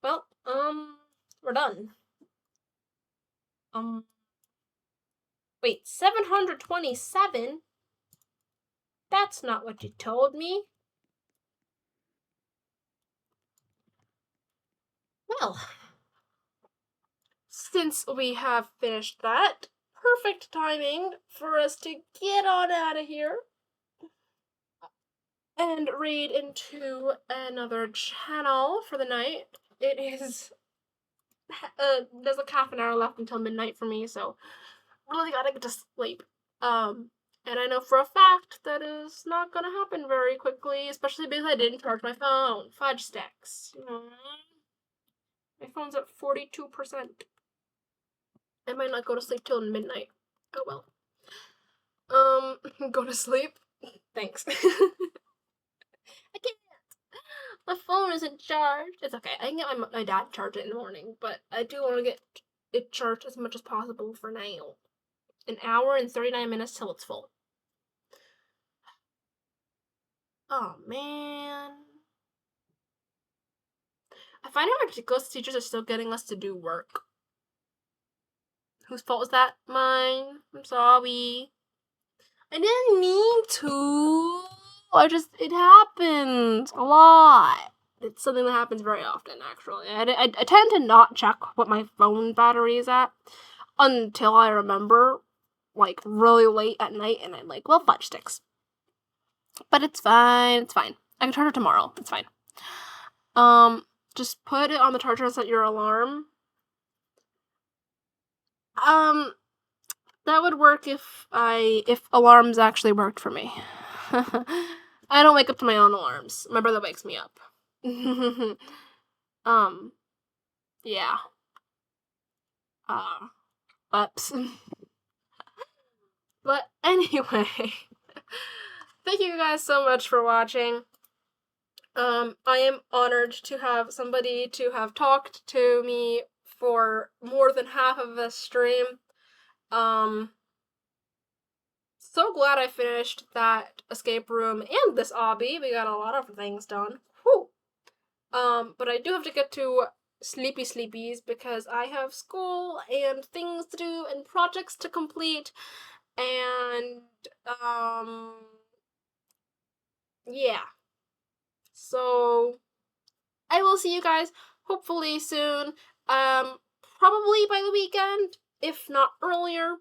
Well, we're done. Wait, 727? That's not what you told me. Well, since we have finished that, perfect timing for us to get on out of here and read into another channel for the night. It is there's like half an hour left until midnight for me, so really gotta get to sleep. And I know for a fact that is not gonna happen very quickly, especially because I didn't charge my phone. Fudge sticks. My phone's at 42%. I might not go to sleep till midnight. Oh well. Go to sleep? Thanks. I can't. My phone isn't charged. It's okay. I can get my dad to charge it in the morning, but I do want to get it charged as much as possible for now. An hour and 39 minutes till it's full. Oh, man. I find it ridiculous teachers are still getting us to do work. Whose fault was that? Mine. I'm sorry. I didn't mean to. It happens a lot. It's something that happens very often, actually. I tend to not check what my phone battery is at until I remember, like, really late at night, and I'm like, well, fudge sticks. But it's fine, it's fine. I can charge it tomorrow, it's fine. Just put it on the charger and set your alarm. That would work if alarms actually worked for me. I don't wake up to my own alarms. My brother wakes me up. Yeah. Whoops. But anyway, thank you guys so much for watching. I am honored to have somebody to have talked to me for more than half of this stream. So glad I finished that escape room and this obby. We got a lot of things done. Whew. But I do have to get to sleepies because I have school and things to do and projects to complete, and yeah. So I will see you guys hopefully soon. Probably by the weekend, if not earlier.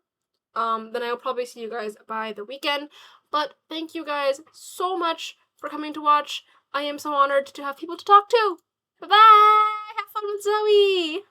Then I'll probably see you guys by the weekend. But thank you guys so much for coming to watch. I am so honored to have people to talk to. Bye-bye! Have fun with Zoe!